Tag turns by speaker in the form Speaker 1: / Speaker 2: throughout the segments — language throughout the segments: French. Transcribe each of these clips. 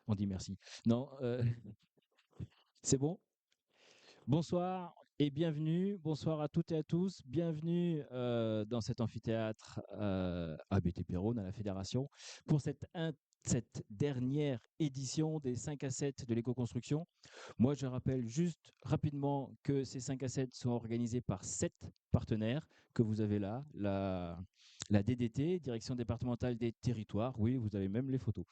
Speaker 1: On dit merci. Non, c'est bon? Bonsoir et bienvenue. Bonsoir à toutes et à tous. Bienvenue dans cet amphithéâtre à BTP-Rhône, à la Fédération, pour cette dernière édition des 5 à 7 de l'éco-construction. Moi, je rappelle juste rapidement que ces 5 à 7 sont organisés par 7 partenaires que vous avez là. La DDT, Direction départementale des territoires, oui, vous avez même les photos,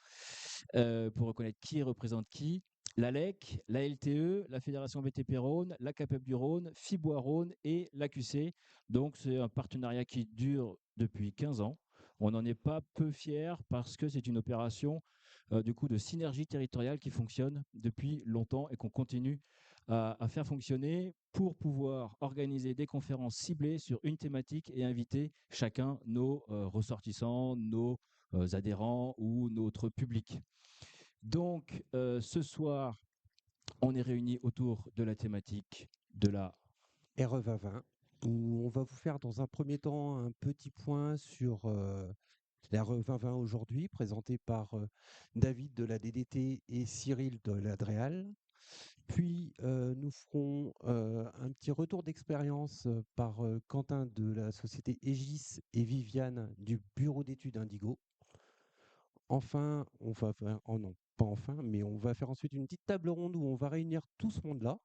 Speaker 1: pour reconnaître qui représente qui. La LEC, la LTE, la Fédération BTP Rhône, la CAPEB du Rhône, Fibois Rhône et l'AQC. Donc, c'est un partenariat qui dure depuis 15 ans. On n'en est pas peu fiers parce que c'est une opération du coup de synergie territoriale qui fonctionne depuis longtemps et qu'on continue à faire fonctionner pour pouvoir organiser des conférences ciblées sur une thématique et inviter chacun nos ressortissants, nos adhérents ou notre public. Donc, ce soir, on est réunis autour de la thématique de la
Speaker 2: RE2020, où on va vous faire dans un premier temps un petit point sur la RE2020 aujourd'hui, présenté par David de la DDT et Cyril de l'Adréal. Puis nous ferons un petit retour d'expérience par Quentin de la société Aegis et Viviane du bureau d'études Indigo. Enfin, on va faire, oh non, pas enfin, mais on va faire ensuite une petite table ronde où on va réunir tout ce monde-là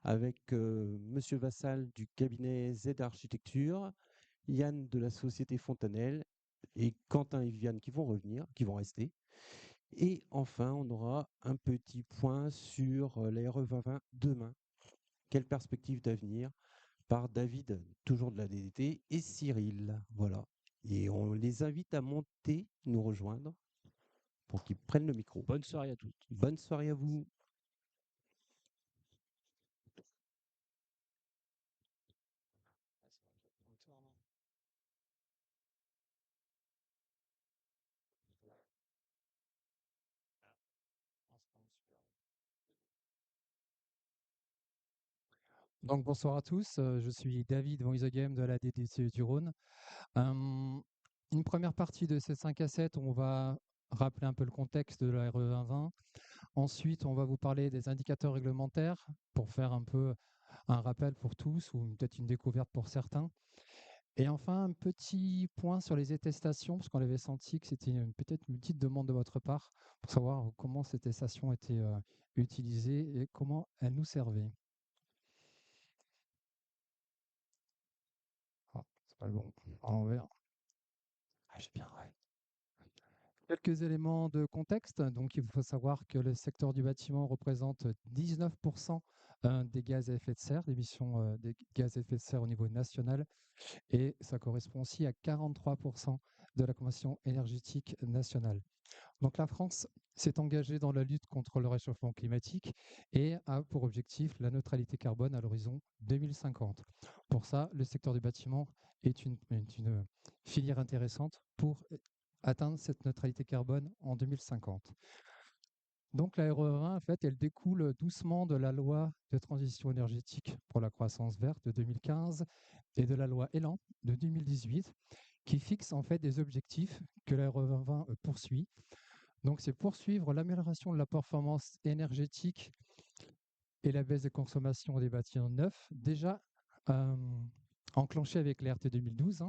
Speaker 2: avec Monsieur Vassal du cabinet Z Architecture, Yann de la société Fontanelle et Quentin et Viviane qui vont revenir, qui vont rester. Et enfin, on aura un petit point sur la RE2020 demain. Quelle perspective d'avenir par David, toujours de la DDT, et Cyril. Voilà. Et on les invite à monter, nous rejoindre pour qu'ils prennent le micro.
Speaker 1: bonne soirée à tous.
Speaker 2: Bonne soirée à vous.
Speaker 3: Donc bonsoir à tous, je suis David Van Isegem de la DDC du Rhône. Une première partie de ces 5 à 7, on va rappeler un peu le contexte de la RE 2020. Ensuite, on va vous parler des indicateurs réglementaires pour faire un peu un rappel pour tous ou peut-être une découverte pour certains. Et enfin, un petit point sur les attestations, parce qu'on avait senti que c'était peut-être une petite demande de votre part pour savoir comment ces attestations étaient utilisées et comment elles nous servaient. Ah, c'est pas le bon. À l'envers. Ah, j'ai bien, ouais. Quelques éléments de contexte. Donc, il faut savoir que le secteur du bâtiment représente 19% des gaz à effet de serre, d'émissions des gaz à effet de serre au niveau national, et ça correspond aussi à 43% de la consommation énergétique nationale. Donc, la France s'est engagée dans la lutte contre le réchauffement climatique et a pour objectif la neutralité carbone à l'horizon 2050. Pour ça, le secteur du bâtiment est une filière intéressante pour atteindre cette neutralité carbone en 2050. Donc la RE20, en fait, elle découle doucement de la loi de transition énergétique pour la croissance verte de 2015 et de la loi Elan de 2018, qui fixe en fait des objectifs que la RE2020 poursuit. Donc c'est poursuivre l'amélioration de la performance énergétique et la baisse des consommations des bâtiments neufs, déjà enclenché avec l'RT 2012.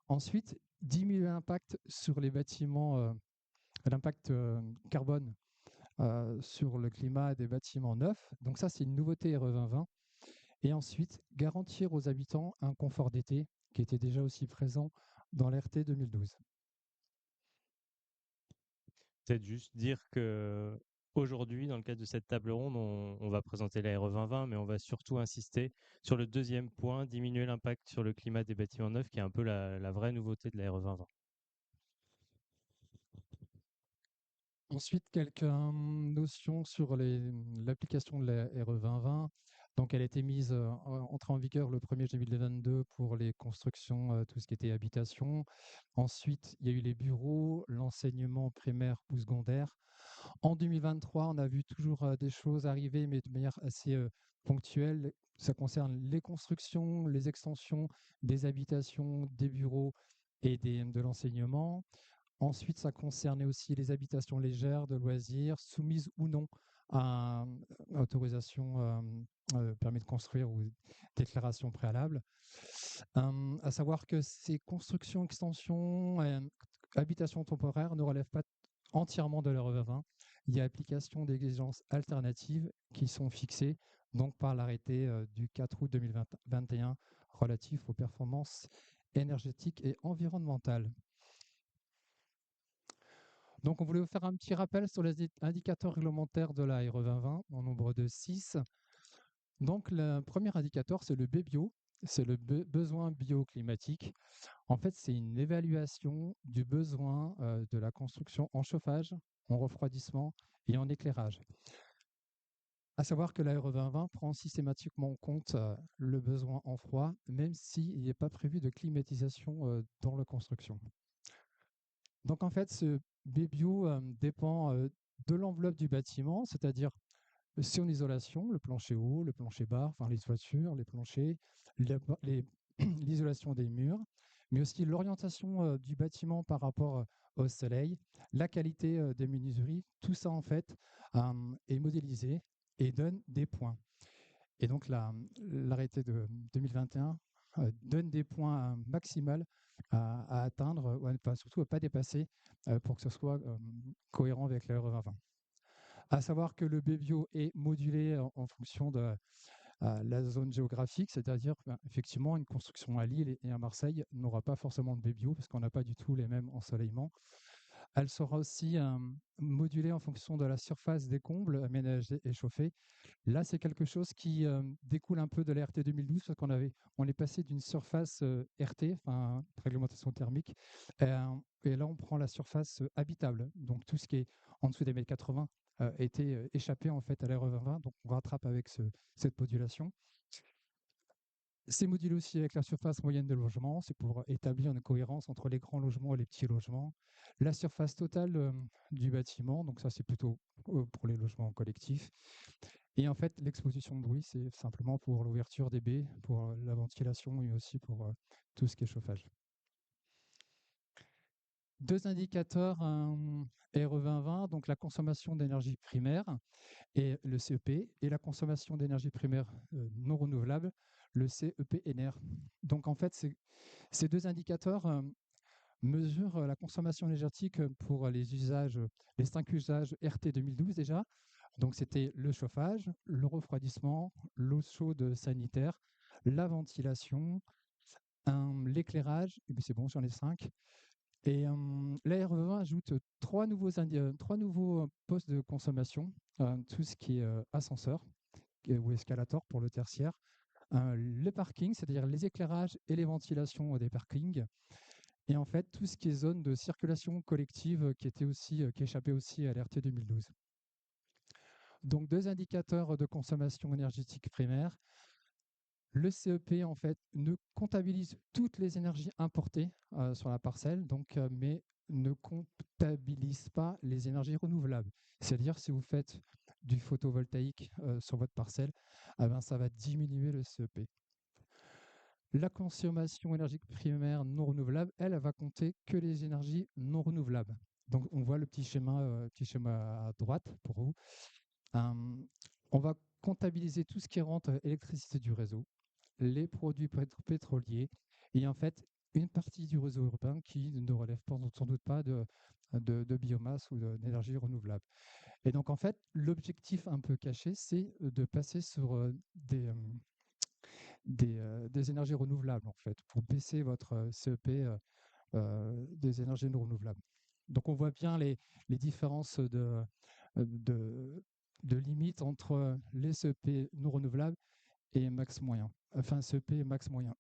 Speaker 3: Ensuite, diminuer l'impact sur les bâtiments, l'impact carbone sur le climat des bâtiments neufs. Donc ça, c'est une nouveauté RE 2020. Et ensuite, garantir aux habitants un confort d'été qui était déjà aussi présent dans l'RT 2012.
Speaker 4: Peut-être juste dire que aujourd'hui, dans le cadre de cette table ronde, on va présenter la RE 2020, mais on va surtout insister sur le deuxième point, diminuer l'impact sur le climat des bâtiments neufs, qui est un peu la vraie nouveauté de la RE 2020.
Speaker 3: Ensuite, quelques notions sur l'application de la RE 2020. Donc, elle a été mise, entrée en vigueur le 1er janvier 2022 pour les constructions, tout ce qui était habitation. Ensuite, il y a eu les bureaux, l'enseignement primaire ou secondaire. En 2023, on a vu toujours des choses arriver, mais de manière assez ponctuelle. Ça concerne les constructions, les extensions des habitations, des bureaux et de l'enseignement. Ensuite, ça concernait aussi les habitations légères de loisirs, soumises ou non à autorisation, permis de construire ou déclaration préalable. À savoir que ces constructions, extensions, habitations temporaires ne relèvent pas entièrement de l'RE20. Il y a application d'exigences alternatives qui sont fixées donc par l'arrêté du 4 août 2021 relatif aux performances énergétiques et environnementales. Donc, on voulait vous faire un petit rappel sur les indicateurs réglementaires de la RE 2020, en nombre de 6. Donc, le premier indicateur, c'est le BBio, c'est le besoin bioclimatique. En fait, c'est une évaluation du besoin de la construction en chauffage, en refroidissement et en éclairage. À savoir que la RE 2020 prend systématiquement en compte le besoin en froid, même s'il n'est pas prévu de climatisation dans la construction. Donc, en fait, ce BBio dépend de l'enveloppe du bâtiment, c'est-à-dire son isolation, le plancher haut, le plancher bas, enfin les toitures, les planchers, l'isolation des murs, mais aussi l'orientation du bâtiment par rapport au soleil, la qualité des menuiseries, tout ça en fait est modélisé et donne des points. Et donc l'arrêté de 2021 donne des points maximales à atteindre, enfin, surtout à ne pas dépasser pour que ce soit cohérent avec la RE 2020. À savoir que le BBio est modulé en fonction de la zone géographique, c'est-à-dire effectivement une construction à Lille et à Marseille n'aura pas forcément de BBio parce qu'on n'a pas du tout les mêmes ensoleillements. Elle sera aussi modulée en fonction de la surface des combles aménagés et chauffés. Là, c'est quelque chose qui découle un peu de la RT 2012 parce on est passé d'une surface RT, enfin réglementation thermique, et là on prend la surface habitable. Donc tout ce qui est en dessous des 1,80 m était échappé en fait à l'RE 2020, donc on rattrape avec cette modulation. C'est modulé aussi avec la surface moyenne de logement, c'est pour établir une cohérence entre les grands logements et les petits logements. La surface totale du bâtiment, donc ça c'est plutôt pour les logements collectifs. Et en fait, l'exposition de bruit, c'est simplement pour l'ouverture des baies, pour la ventilation et aussi pour tout ce qui est chauffage. Deux indicateurs RE 2020, donc la consommation d'énergie primaire et le CEP, et la consommation d'énergie primaire non renouvelable, le CEP-NR. Donc en fait, ces deux indicateurs mesurent la consommation énergétique pour les 5 usages RT 2012 déjà. Donc c'était le chauffage, le refroidissement, l'eau chaude sanitaire, la ventilation, l'éclairage, et puis c'est bon, j'en ai 5. Et la RE 20 ajoute trois nouveaux postes de consommation, tout ce qui est ascenseur ou escalator pour le tertiaire, le parking, c'est-à-dire les éclairages et les ventilations des parkings, et en fait tout ce qui est zone de circulation collective qui échappait aussi à l'RT 2012. Donc deux indicateurs de consommation énergétique primaire. Le CEP en fait ne comptabilise toutes les énergies importées sur la parcelle, mais ne comptabilise pas les énergies renouvelables. C'est-à-dire si vous faites du photovoltaïque sur votre parcelle, ça va diminuer le CEP. La consommation énergique primaire non renouvelable, elle va compter que les énergies non renouvelables. Donc on voit le petit schéma à droite pour vous. On va comptabiliser tout ce qui rentre électricité du réseau, les produits pétroliers et en fait une partie du réseau urbain qui ne relève sans doute pas de biomasse ou d'énergie renouvelable. Et donc en fait, l'objectif un peu caché, c'est de passer sur des énergies renouvelables en fait, pour baisser votre CEP des énergies non renouvelables. Donc on voit bien les différences de limites entre les CEP non renouvelables et max moyen. Enfin, CEP et max moyen.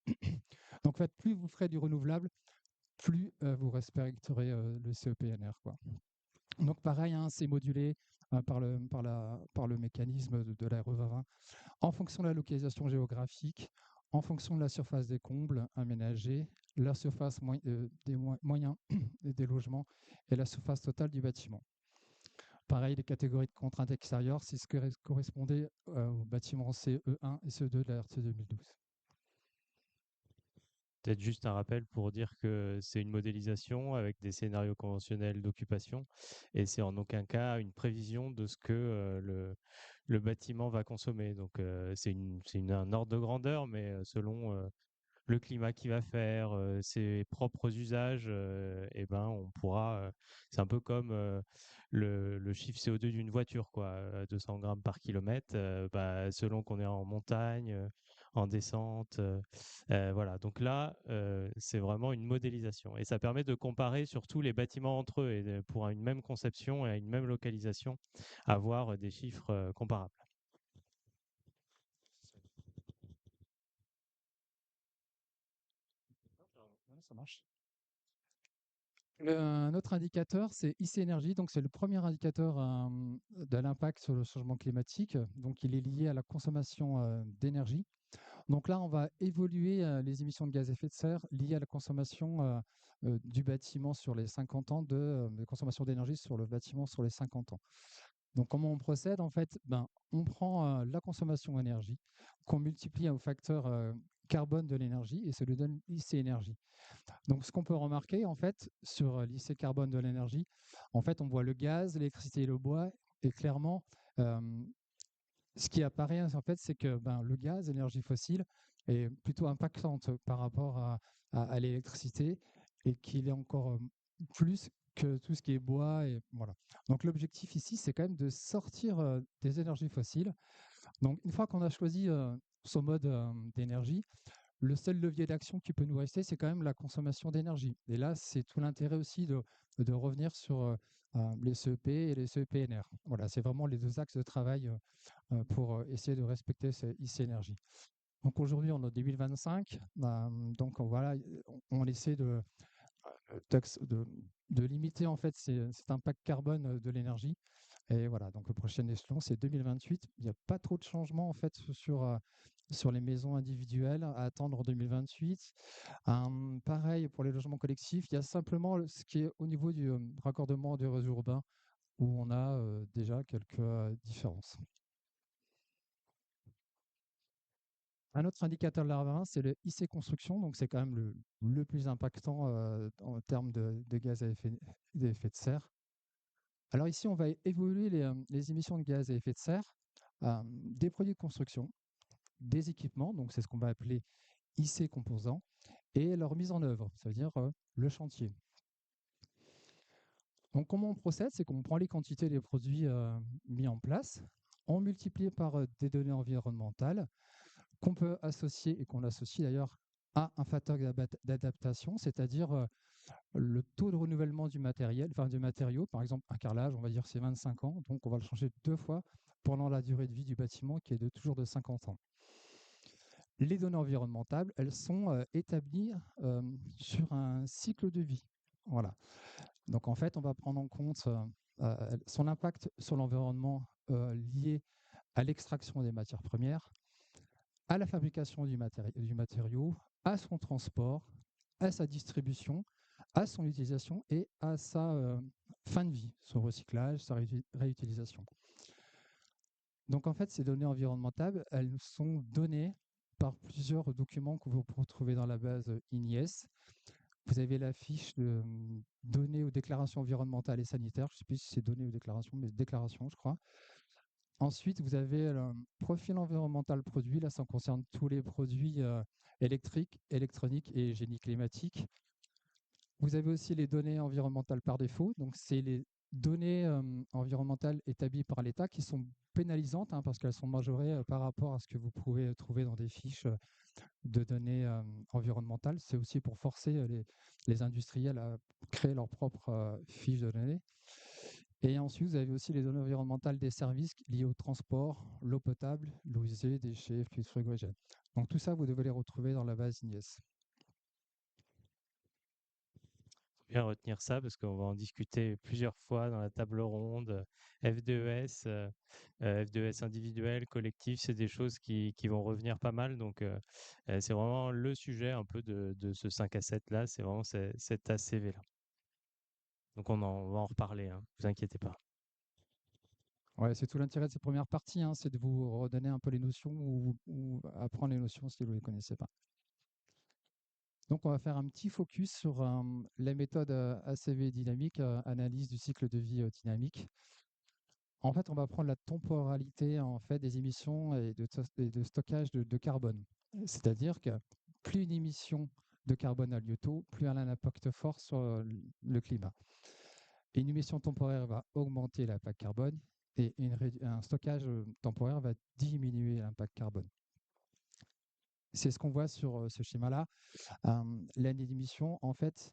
Speaker 3: Donc, en fait, plus vous ferez du renouvelable, plus vous respecterez le CEP-NR, quoi. Donc, pareil, hein, c'est modulé par le mécanisme de la RE 2020 en fonction de la localisation géographique, en fonction de la surface des combles aménagés, la surface des moyens des logements et la surface totale du bâtiment. Pareil, les catégories de contraintes extérieures, c'est ce qui correspondait au bâtiment CE1 et CE2 de la RT 2012.
Speaker 4: Peut-être juste un rappel pour dire que c'est une modélisation avec des scénarios conventionnels d'occupation et c'est en aucun cas une prévision de ce que le bâtiment va consommer. Donc un ordre de grandeur, mais selon le climat qu'il va faire, ses propres usages, et ben on pourra. C'est un peu comme le chiffre CO2 d'une voiture, quoi. 200 grammes par kilomètre, bah, selon qu'on est en montagne, en descente. Voilà. Donc là, c'est vraiment une modélisation. Et ça permet de comparer surtout les bâtiments entre eux et pour une même conception et à une même localisation, avoir des chiffres comparables.
Speaker 3: Ouais, ça marche. Un autre indicateur, c'est IC Énergie. Donc, c'est le premier indicateur de l'impact sur le changement climatique. Donc, il est lié à la consommation d'énergie. Donc là, on va évoluer les émissions de gaz à effet de serre liées à la consommation du bâtiment sur les 50 ans, de consommation d'énergie sur le bâtiment sur les 50 ans. Donc, comment on procède? En fait, on prend la consommation d'énergie qu'on multiplie au facteur carbone de l'énergie et ça lui donne IC Énergie. Donc, ce qu'on peut remarquer, en fait, sur l'IC carbone de l'énergie, en fait, on voit le gaz, l'électricité et le bois, et clairement, ce qui apparaît, en fait, c'est que le gaz, l'énergie fossile, est plutôt impactante par rapport à l'électricité et qu'il est encore plus que tout ce qui est bois. Et voilà. Donc, l'objectif ici, c'est quand même de sortir des énergies fossiles. Donc, une fois qu'on a choisi son mode d'énergie, le seul levier d'action qui peut nous rester, c'est quand même la consommation d'énergie. Et là, c'est tout l'intérêt aussi de revenir sur les CEP et les CEPNR. Voilà, c'est vraiment les deux axes de travail pour essayer de respecter ces IC Énergie. Donc aujourd'hui, on est en 2025. Donc voilà, on essaie de limiter en fait cet impact carbone de l'énergie. Et voilà, donc le prochain échelon, c'est 2028. Il n'y a pas trop de changements en fait sur les maisons individuelles à attendre en 2028. Pareil pour les logements collectifs, il y a simplement ce qui est au niveau du raccordement du réseau urbain où on a déjà quelques différences. Un autre indicateur de l'AR20, c'est le IC construction, donc c'est quand même le plus impactant en termes de gaz à effet de serre. Alors ici, on va évoluer les émissions de gaz à effet de serre des produits de construction, des équipements, donc c'est ce qu'on va appeler IC composants, et leur mise en œuvre, ça veut dire le chantier. Donc comment on procède? C'est qu'on prend les quantités des produits mis en place, on multiplie par des données environnementales, qu'on peut associer et qu'on associe d'ailleurs à un facteur d'adaptation, c'est-à-dire le taux de renouvellement du matériel, enfin du matériau. Par exemple, un carrelage, on va dire c'est 25 ans, donc on va le changer 2 fois pendant la durée de vie du bâtiment qui est toujours de 50 ans. Les données environnementales, elles sont établies sur un cycle de vie. Voilà. Donc en fait, on va prendre en compte son impact sur l'environnement lié à l'extraction des matières premières, à la fabrication du matériau, à son transport, à sa distribution, à son utilisation et à sa fin de vie, son recyclage, sa réutilisation. Donc en fait, ces données environnementales, elles nous sont données par plusieurs documents que vous retrouvez dans la base INIES. Vous avez la fiche de données aux déclarations environnementales et sanitaires. Je ne sais plus si c'est données ou déclarations, mais déclarations, je crois. Ensuite, vous avez le profil environnemental produit. Là, ça concerne tous les produits électriques, électroniques et génie climatique. Vous avez aussi les données environnementales par défaut. Donc, c'est les données environnementales établies par l'État qui sont pénalisantes parce qu'elles sont majorées par rapport à ce que vous pouvez trouver dans des fiches de données environnementales. C'est aussi pour forcer les industriels à créer leurs propres fiches de données. Et ensuite, vous avez aussi les données environnementales des services liés au transport, l'eau potable, l'eau usée, déchets, fluides frigorigènes. Donc tout ça, vous devez les retrouver dans la base INIES.
Speaker 4: Faut bien retenir ça parce qu'on va en discuter plusieurs fois dans la table ronde. F2S, F2S individuel, collectif, c'est des choses qui vont revenir pas mal. Donc, c'est vraiment le sujet un peu de ce 5 à 7 là. C'est vraiment cet ACV là. Donc, on va en reparler, hein, vous inquiétez pas.
Speaker 3: Ouais, c'est tout l'intérêt de cette première partie, c'est de vous redonner un peu les notions ou apprendre les notions si vous ne les connaissez pas. Donc, on va faire un petit focus sur la méthode ACV dynamique, analyse du cycle de vie dynamique. En fait, on va prendre la temporalité en fait, des émissions et de stockage de carbone. C'est-à-dire que plus une émission de carbone a lieu tôt, plus elle a un impact fort sur le climat. Et une émission temporaire va augmenter l'impact carbone et un stockage temporaire va diminuer l'impact carbone. C'est ce qu'on voit sur ce schéma-là. L'année d'émission, en fait,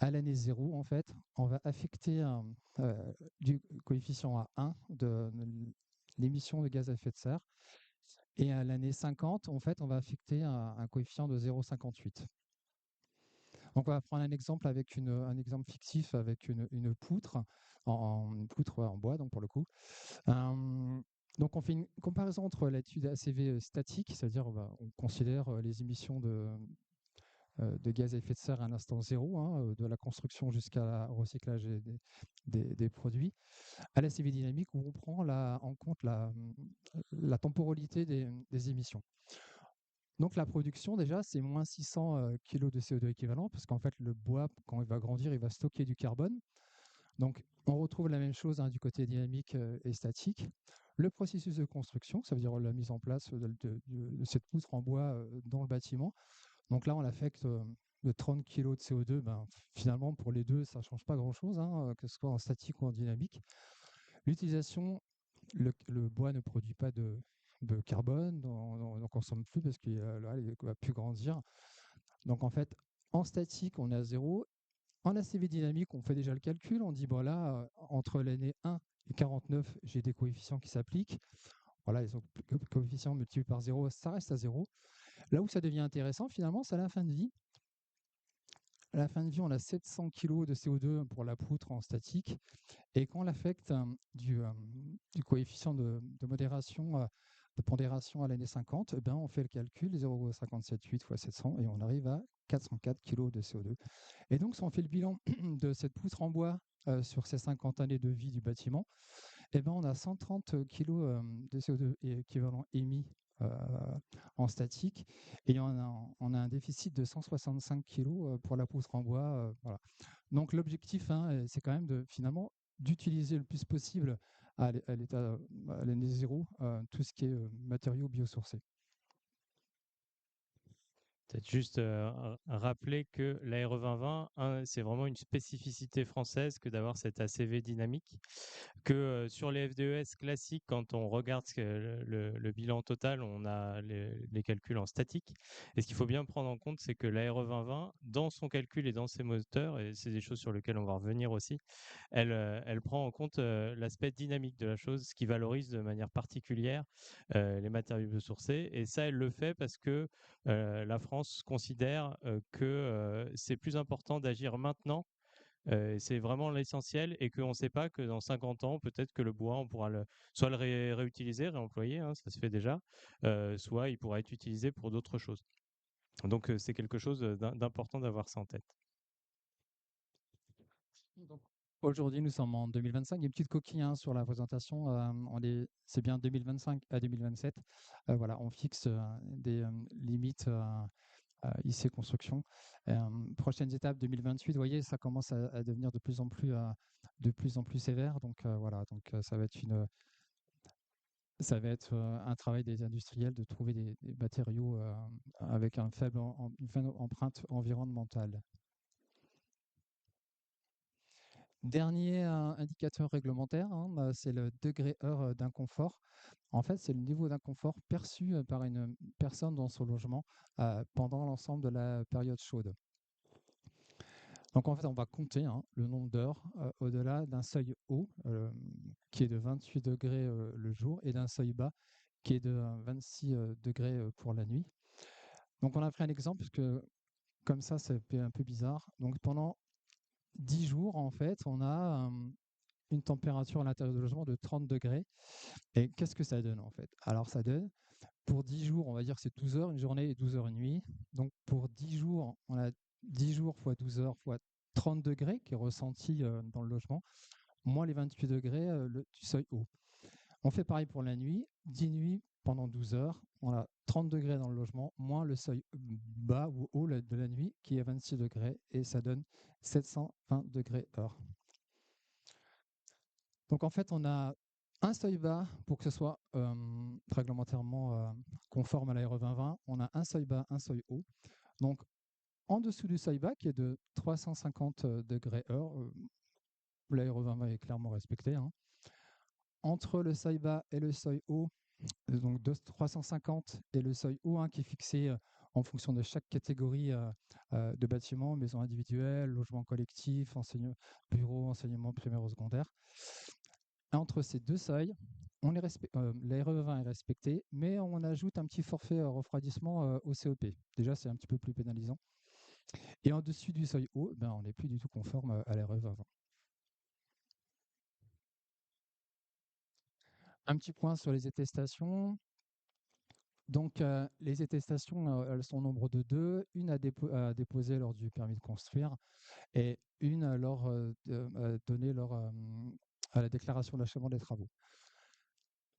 Speaker 3: à l'année 0, en fait, on va affecter du coefficient à 1 de l'émission de gaz à effet de serre. Et à l'année 50, en fait, on va affecter un coefficient de 0,58. Donc, on va prendre un exemple avec un exemple fictif avec une poutre, une poutre en bois, donc pour le coup. Donc, on fait une comparaison entre l'étude ACV statique, c'est-à-dire on considère les émissions de gaz à effet de serre à l'instant zéro, hein, de la construction jusqu'à recyclage des produits, à la CV dynamique où on prend en compte la temporalité des émissions. Donc la production, déjà, c'est moins 600 kg de CO2 équivalent, parce qu'en fait, le bois, quand il va grandir, il va stocker du carbone. Donc, on retrouve la même chose du côté dynamique et statique. Le processus de construction, ça veut dire la mise en place de cette poutre en bois dans le bâtiment. Donc là, on affecte de 30 kg de CO2. Finalement, pour les deux, ça ne change pas grand-chose, que ce soit en statique ou en dynamique. L'utilisation, le bois ne produit pas de carbone, on n'en consomme plus parce qu'il ne va plus grandir. Donc en fait, en statique, on est à zéro. En ACV dynamique, on fait déjà le calcul. On dit, bon là, entre l'année 1 et 49, j'ai des coefficients qui s'appliquent. Voilà, les coefficients multipliés par 0, ça reste à 0. Là où ça devient intéressant, finalement, c'est à la fin de vie. À la fin de vie, on a 700 kg de CO2 pour la poutre en statique. Et quand on l'affecte du coefficient de modération, de pondération à l'année 50, on fait le calcul, 0,578 fois 700, et on arrive à 404 kg de CO2. Et donc, si on fait le bilan de cette poutre en bois sur ces 50 années de vie du bâtiment, on a 130 kg de CO2 équivalent émis en statique, et on a un déficit de 165 kg pour la poutre en bois. Voilà. Donc l'objectif, c'est quand même finalement d'utiliser le plus possible à l'état à l'année zéro tout ce qui est matériaux biosourcés.
Speaker 4: Peut-être juste rappeler que l'ARE 2020, c'est vraiment une spécificité française que d'avoir cet ACV dynamique, que sur les FDES classiques, quand on regarde le bilan total, on a les calculs en statique. Et ce qu'il faut bien prendre en compte, c'est que l'ARE 2020, dans son calcul et dans ses moteurs, et c'est des choses sur lesquelles on va revenir aussi, elle prend en compte l'aspect dynamique de la chose, ce qui valorise de manière particulière les matériaux biosourcés. Et ça, elle le fait parce que la France considère que c'est plus important d'agir maintenant. C'est vraiment l'essentiel et qu'on ne sait pas que dans 50 ans, peut-être que le bois, on pourra soit le réutiliser, réemployer, ça se fait déjà, soit il pourra être utilisé pour d'autres choses. Donc, c'est quelque chose d'important d'avoir ça en tête.
Speaker 3: Aujourd'hui, nous sommes en 2025. Il y a une petite coquille sur la présentation. C'est bien 2025 à 2027. Voilà, on fixe des limites IC Construction. Prochaines étapes 2028. Vous voyez, ça commence à devenir de plus en plus sévère. Donc voilà, donc ça va être un travail des industriels de trouver des matériaux avec une faible empreinte environnementale. Dernier indicateur réglementaire, c'est le degré heure d'inconfort. En fait, c'est le niveau d'inconfort perçu par une personne dans son logement pendant l'ensemble de la période chaude. Donc en fait, on va compter le nombre d'heures au-delà d'un seuil haut qui est de 28 degrés le jour et d'un seuil bas qui est de 26 degrés pour la nuit. Donc on a pris un exemple parce que comme ça fait un peu bizarre. Donc pendant 10 jours, en fait, on a une température à l'intérieur du logement de 30 degrés. Et qu'est-ce que ça donne en fait? Alors ça donne, pour 10 jours, on va dire que c'est 12 heures, une journée et 12 heures une nuit. Donc pour 10 jours, on a 10 jours fois 12 heures fois 30 degrés qui est ressenti dans le logement, moins les 28 degrés du seuil haut. On fait pareil pour la nuit. 10 nuits pendant 12 heures, on a 30 degrés dans le logement, moins le seuil bas ou haut de la nuit qui est 26 degrés et ça donne 720 degrés heure. Donc en fait, on a un seuil bas pour que ce soit réglementairement conforme à la RE 2020. On a un seuil bas, un seuil haut. Donc en dessous du seuil bas qui est de 350 degrés heure, la RE 2020 est clairement respectée. Hein. Entre le seuil bas et le seuil haut, donc de 350 et le seuil haut qui est fixé en fonction de chaque catégorie de bâtiments, maisons individuelles, logements collectifs, bureaux, enseignement primaire ou secondaire. Entre ces deux seuils, la RE20 est respectée, mais on ajoute un petit forfait refroidissement au CEP. Déjà, c'est un petit peu plus pénalisant. Et en dessus du seuil haut, on n'est plus du tout conforme à la RE20. Un petit point sur les attestations. Donc, les attestations, elles sont au nombre de 2. Une à déposer lors du permis de construire et une donnée à la déclaration d'achèvement des travaux.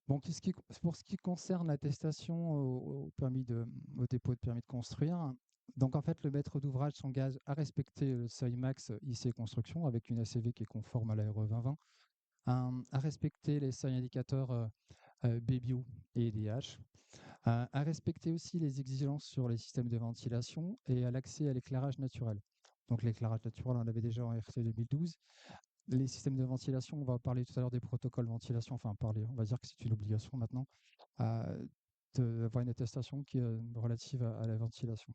Speaker 3: Bon, pour ce qui concerne l'attestation au dépôt de permis de construire, donc en fait, le maître d'ouvrage s'engage à respecter le seuil max IC construction avec une ACV qui est conforme à la RE 2020, à respecter les seuils indicateurs BBio et EDH, à respecter aussi les exigences sur les systèmes de ventilation et à l'accès à l'éclairage naturel. Donc l'éclairage naturel, on l'avait déjà en RC 2012. Les systèmes de ventilation, on va parler tout à l'heure des protocoles de ventilation, on va dire que c'est une obligation maintenant d'avoir une attestation qui est relative à la ventilation.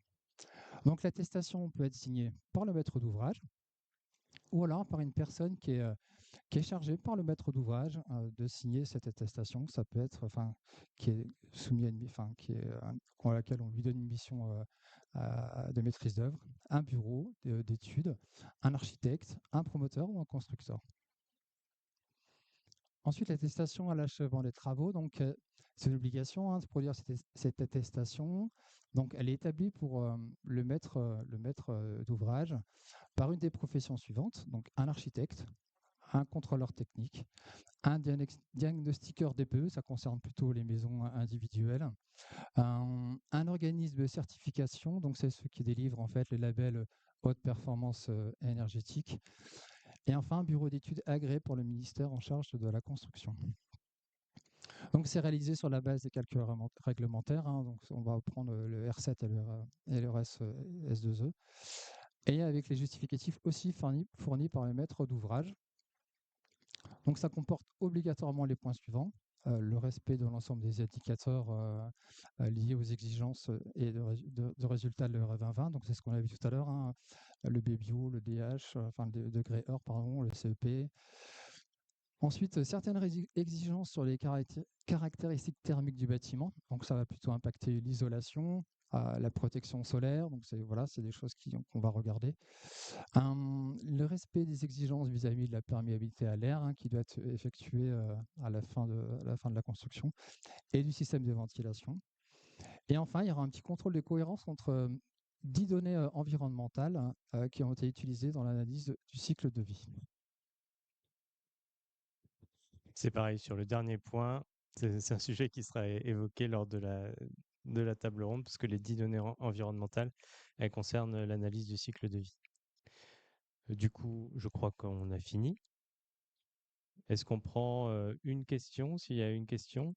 Speaker 3: Donc l'attestation peut être signée par le maître d'ouvrage ou alors par une personne qui est chargée par le maître d'ouvrage de signer cette attestation. Ça peut être, qui est soumis à à laquelle on lui donne une mission de maîtrise d'œuvre, un bureau d'études, un architecte, un promoteur ou un constructeur. Ensuite, l'attestation à l'achèvement des travaux, donc c'est une obligation de produire cette attestation. Donc, elle est établie pour le maître d'ouvrage par une des professions suivantes, donc un architecte, un contrôleur technique, un diagnostiqueur DPE, ça concerne plutôt les maisons individuelles, un organisme de certification, donc c'est ceux qui délivrent en fait les labels haute performance énergétique, et enfin un bureau d'études agréé pour le ministère en charge de la construction. Donc c'est réalisé sur la base des calculs réglementaires, donc on va prendre le R7 et le S2E, et avec les justificatifs aussi fournis par le maître d'ouvrage. Donc ça comporte obligatoirement les points suivants. Le respect de l'ensemble des indicateurs liés aux exigences et de résultats de l'ERE 2020. Donc c'est ce qu'on a vu tout à l'heure, le BBio, le DH, le degré heure, pardon, le CEP. Ensuite, certaines exigences sur les caractéristiques thermiques du bâtiment. Donc ça va plutôt impacter l'isolation, la protection solaire. Donc c'est des choses qu'on va regarder. Le respect des exigences vis-à-vis de la perméabilité à l'air qui doit être effectué à la fin de la construction et du système de ventilation. Et enfin, il y aura un petit contrôle de cohérence entre 10 données environnementales qui ont été utilisées dans l'analyse du cycle de vie.
Speaker 4: C'est pareil sur le dernier point. C'est un sujet qui sera évoqué lors de la table ronde, parce que les 10 données environnementales, elles concernent l'analyse du cycle de vie. Du coup, je crois qu'on a fini. Est-ce qu'on prend une question, s'il y a une question?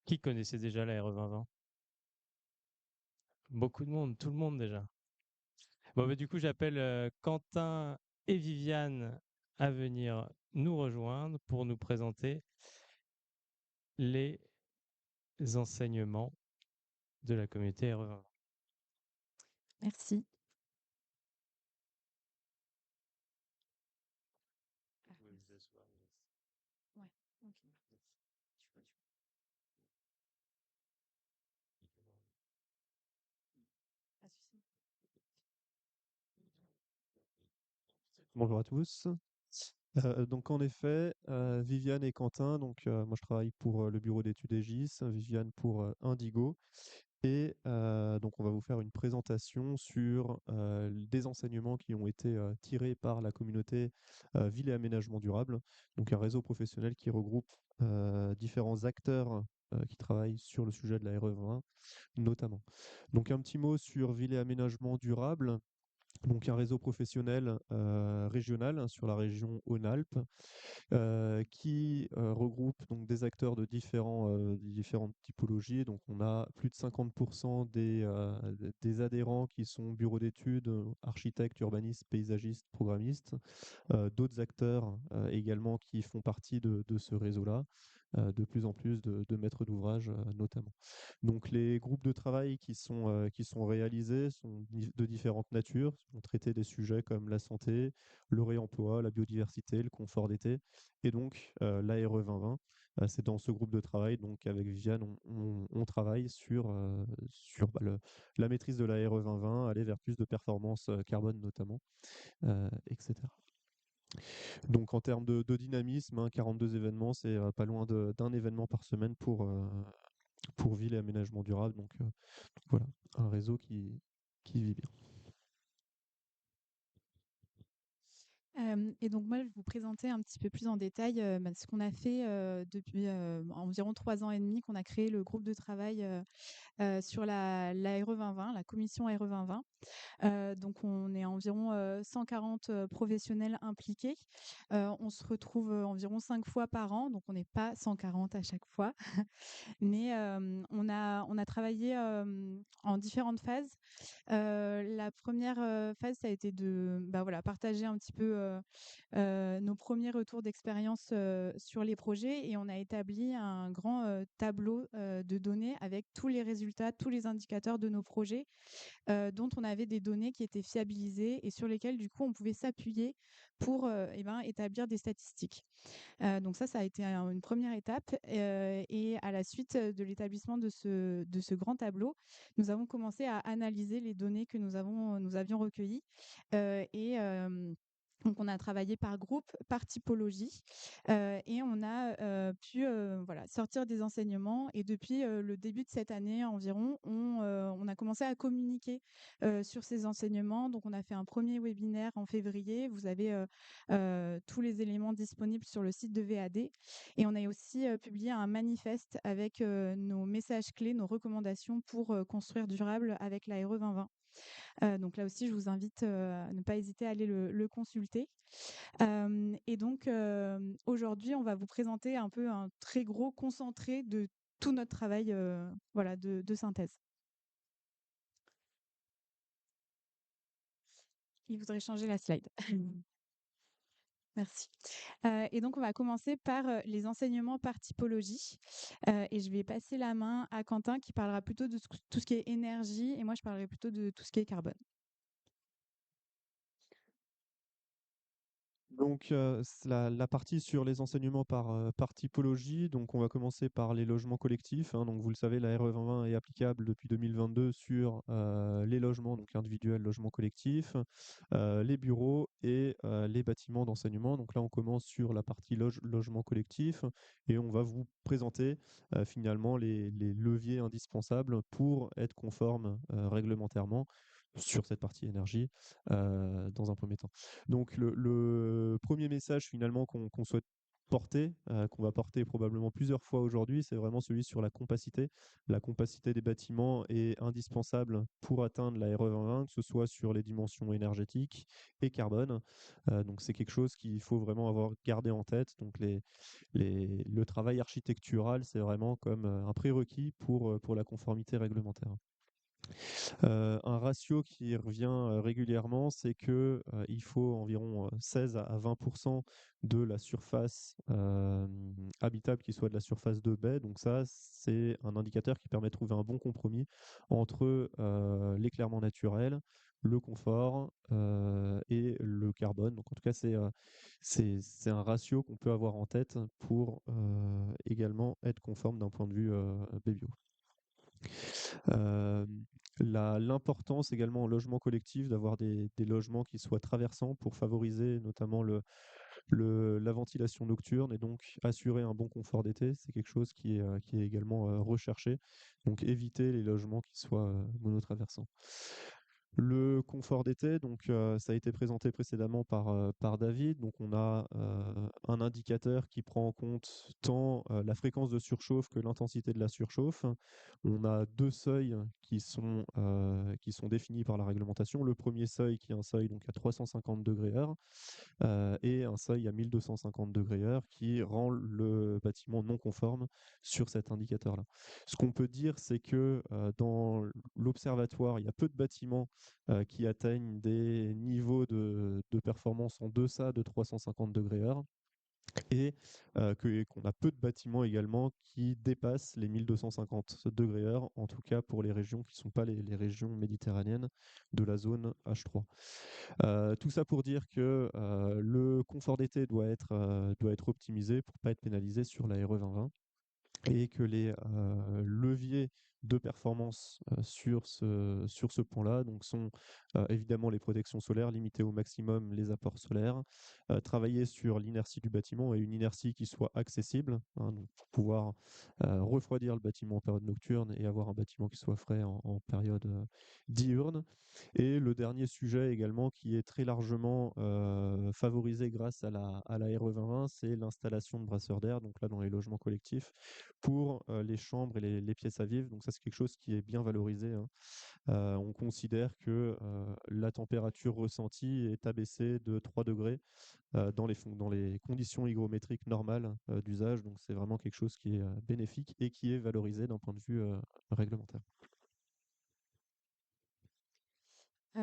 Speaker 4: Qui connaissait déjà la RE 2020? Beaucoup de monde, tout le monde déjà. Bon, du coup, j'appelle Quentin et Viviane à venir nous rejoindre pour nous présenter les enseignements de la communauté RE 2020.
Speaker 5: Merci.
Speaker 4: Vous pouvez vous asseoir.
Speaker 5: Ouais, ok. Pas de souci.
Speaker 6: Bonjour à tous. Donc en effet, Viviane et Quentin, donc moi je travaille pour le bureau d'études Aegis, Viviane pour Indigo. Et donc, on va vous faire une présentation sur des enseignements qui ont été tirés par la communauté Ville et Aménagement Durable, donc un réseau professionnel qui regroupe différents acteurs qui travaillent sur le sujet de la RE20 notamment. Donc, un petit mot sur Ville et Aménagement Durable. Donc, un réseau professionnel régional sur la région Rhône-Alpes qui regroupe donc des acteurs de différentes typologies. Donc, on a plus de 50% des adhérents qui sont bureaux d'études, architectes, urbanistes, paysagistes, programmistes. D'autres acteurs également qui font partie de ce réseau-là, de plus en plus de maîtres d'ouvrage notamment. Donc les groupes de travail qui sont réalisés sont de différentes natures, vont traiter des sujets comme la santé, le réemploi, la biodiversité, le confort d'été, et donc l'ARE 2020. C'est dans ce groupe de travail, donc avec Viviane, on travaille sur la maîtrise de l'ARE 2020, aller vers plus de performance carbone notamment, etc. Donc en termes de dynamisme, 42 événements, c'est pas loin d'un événement par semaine pour Ville et Aménagement Durable. Donc voilà, un réseau qui vit bien.
Speaker 5: Et donc moi, je vais vous présenter un petit peu plus en détail ce qu'on a fait depuis environ 3 ans et demi qu'on a créé le groupe de travail sur la RE 2020, la commission RE 2020. Donc on est environ 140 professionnels impliqués. On se retrouve environ 5 fois par an, donc on n'est pas 140 à chaque fois. Mais on a travaillé en différentes phases. La première phase, ça a été de partager un petit peu nos premiers retours d'expérience sur les projets, et on a établi un grand tableau de données avec tous les résultats, tous les indicateurs de nos projets dont on avait des données qui étaient fiabilisées et sur lesquelles du coup on pouvait s'appuyer pour établir des statistiques. Donc ça a été une première étape et à la suite de l'établissement de ce grand tableau, nous avons commencé à analyser les données que nous avions recueillies donc on a travaillé par groupe, par typologie et on a pu sortir des enseignements. Et depuis le début de cette année environ, on a commencé à communiquer sur ces enseignements. Donc on a fait un premier webinaire en février. Vous avez tous les éléments disponibles sur le site de VAD. Et on a aussi publié un manifeste avec nos messages clés, nos recommandations pour construire durable avec la RE 2020. Donc là aussi, je vous invite à ne pas hésiter à aller le consulter. Et donc, aujourd'hui, on va vous présenter un peu un très gros concentré de tout notre travail de synthèse. Il voudrait changer la slide. Merci. Et donc, on va commencer par les enseignements par typologie. Et je vais passer la main à Quentin qui parlera plutôt de tout ce qui est énergie, et moi, je parlerai plutôt de tout ce qui est carbone.
Speaker 6: Donc c'est la partie sur les enseignements par typologie. Donc on va commencer par les logements collectifs. Donc vous le savez, la RE 2020 est applicable depuis 2022 sur les logements, donc individuels, logements collectifs, les bureaux et les bâtiments d'enseignement. Donc là, on commence sur la partie logement collectif et on va vous présenter finalement les leviers indispensables pour être conforme réglementairement sur cette partie énergie dans un premier temps. Donc le premier message finalement qu'on souhaite porter, qu'on va porter probablement plusieurs fois aujourd'hui, c'est vraiment celui sur la compacité. La compacité des bâtiments est indispensable pour atteindre la RE 2020, que ce soit sur les dimensions énergétiques et carbone. Donc c'est quelque chose qu'il faut vraiment avoir gardé en tête. Donc le travail architectural, c'est vraiment comme un prérequis pour la conformité réglementaire. Un ratio qui revient régulièrement, c'est que il faut environ 16 à 20% de la surface habitable qui soit de la surface de baie. Donc ça, c'est un indicateur qui permet de trouver un bon compromis entre l'éclairement naturel, le confort et le carbone. Donc en tout cas, c'est un ratio qu'on peut avoir en tête pour également être conforme d'un point de vue BBio. L'importance également en logement collectif d'avoir des logements qui soient traversants pour favoriser notamment La ventilation nocturne et donc assurer un bon confort d'été, c'est quelque chose qui est également recherché. Donc éviter les logements qui soient monotraversants. Le confort d'été, donc ça a été présenté précédemment par David. Donc on a un indicateur qui prend en compte tant la fréquence de surchauffe que l'intensité de la surchauffe. On a deux seuils qui sont définis par la réglementation. Le premier seuil qui est un seuil donc à 350 degrés heure et un seuil à 1250 degrés heure qui rend le bâtiment non conforme sur cet indicateur-là. Ce qu'on peut dire, c'est que dans l'observatoire, il y a peu de bâtiments qui atteignent des niveaux de performance en deçà de 350 degrés heure et qu'on a peu de bâtiments également qui dépassent les 1250 degrés heure, en tout cas pour les régions qui ne sont pas les régions méditerranéennes de la zone H3. Tout ça pour dire que le confort d'été doit être optimisé pour ne pas être pénalisé sur la RE 2020 et que les leviers de performance sur ce point-là donc sont évidemment les protections solaires, limiter au maximum les apports solaires, travailler sur l'inertie du bâtiment et une inertie qui soit accessible, hein, donc pour pouvoir refroidir le bâtiment en période nocturne et avoir un bâtiment qui soit frais en période diurne. Et le dernier sujet également qui est très largement favorisé grâce à la RE 2020, c'est l'installation de brasseurs d'air, donc là dans les logements collectifs, pour les chambres et les pièces à vivre. Donc ça, c'est quelque chose qui est bien valorisé, hein. On considère que la température ressentie est abaissée de 3 degrés dans les conditions hygrométriques normales d'usage. Donc c'est vraiment quelque chose qui est bénéfique et qui est valorisé d'un point de vue réglementaire.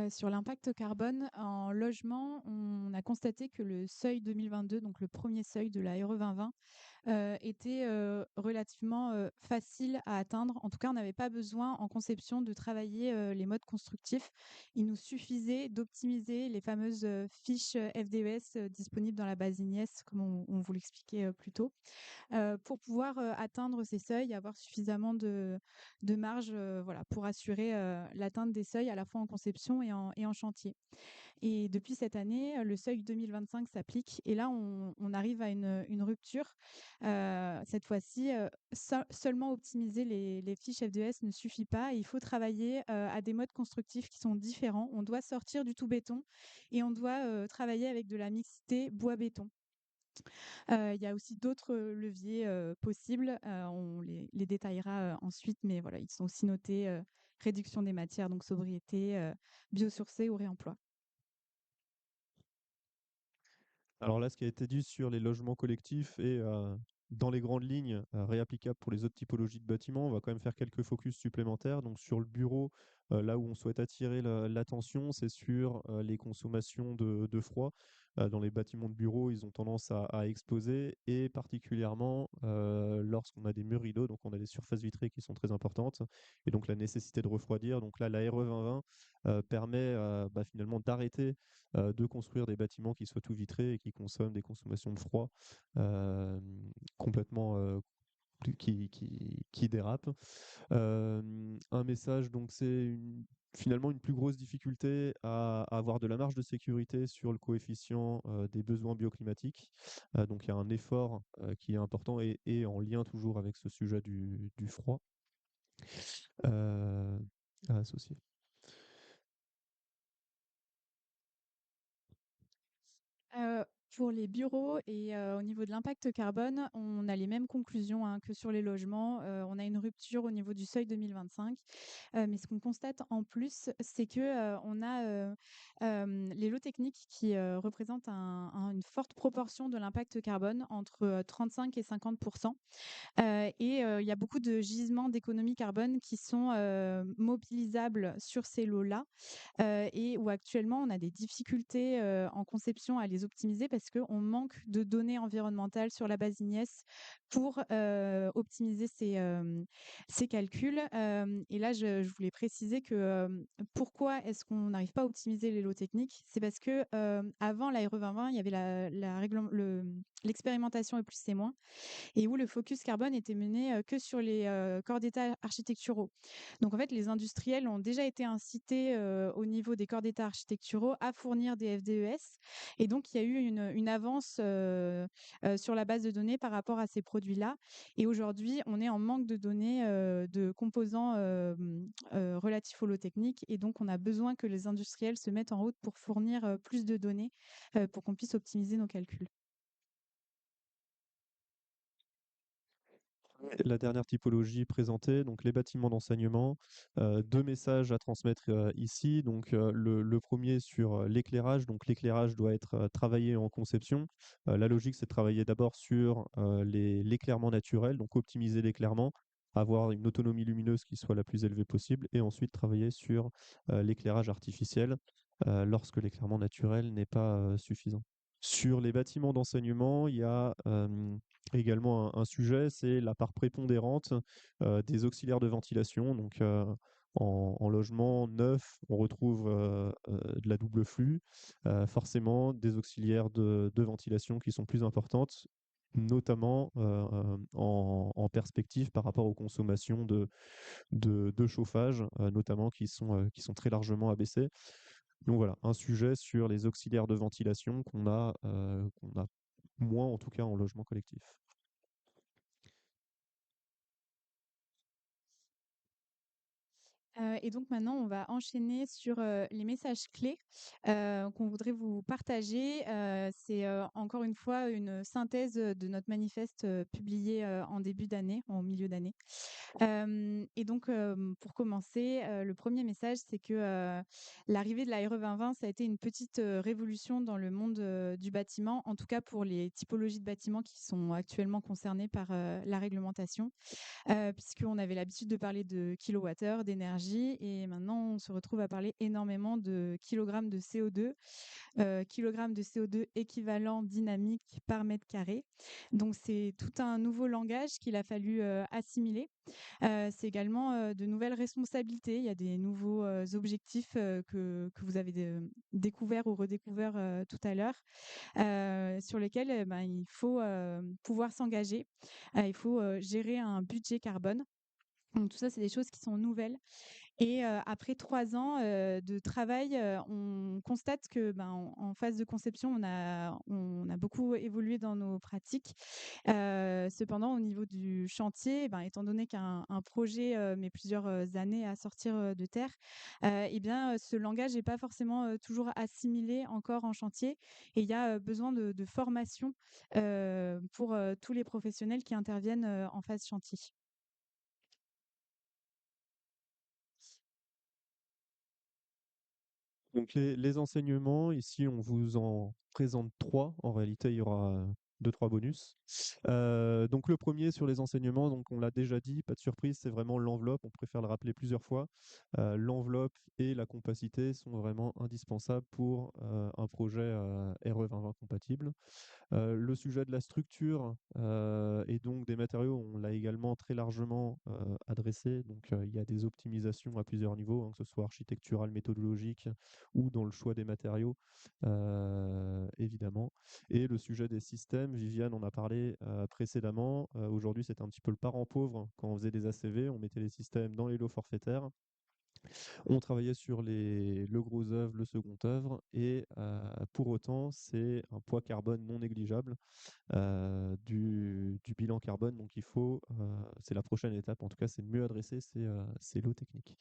Speaker 5: Sur l'impact carbone en logement, on a constaté que le seuil 2022, donc le premier seuil de la RE 2020, était relativement facile à atteindre. En tout cas, on n'avait pas besoin en conception de travailler les modes constructifs. Il nous suffisait d'optimiser les fameuses fiches FDES disponibles dans la base INIES, comme on vous l'expliquait plus tôt, pour pouvoir atteindre ces seuils, avoir suffisamment de marge voilà, pour assurer l'atteinte des seuils à la fois en conception et en chantier. Et depuis cette année, le seuil 2025 s'applique et là, on arrive à une rupture. Cette fois-ci, seulement optimiser les fiches FDES ne suffit pas. Il faut travailler à des modes constructifs qui sont différents. On doit sortir du tout béton et on doit travailler avec de la mixité bois-béton. Il y a aussi d'autres leviers possibles. On les détaillera ensuite, mais voilà, ils sont aussi notés réduction des matières, donc sobriété, biosourcé ou réemploi.
Speaker 6: Alors là, ce qui a été dit sur les logements collectifs est dans les grandes lignes réapplicable pour les autres typologies de bâtiments. On va quand même faire quelques focus supplémentaires. Donc sur le bureau, là où on souhaite attirer l'attention, c'est sur les consommations de froid. Dans les bâtiments de bureau, ils ont tendance à exploser et particulièrement lorsqu'on a des murs rideaux, donc on a des surfaces vitrées qui sont très importantes et donc la nécessité de refroidir. Donc là, la RE 2020 permet finalement d'arrêter de construire des bâtiments qui soient tout vitrés et qui consomment des consommations de froid complètement qui dérapent. Un message, donc c'est finalement une plus grosse difficulté à avoir de la marge de sécurité sur le coefficient des besoins bioclimatiques. Donc il y a un effort qui est important et en lien toujours avec ce sujet du froid à associer.
Speaker 5: Pour les bureaux et au niveau de l'impact carbone, on a les mêmes conclusions hein, que sur les logements. On a une rupture au niveau du seuil 2025. Mais ce qu'on constate en plus, c'est que on a les lots techniques qui représentent une forte proportion de l'impact carbone, entre 35 et 50%. Il y a beaucoup de gisements d'économie carbone qui sont mobilisables sur ces lots-là et où actuellement on a des difficultés en conception à les optimiser parce qu'on manque de données environnementales sur la base INIES pour optimiser ces calculs. Et là, je voulais préciser que pourquoi est-ce qu'on n'arrive pas à optimiser les lots techniques? C'est parce que avant la RE 2020, il y avait l'expérimentation E+C- et où le focus carbone était mené que sur les corps d'état architecturaux. Donc en fait, les industriels ont déjà été incités au niveau des corps d'état architecturaux à fournir des FDES. Et donc, il y a eu une avance sur la base de données par rapport à ces produits-là. Et aujourd'hui, on est en manque de données de composants relatifs aux lots techniques. Et donc, on a besoin que les industriels se mettent en route pour fournir plus de données pour qu'on puisse optimiser nos calculs.
Speaker 6: La dernière typologie présentée, donc les bâtiments d'enseignement, deux messages à transmettre ici. Donc le premier sur l'éclairage. Donc l'éclairage doit être travaillé en conception. La logique, c'est de travailler d'abord sur l'éclairement naturel, donc optimiser l'éclairement, avoir une autonomie lumineuse qui soit la plus élevée possible, et ensuite travailler sur l'éclairage artificiel lorsque l'éclairement naturel n'est pas suffisant. Sur les bâtiments d'enseignement, il y a également un sujet, c'est la part prépondérante des auxiliaires de ventilation. Donc, en logement neuf, on retrouve de la double flux, forcément des auxiliaires de ventilation qui sont plus importantes, notamment en perspective par rapport aux consommations de chauffage, notamment qui sont très largement abaissées. Donc voilà, un sujet sur les auxiliaires de ventilation qu'on a moins, en tout cas en logement collectif.
Speaker 5: Et donc maintenant, on va enchaîner sur les messages clés qu'on voudrait vous partager. C'est encore une fois une synthèse de notre manifeste publié en début d'année, en milieu d'année. Et donc, pour commencer, le premier message, c'est que l'arrivée de la RE 2020, ça a été une petite révolution dans le monde du bâtiment, en tout cas pour les typologies de bâtiments qui sont actuellement concernés par la réglementation. Puisqu'on avait l'habitude de parler de kilowattheures, d'énergie, et maintenant on se retrouve à parler énormément de kilogrammes de CO2, kilogrammes de CO2 équivalent dynamique par mètre carré. Donc c'est tout un nouveau langage qu'il a fallu assimiler. C'est également de nouvelles responsabilités. Il y a des nouveaux objectifs que vous avez découverts ou redécouverts tout à l'heure, sur lesquels ben, il faut pouvoir s'engager. Il faut gérer un budget carbone. Donc tout ça, c'est des choses qui sont nouvelles. Et après 3 ans de travail, on constate que, ben, en phase de conception, on a beaucoup évolué dans nos pratiques. Cependant, au niveau du chantier, ben, étant donné qu'un projet met plusieurs années à sortir de terre, eh bien, ce langage n'est pas forcément toujours assimilé encore en chantier. Et il y a besoin de formation pour tous les professionnels qui interviennent en phase chantier.
Speaker 6: Donc les enseignements, ici on vous en présente 3. En réalité, il y aura 2-3 bonus. Donc le premier sur les enseignements, donc on l'a déjà dit, pas de surprise, c'est vraiment l'enveloppe. On préfère le rappeler plusieurs fois. L'enveloppe et la compacité sont vraiment indispensables pour un projet RE 2020 compatible. Le sujet de la structure et donc des matériaux, on l'a également très largement adressé. Donc il y a des optimisations à plusieurs niveaux, hein, que ce soit architectural, méthodologique ou dans le choix des matériaux, évidemment. Et le sujet des systèmes, Viviane en a parlé précédemment. Aujourd'hui, c'était un petit peu le parent pauvre quand on faisait des ACV, on mettait les systèmes dans les lots forfaitaires. On travaillait sur le gros œuvre, le second œuvre, et pour autant, c'est un poids carbone non négligeable du bilan carbone. Donc il faut, c'est la prochaine étape, en tout cas c'est de mieux adresser ces lots techniques.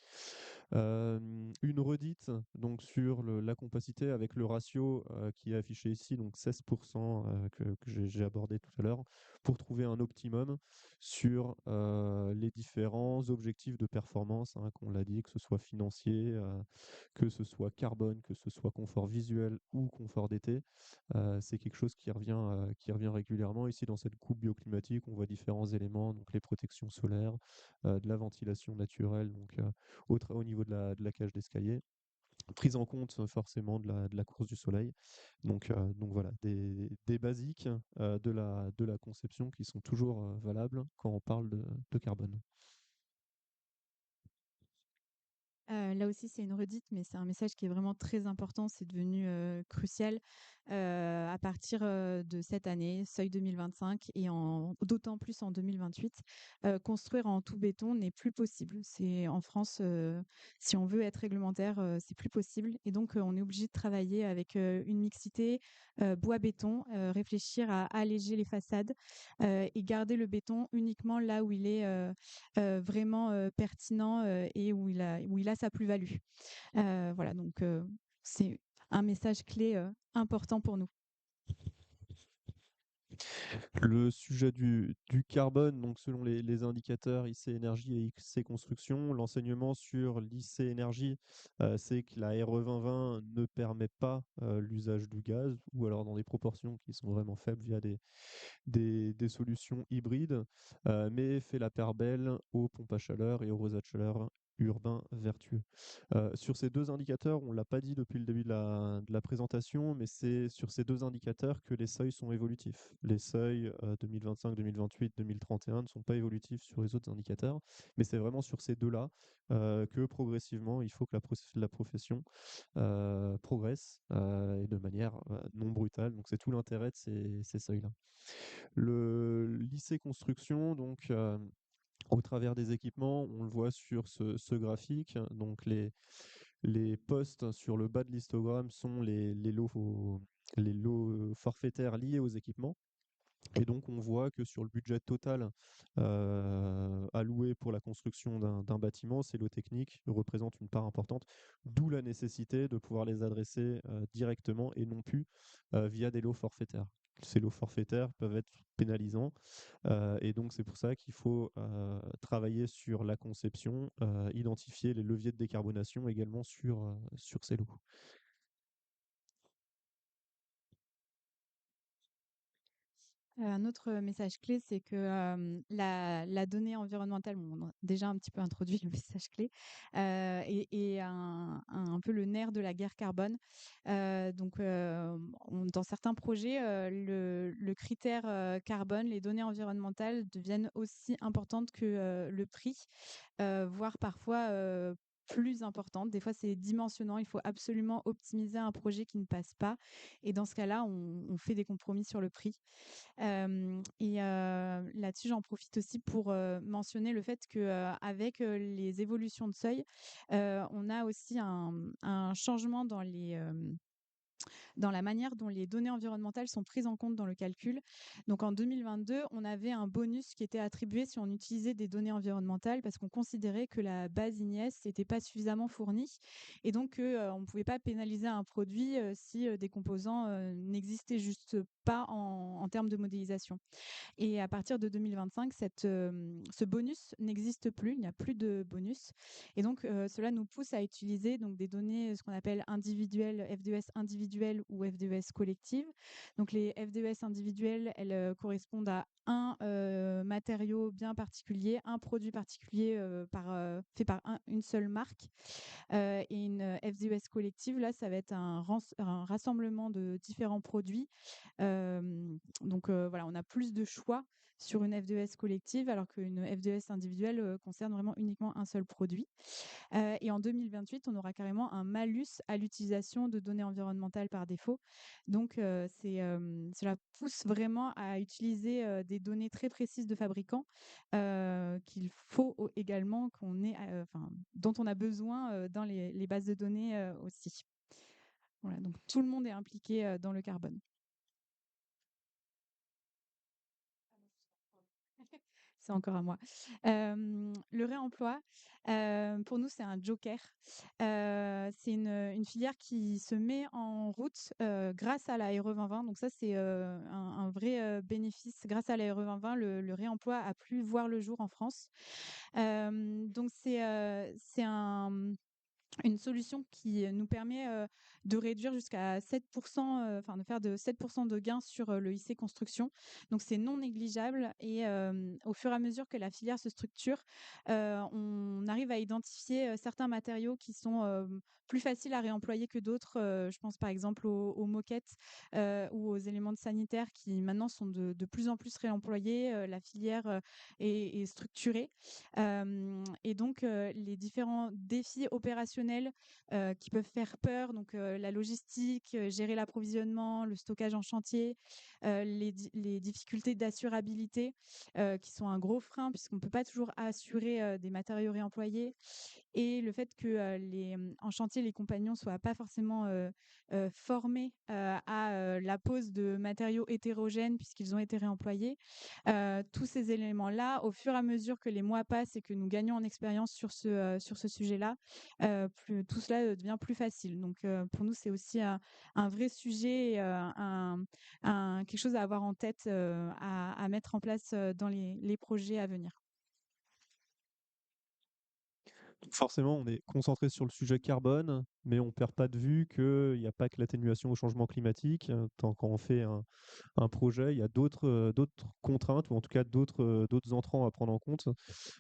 Speaker 6: Une redite donc sur la compacité avec le ratio qui est affiché ici, donc 16% que j'ai abordé tout à l'heure, pour trouver un optimum sur les différents objectifs de performance, hein, qu'on l'a dit, que ce soit financier, que ce soit carbone, que ce soit confort visuel ou confort d'été. C'est quelque chose qui revient régulièrement. Ici, dans cette coupe bioclimatique, on voit différents éléments, donc les protections solaires, de la ventilation naturelle, donc au niveau de la cage d'escalier, prise en compte forcément de la course du soleil. Donc voilà, des basiques de la conception qui sont toujours valables quand on parle de carbone.
Speaker 5: Là aussi, c'est une redite, mais c'est un message qui est vraiment très important. C'est devenu crucial à partir de cette année, seuil 2025, et d'autant plus en 2028. Construire en tout béton n'est plus possible. C'est en France, si on veut être réglementaire, c'est plus possible. Et donc, on est obligé de travailler avec une mixité bois-béton, réfléchir à alléger les façades et garder le béton uniquement là où il est vraiment pertinent et où il a sa plus-value. Voilà, donc c'est un message clé important pour nous.
Speaker 6: Le sujet du carbone, donc selon les indicateurs IC Énergie et IC Construction, l'enseignement sur l'IC Énergie, c'est que la RE 2020 ne permet pas l'usage du gaz, ou alors dans des proportions qui sont vraiment faibles via des solutions hybrides, mais fait la paire belle aux pompes à chaleur et aux rosats de chaleur urbains vertueux. Sur ces deux indicateurs, on ne l'a pas dit depuis le début de la présentation, mais c'est sur ces deux indicateurs que les seuils sont évolutifs. Les seuils 2025, 2028, 2031 ne sont pas évolutifs sur les autres indicateurs, mais c'est vraiment sur ces deux-là que progressivement, il faut que la profession progresse et de manière non brutale. Donc c'est tout l'intérêt de ces seuils-là. Le lycée construction, donc au travers des équipements, on le voit sur ce graphique. Donc les postes sur le bas de l'histogramme sont les lots forfaitaires liés aux équipements. Et donc, on voit que sur le budget total alloué pour la construction d'un bâtiment, ces lots techniques représentent une part importante, d'où la nécessité de pouvoir les adresser directement et non plus via des lots forfaitaires. Ces lots forfaitaires peuvent être pénalisants et donc c'est pour ça qu'il faut travailler sur la conception, identifier les leviers de décarbonation également sur ces lots.
Speaker 5: Un autre message clé, c'est que la donnée environnementale, bon, on a déjà un petit peu introduit le message clé, est un peu le nerf de la guerre carbone. Donc, dans certains projets, le critère carbone, les données environnementales deviennent aussi importantes que le prix, voire parfois plus importantes. Des fois, c'est dimensionnant. Il faut absolument optimiser un projet qui ne passe pas. Et dans ce cas-là, on fait des compromis sur le prix. Là-dessus, j'en profite aussi pour mentionner le fait qu'avec les évolutions de seuil, on a aussi un changement dans la manière dont les données environnementales sont prises en compte dans le calcul. Donc en 2022, on avait un bonus qui était attribué si on utilisait des données environnementales parce qu'on considérait que la base INIES n'était pas suffisamment fournie et donc on ne pouvait pas pénaliser un produit si des composants n'existaient juste pas en termes de modélisation. Et à partir de 2025, ce bonus n'existe plus, il n'y a plus de bonus. Et donc, cela nous pousse à utiliser donc, des données, ce qu'on appelle individuelles, FDES individuelles ou FDES collectives. Donc, les FDES individuelles, elles correspondent à un matériau bien particulier, un produit particulier fait par une seule marque. Et une FDES collective, là, ça va être un rassemblement de différents produits. Donc voilà, on a plus de choix sur une FDES collective alors qu'une FDES individuelle concerne vraiment uniquement un seul produit. Et en 2028, on aura carrément un malus à l'utilisation de données environnementales par défaut. Donc cela pousse vraiment à utiliser des données très précises de fabricants qu'il faut également dont on a besoin dans les bases de données aussi. Voilà, donc tout le monde est impliqué dans le carbone. C'est encore à moi. Le réemploi, pour nous, c'est un joker. C'est une filière qui se met en route grâce à la RE 2020. Donc ça, c'est un vrai bénéfice. Grâce à la RE 2020, le réemploi a pu voir le jour en France. Donc c'est un une solution qui nous permet de réduire jusqu'à 7%, enfin de faire de 7% de gains sur le IC construction. Donc c'est non négligeable et au fur et à mesure que la filière se structure, on arrive à identifier certains matériaux qui sont plus faciles à réemployer que d'autres. Je pense par exemple aux moquettes ou aux éléments de sanitaire qui maintenant sont de plus en plus réemployés. La filière est structurée. Et donc, les différents défis opérationnels qui peuvent faire peur, donc la logistique, gérer l'approvisionnement, le stockage en chantier, les difficultés d'assurabilité qui sont un gros frein puisqu'on ne peut pas toujours assurer des matériaux réemployés, et le fait que en chantier, les compagnons ne soient pas forcément formés à la pose de matériaux hétérogènes puisqu'ils ont été réemployés. Tous ces éléments-là, au fur et à mesure que les mois passent et que nous gagnons en expérience sur ce sujet-là, tout cela devient plus facile. Donc, pour nous, c'est aussi un vrai sujet, et, quelque chose à avoir en tête, à mettre en place dans les projets à venir.
Speaker 6: Donc forcément, on est concentré sur le sujet carbone, mais on ne perd pas de vue qu'il n'y a pas que l'atténuation au changement climatique. Tant qu'on fait un projet, il y a d'autres contraintes, ou en tout cas d'autres entrants à prendre en compte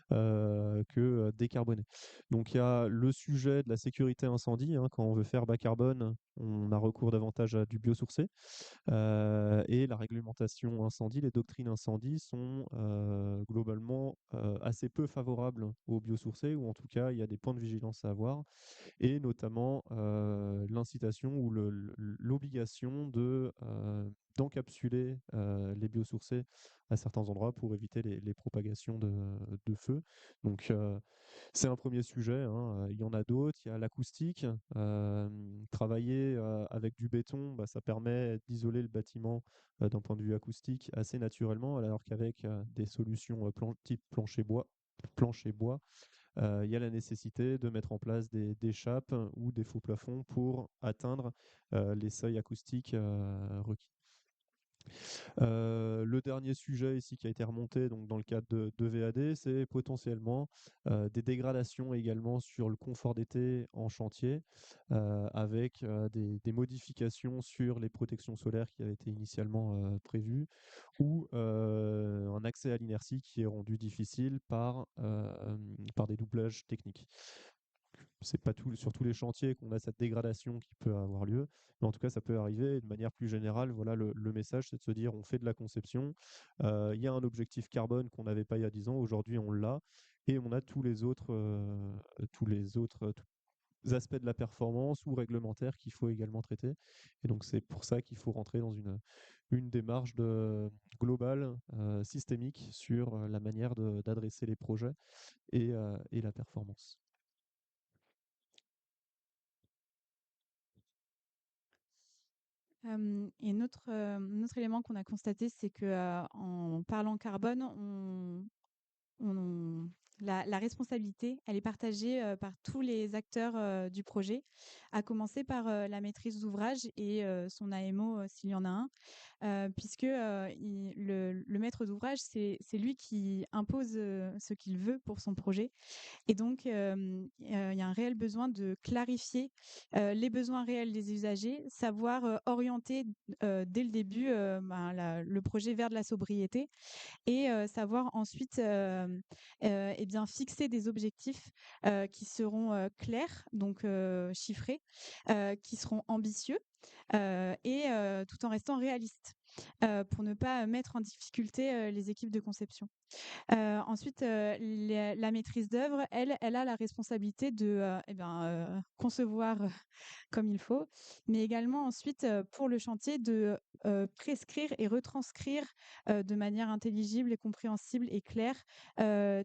Speaker 6: que décarboner. Donc il y a le sujet de la sécurité incendie. Quand on veut faire bas carbone, on a recours davantage à du biosourcé. Et la réglementation incendie, les doctrines incendie sont globalement assez peu favorables aux biosourcés, ou en tout cas, il y a des points de vigilance à avoir, et notamment l'incitation ou l'obligation d'encapsuler les biosourcés à certains endroits pour éviter les propagations de feu. Donc, c'est un premier sujet. Il y en a d'autres. Il y a l'acoustique. Travailler avec du béton, ça permet d'isoler le bâtiment d'un point de vue acoustique assez naturellement, alors qu'avec des solutions type plancher bois, il y a la nécessité de mettre en place des chapes ou des faux plafonds pour atteindre les seuils acoustiques requis. Le dernier sujet ici qui a été remonté donc, dans le cadre de VAD, c'est potentiellement des dégradations également sur le confort d'été en chantier, avec des modifications sur les protections solaires qui avaient été initialement prévues, ou un accès à l'inertie qui est rendu difficile par des doublages techniques. C'est pas sur tous les chantiers qu'on a cette dégradation qui peut avoir lieu, mais en tout cas, ça peut arriver. Et de manière plus générale, voilà, le message, c'est de se dire, on fait de la conception. Il y a un objectif carbone qu'on n'avait pas il y a 10 ans. Aujourd'hui, on l'a. Et on a tous les autres aspects de la performance ou réglementaires qu'il faut également traiter. Et donc, c'est pour ça qu'il faut rentrer dans une démarche globale, systémique, sur la manière d'adresser les projets et la performance.
Speaker 5: Et notre élément qu'on a constaté, c'est que en parlant carbone, la responsabilité, elle est partagée par tous les acteurs du projet, à commencer par la maîtrise d'ouvrage et son AMO s'il y en a un, puisque le maître d'ouvrage, c'est lui qui impose ce qu'il veut pour son projet. Et donc, il y a un réel besoin de clarifier les besoins réels des usagers, savoir orienter dès le début le projet vers de la sobriété, et savoir ensuite eh bien, fixer des objectifs qui seront clairs, donc chiffrés, qui seront ambitieux, et tout en restant réalistes, pour ne pas mettre en difficulté les équipes de conception. Ensuite, la maîtrise d'œuvre, elle a la responsabilité de concevoir comme il faut, mais également ensuite pour le chantier de prescrire et retranscrire de manière intelligible et compréhensible et claire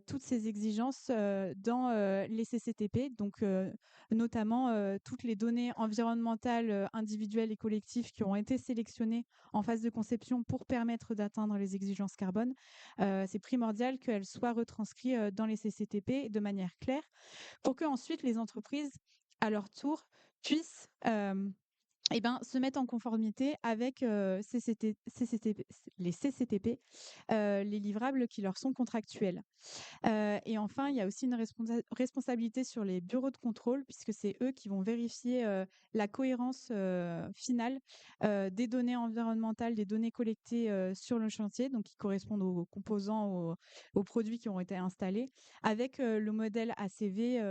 Speaker 5: toutes ces exigences dans les CCTP, donc notamment toutes les données environnementales individuelles et collectives qui ont été sélectionnées en phase de conception pour permettre d'atteindre les exigences carbone. C'est primordial qu'elles soient retranscrites dans les CCTP de manière claire pour que ensuite les entreprises, à leur tour, puissent se mettre en conformité avec les CCTP, les livrables qui leur sont contractuels. Et enfin, il y a aussi une responsabilité sur les bureaux de contrôle, puisque c'est eux qui vont vérifier la cohérence finale des données environnementales, des données collectées sur le chantier, donc qui correspondent aux composants, aux produits qui ont été installés, avec le modèle ACV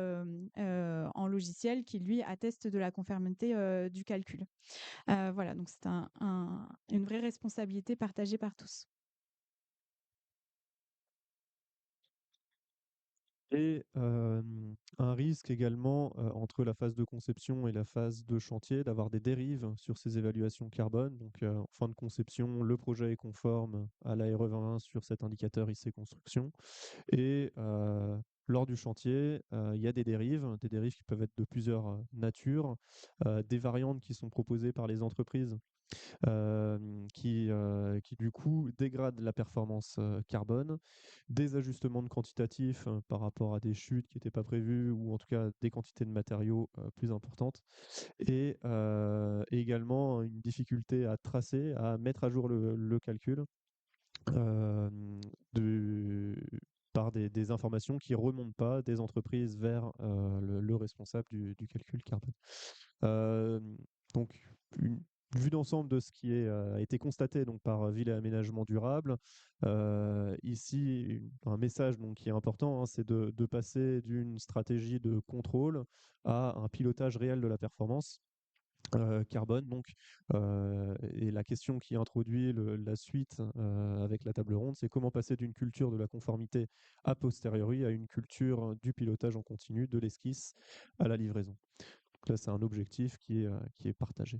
Speaker 5: en logiciel qui, lui, atteste de la conformité du calcul. Voilà, donc c'est une vraie responsabilité partagée par tous.
Speaker 6: Et un risque également entre la phase de conception et la phase de chantier, d'avoir des dérives sur ces évaluations carbone. Donc en fin de conception, le projet est conforme à la RE 2020 sur cet indicateur IC Construction. Et lors du chantier, il y a des dérives qui peuvent être de plusieurs natures, des variantes qui sont proposées par les entreprises qui du coup dégradent la performance carbone, des ajustements de quantitatifs par rapport à des chutes qui n'étaient pas prévues ou en tout cas des quantités de matériaux plus importantes et également une difficulté à tracer, à mettre à jour le calcul par des informations qui ne remontent pas des entreprises vers le responsable du calcul carbone. Donc, une vue d'ensemble de ce qui a été constaté donc, par Ville et Aménagement Durable. Ici, un message donc, qui est important, hein, c'est de passer d'une stratégie de contrôle à un pilotage réel de la performance. Carbone donc et la question qui introduit la suite avec la table ronde, c'est comment passer d'une culture de la conformité a posteriori à une culture du pilotage en continu, de l'esquisse à la livraison. Donc là, c'est un objectif qui est partagé.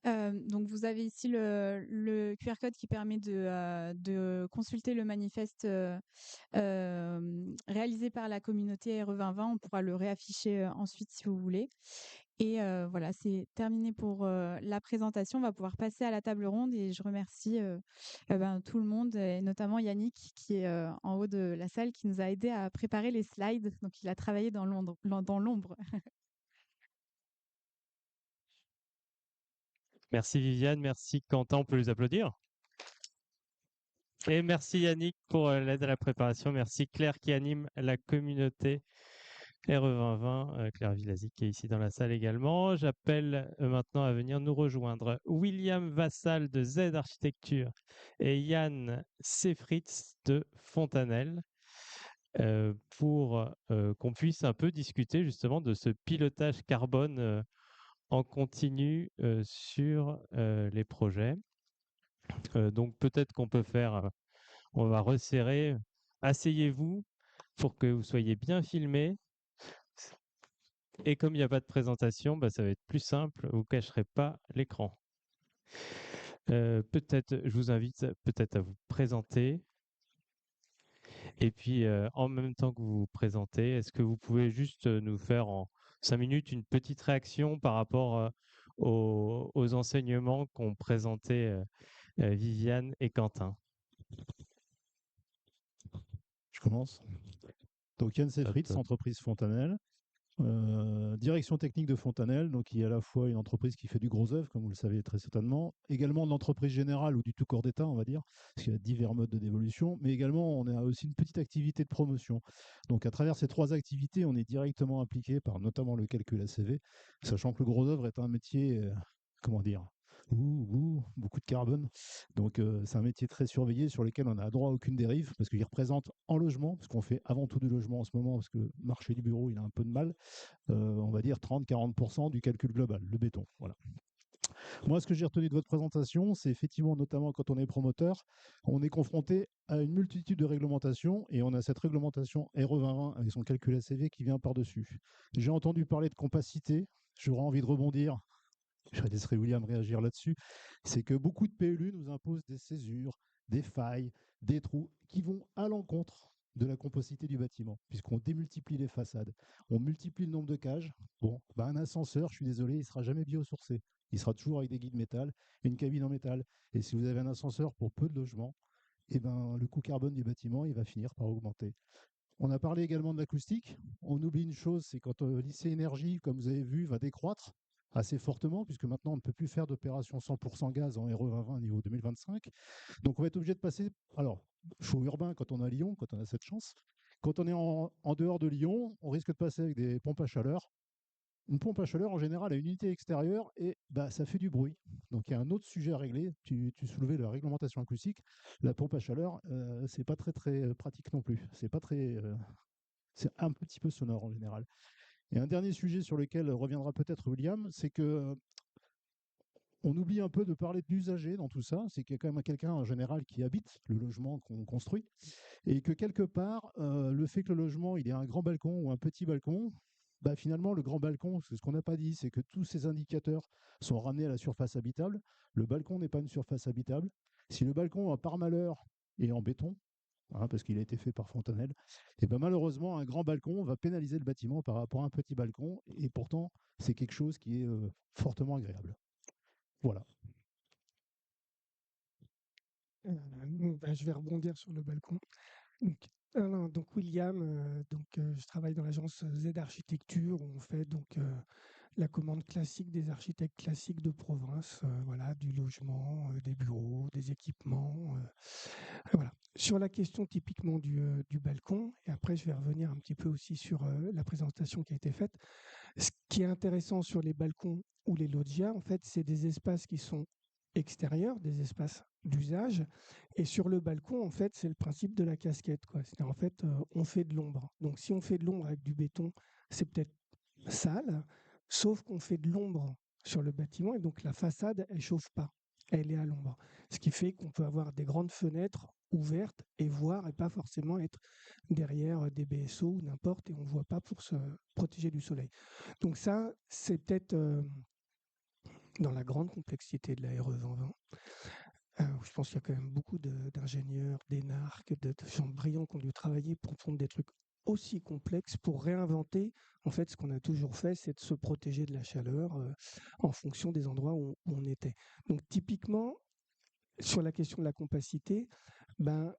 Speaker 5: Donc vous avez ici le QR code qui permet de consulter le manifeste réalisé par la communauté RE 2020. On pourra le réafficher ensuite si vous voulez. Et voilà, c'est terminé pour la présentation. On va pouvoir passer à la table ronde et je remercie tout le monde, et notamment Yannick qui est en haut de la salle, qui nous a aidé à préparer les slides. Donc il a travaillé dans l'ombre.
Speaker 4: Merci Viviane, merci Quentin, on peut les applaudir. Et merci Yannick pour l'aide à la préparation. Merci Claire qui anime la communauté RE 2020, Claire Villasi qui est ici dans la salle également. J'appelle maintenant à venir nous rejoindre William Vassal de Z Architecture et Yann Sefritz de Fontanelle pour qu'on puisse un peu discuter justement de ce pilotage carbone en continu sur les projets. Donc peut-être qu'on peut faire, on va resserrer, asseyez-vous pour que vous soyez bien filmés. Et comme il n'y a pas de présentation, ça va être plus simple, vous ne cacherez pas l'écran. Peut-être, je vous invite peut-être à vous présenter. Et puis, en même temps que vous vous présentez, est-ce que vous pouvez juste nous faire en 5 minutes une petite réaction par rapport aux enseignements qu'ont présentés Viviane et Quentin?
Speaker 7: Je commence. Donc Yann Sefritz, entreprise Fontanelle. Direction technique de Fontanelle, donc qui est à la fois une entreprise qui fait du gros œuvre, comme vous le savez très certainement, également une entreprise générale ou du tout corps d'État, on va dire, parce qu'il y a divers modes de dévolution, mais également on a aussi une petite activité de promotion. Donc à travers ces 3 activités, on est directement impliqué par notamment le calcul ACV, sachant que le gros œuvre est un métier, comment dire, beaucoup de carbone. Donc c'est un métier très surveillé sur lequel on n'a droit à aucune dérive parce qu'il représente en logement, parce qu'on fait avant tout du logement en ce moment, parce que le marché du bureau il a un peu de mal, on va dire 30-40% du calcul global, le béton. Voilà. Moi, ce que j'ai retenu de votre présentation, c'est effectivement, notamment quand on est promoteur, on est confronté à une multitude de réglementations et on a cette réglementation RE 2020 avec son calcul ACV qui vient par-dessus. J'ai entendu parler de compacité, j'aurais envie de rebondir. Je laisserai William réagir là-dessus, c'est que beaucoup de PLU nous imposent des césures, des failles, des trous qui vont à l'encontre de la composité du bâtiment, puisqu'on démultiplie les façades, on multiplie le nombre de cages. Bon, un ascenseur, je suis désolé, il ne sera jamais biosourcé. Il sera toujours avec des guides métal et une cabine en métal. Et si vous avez un ascenseur pour peu de logements, le coût carbone du bâtiment, il va finir par augmenter. On a parlé également de l'acoustique. On oublie une chose, c'est quand l'IC Énergie, comme vous avez vu, va décroître assez fortement, puisque maintenant on ne peut plus faire d'opération 100% gaz en RE 2020 niveau 2025. Donc on va être obligé de passer, alors, chaud urbain quand on est à Lyon, quand on a cette chance. Quand on est en dehors de Lyon, on risque de passer avec des pompes à chaleur. Une pompe à chaleur, en général, a une unité extérieure et bah, ça fait du bruit. Donc, il y a un autre sujet à régler. Tu soulevais la réglementation acoustique. La pompe à chaleur, c'est pas très pratique non plus. C'est pas très, c'est un petit peu sonore en général. Et un dernier sujet sur lequel reviendra peut-être William, c'est que on oublie un peu de parler d'usager dans tout ça. C'est qu'il y a quand même quelqu'un en général qui habite le logement qu'on construit et que quelque part, le fait que le logement il ait un grand balcon ou un petit balcon, bah finalement, le grand balcon, c'est ce qu'on n'a pas dit, c'est que tous ces indicateurs sont ramenés à la surface habitable. Le balcon n'est pas une surface habitable. Si le balcon, par malheur, est en béton, parce qu'il a été fait par Fontanelle, et ben malheureusement, un grand balcon va pénaliser le bâtiment par rapport à un petit balcon, et pourtant, c'est quelque chose qui est fortement agréable. Voilà.
Speaker 8: Je vais rebondir sur le balcon. Donc William, je travaille dans l'agence Z Architecture où on fait la commande classique des architectes classiques de province, voilà, du logement, des bureaux, des équipements. Voilà. Sur la question typiquement du balcon, et après je vais revenir un petit peu aussi sur la présentation qui a été faite. Ce qui est intéressant sur les balcons ou les loggias, en fait, c'est des espaces qui sont extérieurs, des espaces d'usage. Et sur le balcon, en fait, c'est le principe de la casquette, quoi. C'est-à-dire, en fait, on fait de l'ombre. Donc, si on fait de l'ombre avec du béton, c'est peut-être sale, sauf qu'on fait de l'ombre sur le bâtiment et donc la façade, elle chauffe pas. Elle est à l'ombre. Ce qui fait qu'on peut avoir des grandes fenêtres ouvertes et voir et pas forcément être derrière des BSO ou n'importe et on ne voit pas pour se protéger du soleil. Donc ça, c'est peut-être dans la grande complexité de la RE 2020. Je pense qu'il y a quand même beaucoup d'ingénieurs, d'énarques, de gens brillants qui ont dû travailler pour prendre des trucs aussi complexes pour réinventer en fait ce qu'on a toujours fait, c'est de se protéger de la chaleur en fonction des endroits où on était. Donc typiquement, sur la question de la compacité, on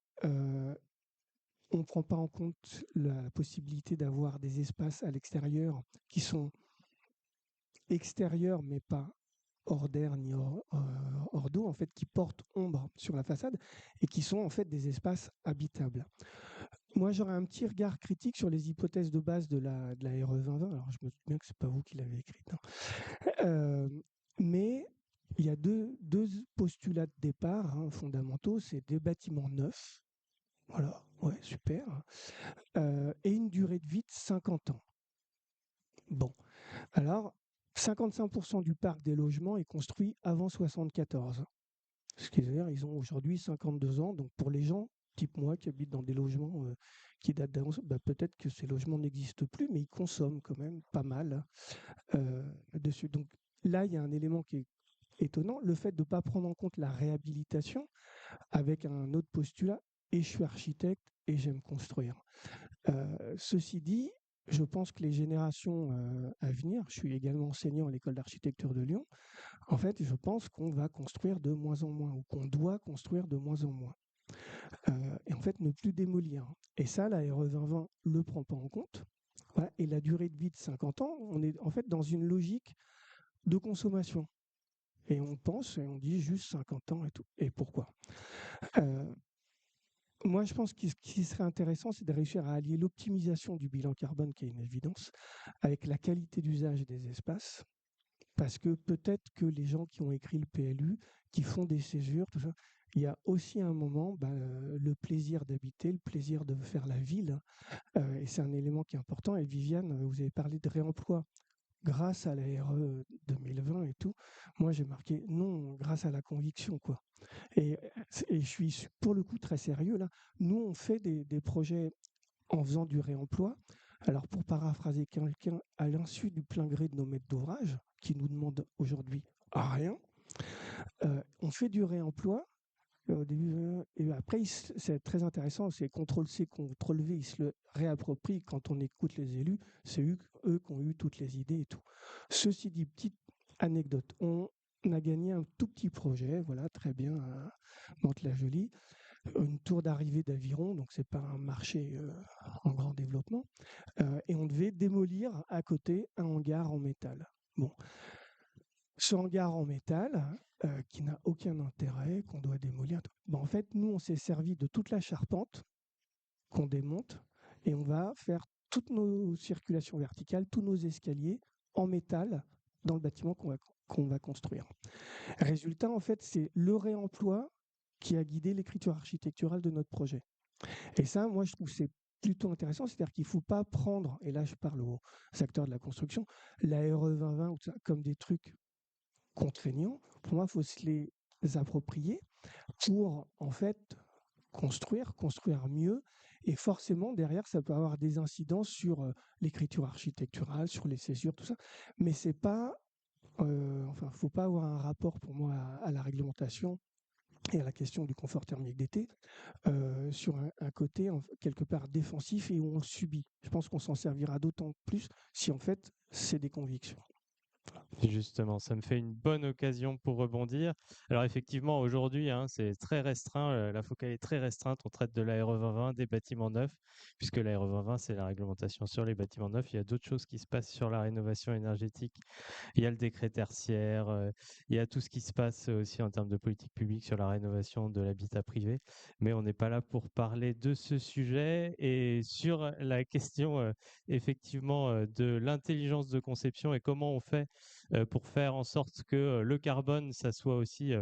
Speaker 8: ne prend pas en compte la possibilité d'avoir des espaces à l'extérieur qui sont extérieurs mais pas hors d'air ni hors d'eau, en fait, qui portent ombre sur la façade et qui sont en fait des espaces habitables. Moi, j'aurais un petit regard critique sur les hypothèses de base de la RE 2020. Alors, je me doute bien que c'est pas vous qui l'avez écrite, hein. Mais il y a deux postulats de départ fondamentaux. C'est des bâtiments neufs, voilà, ouais, super, et une durée de vie de 50 ans. Bon, alors, 55% du parc des logements est construit avant 74. Ce qui veut dire qu'ils ont aujourd'hui 52 ans. Donc pour les gens, type moi, qui habitent dans des logements qui datent d'avant, peut-être que ces logements n'existent plus, mais ils consomment quand même pas mal dessus. Donc là, il y a un élément qui est étonnant, le fait de ne pas prendre en compte la réhabilitation avec un autre postulat, et je suis architecte et j'aime construire. Ceci dit, je pense que les générations à venir, je suis également enseignant à l'école d'architecture de Lyon, en fait, je pense qu'on va construire de moins en moins, ou qu'on doit construire de moins en moins. Et en fait, ne plus démolir. Et ça, la RE 2020 ne le prend pas en compte. Voilà. Et la durée de vie de 50 ans, on est en fait dans une logique de consommation. Et on pense, et on dit juste 50 ans et tout. Et pourquoi Moi, je pense que ce qui serait intéressant, c'est de réussir à allier l'optimisation du bilan carbone, qui est une évidence, avec la qualité d'usage des espaces. Parce que peut-être que les gens qui ont écrit le PLU, qui font des césures, tout ça, il y a aussi un moment le plaisir d'habiter, le plaisir de faire la ville. Et c'est un élément qui est important. Et Viviane, vous avez parlé de réemploi grâce à la RE 2020 et tout. Moi, j'ai marqué non, grâce à la conviction, quoi. Et je suis pour le coup très sérieux là. Nous, on fait des projets en faisant du réemploi. Alors, pour paraphraser quelqu'un, à l'insu du plein gré de nos maîtres d'ouvrage, qui nous demandent aujourd'hui rien, on fait du réemploi. Au début, et après, c'est très intéressant, c'est CTRL-C, CTRL-V, ils se le réapproprient. Quand on écoute les élus, c'est eux qui ont eu toutes les idées et tout. Ceci dit, petite anecdote, on a gagné un tout petit projet, voilà, très bien, à Mantes-la-Jolie, une tour d'arrivée d'aviron, donc c'est pas un marché en grand développement, et on devait démolir à côté un hangar en métal. Bon, ce hangar en métal, qui n'a aucun intérêt, qu'on doit démolir. Ben, en fait, nous, on s'est servi de toute la charpente qu'on démonte et on va faire toutes nos circulations verticales, tous nos escaliers en métal dans le bâtiment qu'on va construire. Résultat, en fait, c'est le réemploi qui a guidé l'écriture architecturale de notre projet. Et ça, moi, je trouve que c'est plutôt intéressant, c'est-à-dire qu'il ne faut pas prendre, et là je parle aux acteurs de la construction, la RE 2020 ou ça, comme des trucs contraignants. Pour moi, il faut se les approprier pour, en fait, construire mieux. Et forcément, derrière, ça peut avoir des incidences sur l'écriture architecturale, sur les césures, tout ça. Mais c'est pas, enfin, faut pas avoir un rapport pour moi à la réglementation et à la question du confort thermique d'été sur un côté quelque part défensif et où on le subit. Je pense qu'on s'en servira d'autant plus si en fait c'est des convictions.
Speaker 4: Justement, ça me fait une bonne occasion pour rebondir. Alors effectivement, aujourd'hui, hein, c'est très restreint, la focale est très restreinte. On traite de la RE 2020, des bâtiments neufs, puisque la RE 2020, c'est la réglementation sur les bâtiments neufs. Il y a d'autres choses qui se passent sur la rénovation énergétique. Il y a le décret tertiaire, il y a tout ce qui se passe aussi en termes de politique publique sur la rénovation de l'habitat privé. Mais on n'est pas là pour parler de ce sujet. Et sur la question, effectivement, de l'intelligence de conception et comment on fait pour faire en sorte que le carbone, ça soit aussi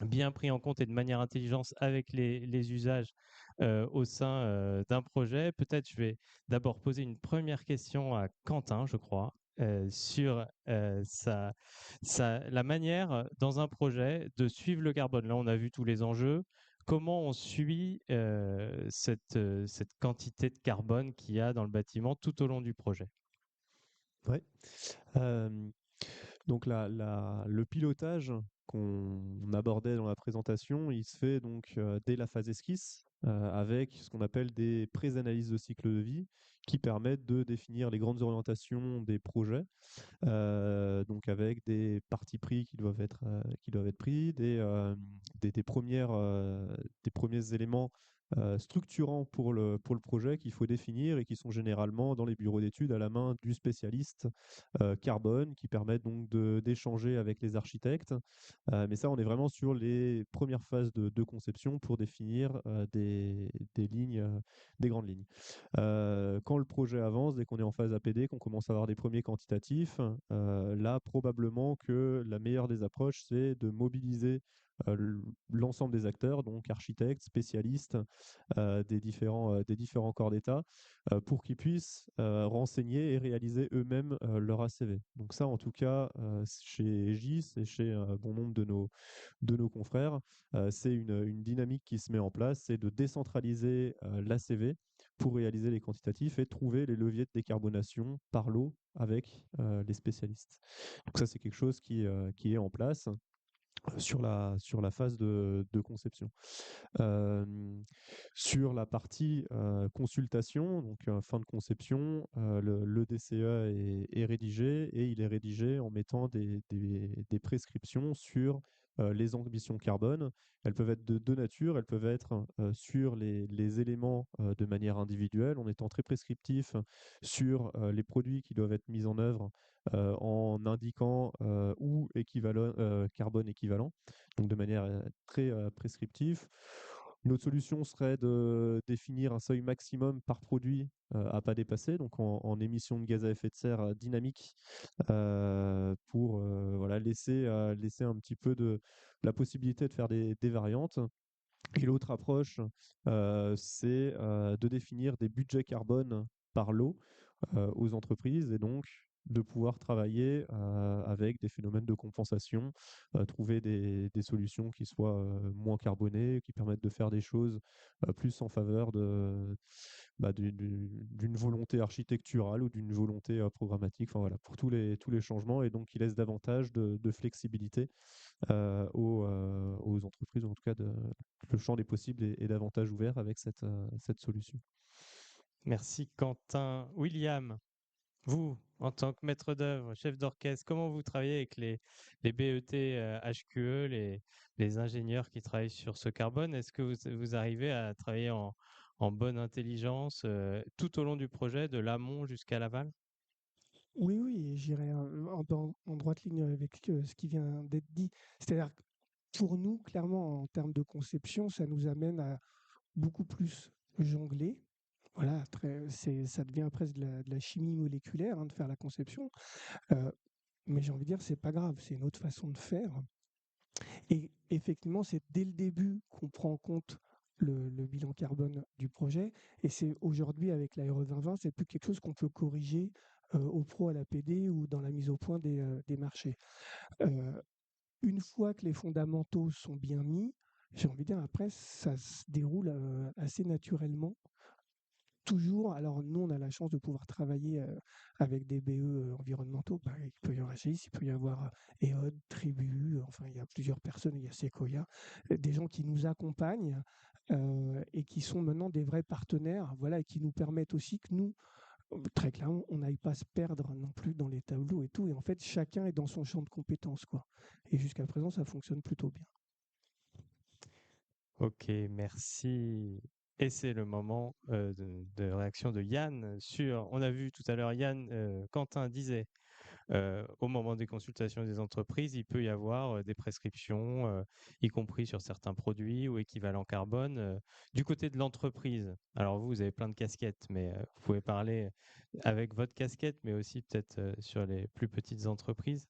Speaker 4: bien pris en compte et de manière intelligente avec les usages au sein d'un projet. Peut-être je vais d'abord poser une première question à Quentin, je crois, sur la manière dans un projet de suivre le carbone. Là, on a vu tous les enjeux. Comment on suit cette quantité de carbone qu'il y a dans le bâtiment tout au long du projet?
Speaker 6: Ouais. Donc le pilotage qu'on abordait dans la présentation, il se fait donc dès la phase esquisse avec ce qu'on appelle des pré-analyses de cycle de vie qui permettent de définir les grandes orientations des projets, donc avec des partis pris qui doivent être pris, des premiers éléments structurants pour le projet qu'il faut définir et qui sont généralement dans les bureaux d'études à la main du spécialiste carbone qui permettent donc d'échanger avec les architectes. Mais ça, on est vraiment sur les premières phases de conception pour définir des lignes, des grandes lignes. Quand le projet avance, dès qu'on est en phase APD, qu'on commence à avoir des premiers quantitatifs, là, probablement que la meilleure des approches, c'est de mobiliser l'ensemble des acteurs, donc architectes, spécialistes des différents corps d'État, pour qu'ils puissent renseigner et réaliser eux-mêmes leur ACV. Donc ça, en tout cas, chez GIS et chez un bon nombre de nos confrères, c'est une dynamique qui se met en place, c'est de décentraliser l'ACV pour réaliser les quantitatifs et trouver les leviers de décarbonation par l'eau avec les spécialistes. Donc ça, c'est quelque chose qui est en place sur la phase de conception. Sur la partie consultation, donc fin de conception, le DCE est rédigé et il est rédigé en mettant des prescriptions sur les ambitions carbone. Elles peuvent être de deux natures, elles peuvent être sur les éléments de manière individuelle, en étant très prescriptif sur les produits qui doivent être mis en œuvre en indiquant ou carbone équivalent, donc de manière très prescriptive. Une autre solution serait de définir un seuil maximum par produit à pas dépasser, donc en émissions de gaz à effet de serre dynamique, pour voilà, laisser un petit peu de la possibilité de faire des variantes. Et l'autre approche, c'est de définir des budgets carbone par lot aux entreprises et donc de pouvoir travailler avec des phénomènes de compensation, trouver des solutions qui soient moins carbonées, qui permettent de faire des choses plus en faveur d'une volonté architecturale ou d'une volonté programmatique, enfin, voilà, pour tous les changements, et donc qui laisse davantage de flexibilité aux entreprises, ou en tout cas le champ des possibles est davantage ouvert avec cette solution.
Speaker 4: Merci Quentin. William. Vous, en tant que maître d'œuvre, chef d'orchestre, comment vous travaillez avec les BET HQE, les ingénieurs qui travaillent sur ce carbone? Est-ce que vous arrivez à travailler en bonne intelligence tout au long du projet, de l'amont jusqu'à l'aval?
Speaker 8: Oui, oui, et j'irai en droite ligne avec ce qui vient d'être dit. C'est-à-dire que pour nous, clairement, en termes de conception, ça nous amène à beaucoup plus jongler. Voilà, ça devient presque de la chimie moléculaire hein, de faire la conception. Mais j'ai envie de dire, c'est pas grave, c'est une autre façon de faire. Et effectivement, c'est dès le début qu'on prend en compte le bilan carbone du projet. Et c'est aujourd'hui, avec la RE 2020, c'est plus quelque chose qu'on peut corriger au pro, à la PD ou dans la mise au point des marchés. Une fois que les fondamentaux sont bien mis, j'ai envie de dire, après, ça se déroule assez naturellement. Toujours, alors nous, on a la chance de pouvoir travailler avec des BE environnementaux. Bah, il peut y avoir GIS, il peut y avoir EOD, Tribu, enfin, il y a plusieurs personnes, il y a Sequoia, des gens qui nous accompagnent et qui sont maintenant des vrais partenaires, voilà, et qui nous permettent aussi que nous, très clairement, on n'aille pas se perdre non plus dans les tableaux et tout. Et en fait, chacun est dans son champ de compétences, quoi. Et jusqu'à présent, ça fonctionne plutôt bien.
Speaker 4: Ok, merci. Et c'est le moment de réaction de Yann sur. On a vu tout à l'heure, Yann, Quentin disait au moment des consultations des entreprises, il peut y avoir des prescriptions, y compris sur certains produits ou équivalents carbone. Du côté de l'entreprise, alors vous avez plein de casquettes, mais vous pouvez parler avec votre casquette, mais aussi peut-être sur les plus petites entreprises.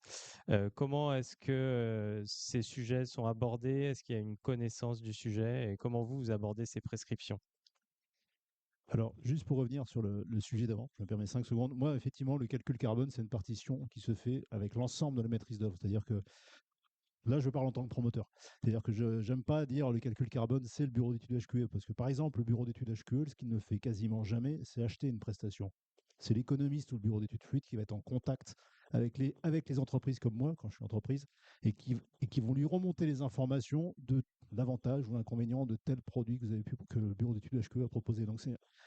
Speaker 4: Comment est-ce que ces sujets sont abordés? Est-ce qu'il y a une connaissance du sujet? Et comment vous abordez ces prescriptions?
Speaker 7: Alors, juste pour revenir sur le sujet d'avant, je me permets 5 secondes. Moi, effectivement, le calcul carbone, c'est une partition qui se fait avec l'ensemble de la maîtrise d'œuvre. C'est-à-dire que là, je parle en tant que promoteur. C'est-à-dire que je n'aime pas dire le calcul carbone, c'est le bureau d'études HQE. Parce que, par exemple, le bureau d'études HQE, ce qu'il ne fait quasiment jamais, c'est acheter une prestation. C'est l'économiste ou le bureau d'études fluides qui va être en contact avec les entreprises comme moi, quand je suis entreprise, et qui vont lui remonter les informations de l'avantage ou l'inconvénient de tel produit que le bureau d'études HQE a proposé. Donc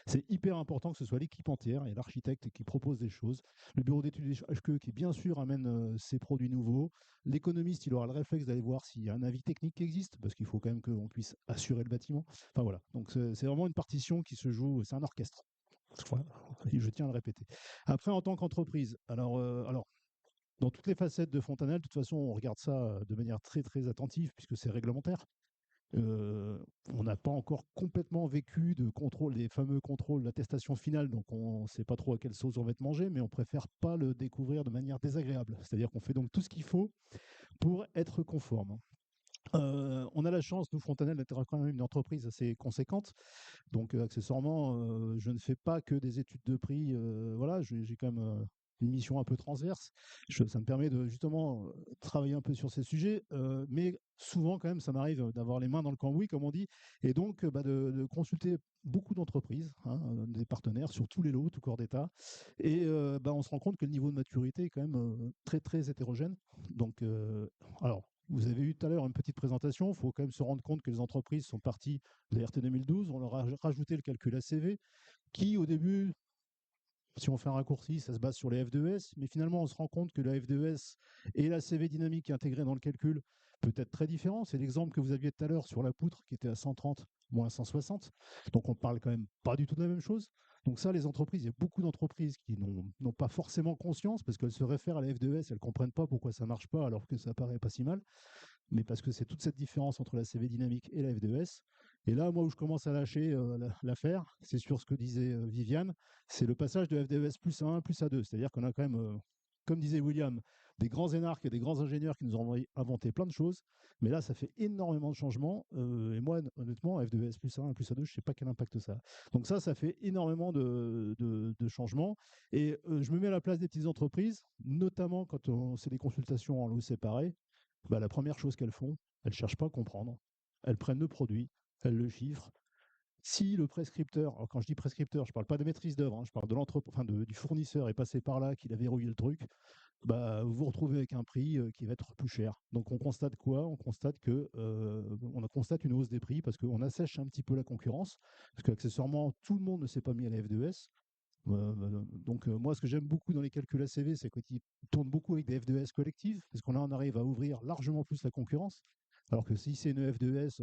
Speaker 7: c'est hyper important que ce soit l'équipe entière et l'architecte qui propose des choses. Le bureau d'études HQE qui, bien sûr, amène ses produits nouveaux. L'économiste, il aura le réflexe d'aller voir s'il y a un avis technique qui existe, parce qu'il faut quand même qu'on puisse assurer le bâtiment. Enfin voilà, donc c'est vraiment une partition qui se joue, c'est un orchestre. Voilà, je tiens à le répéter. Après, en tant qu'entreprise, alors dans toutes les facettes de Fontanelle, de toute façon, on regarde ça de manière très très attentive, puisque c'est réglementaire. On n'a pas encore complètement vécu de contrôle, les fameux contrôles d'attestation finale, donc on ne sait pas trop à quelle sauce on va être mangé, mais on préfère pas le découvrir de manière désagréable. C'est-à-dire qu'on fait donc tout ce qu'il faut pour être conforme. On a la chance, nous, Fontanelle, d'être quand même une entreprise assez conséquente. Donc, accessoirement, je ne fais pas que des études de prix. Voilà, j'ai quand même une mission un peu transverse. Ça me permet de justement travailler un peu sur ces sujets. Mais souvent, quand même, ça m'arrive d'avoir les mains dans le cambouis, comme on dit, et donc de consulter beaucoup d'entreprises, hein, des partenaires sur tous les lots, tout corps d'État. Et on se rend compte que le niveau de maturité est quand même très, très hétérogène. Donc, alors, vous avez eu tout à l'heure une petite présentation. Il faut quand même se rendre compte que les entreprises sont parties de la RT 2012. On leur a rajouté le calcul ACV, qui au début, si on fait un raccourci, ça se base sur les F2S. Mais finalement, on se rend compte que la F2S et la CV dynamique intégrée dans le calcul peut être très différent. C'est l'exemple que vous aviez tout à l'heure sur la poutre qui était à 130 moins 160. Donc on parle quand même pas du tout de la même chose. Donc ça, les entreprises, il y a beaucoup d'entreprises qui n'ont pas forcément conscience parce qu'elles se réfèrent à la F2S, elles ne comprennent pas pourquoi ça ne marche pas alors que ça paraît pas si mal, mais parce que c'est toute cette différence entre la CV dynamique et la F2S. Et là, moi, où je commence à lâcher l'affaire, c'est sur ce que disait Viviane, c'est le passage de FDES plus à 1 plus à 2. C'est-à-dire qu'on a quand même, comme disait William, des grands énarques et des grands ingénieurs qui nous ont inventé plein de choses. Mais là, ça fait énormément de changements. Et moi, honnêtement, F2S plus à 1 plus à 2, je ne sais pas quel impact ça a. Donc ça fait énormément de changements. Et je me mets à la place des petites entreprises, notamment quand c'est des consultations en lot séparé. La première chose qu'elles font, elles ne cherchent pas à comprendre. Elles prennent le produit, elles le chiffrent. Si le prescripteur, alors quand je dis prescripteur, je ne parle pas de maîtrise d'œuvre, hein, je parle du fournisseur est passé par là, qu'il a verrouillé le truc, vous vous retrouvez avec un prix qui va être plus cher. Donc on constate quoi? On constate constate une hausse des prix parce qu'on assèche un petit peu la concurrence, parce qu'accessoirement, tout le monde ne s'est pas mis à la F2S. Donc, moi, ce que j'aime beaucoup dans les calculs ACV, c'est qu'ils tournent beaucoup avec des F2S collectives, parce qu'on là, on arrive à ouvrir largement plus la concurrence. Alors que si c'est une F2S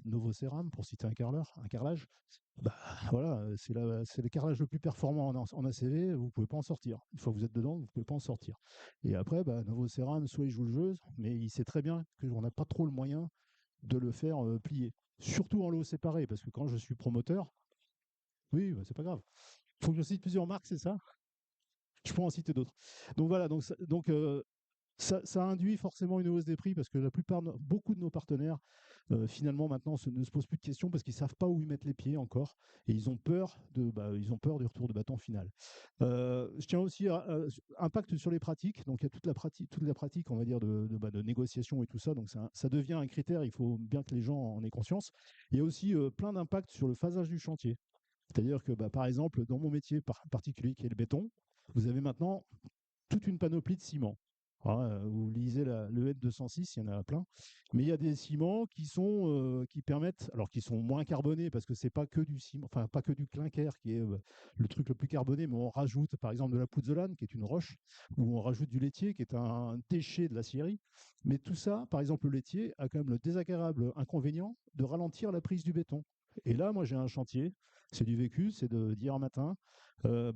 Speaker 7: Novoceram, pour citer un carrelage, bah, voilà, c'est le carrelage le plus performant en ACV, vous ne pouvez pas en sortir. Une fois que vous êtes dedans, vous ne pouvez pas en sortir. Et après, bah, Novoceram, soit il joue le jeu, mais il sait très bien qu'on n'a pas trop le moyen de le faire plier. Surtout en lot séparé, parce que quand je suis promoteur, oui, bah, c'est pas grave. Il faut que je cite plusieurs marques, c'est ça? Je peux en citer d'autres. Donc voilà, ça induit forcément une hausse des prix parce que beaucoup de nos partenaires, finalement, maintenant, ne se posent plus de questions parce qu'ils ne savent pas où ils mettent les pieds encore et ils ont peur du retour de bâton final. Je tiens aussi à impact sur les pratiques. Donc, il y a toute la pratique, on va dire, de négociation et tout ça. Donc, ça devient un critère. Il faut bien que les gens en aient conscience. Il y a aussi plein d'impacts sur le phasage du chantier. C'est-à-dire que, par exemple, dans mon métier particulier qui est le béton, vous avez maintenant toute une panoplie de ciments. Vous lisez le N206, il y en a plein. Mais il y a des ciments qui permettent, alors qui sont moins carbonés parce que c'est pas que du ciment, enfin pas que du clinker qui est le truc le plus carboné, mais on rajoute par exemple de la pouzzolane qui est une roche, ou on rajoute du laitier qui est un déchet de l'acierie. Mais tout ça, par exemple le laitier, a quand même le désagréable inconvénient de ralentir la prise du béton. Et là, moi j'ai un chantier, c'est du vécu, c'est d'hier matin.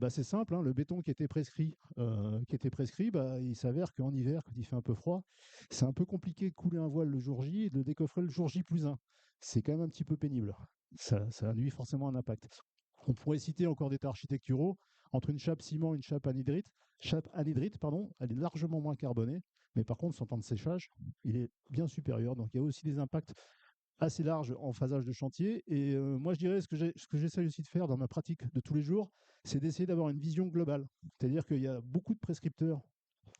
Speaker 7: C'est simple, hein, le béton qui était prescrit, il s'avère qu'en hiver, quand il fait un peu froid, c'est un peu compliqué de couler un voile le jour J et de le décoffrer le jour J+1. C'est quand même un petit peu pénible. Ça induit forcément un impact. On pourrait citer encore des tas architecturaux. Entre une chape ciment et une chape anhydrite, elle est largement moins carbonée, mais par contre, son temps de séchage, il est bien supérieur. Donc il y a aussi des impacts assez large en phasage de chantier. Et moi, je dirais, ce que j'essaie aussi de faire dans ma pratique de tous les jours, c'est d'essayer d'avoir une vision globale. C'est-à-dire qu'il y a beaucoup de prescripteurs,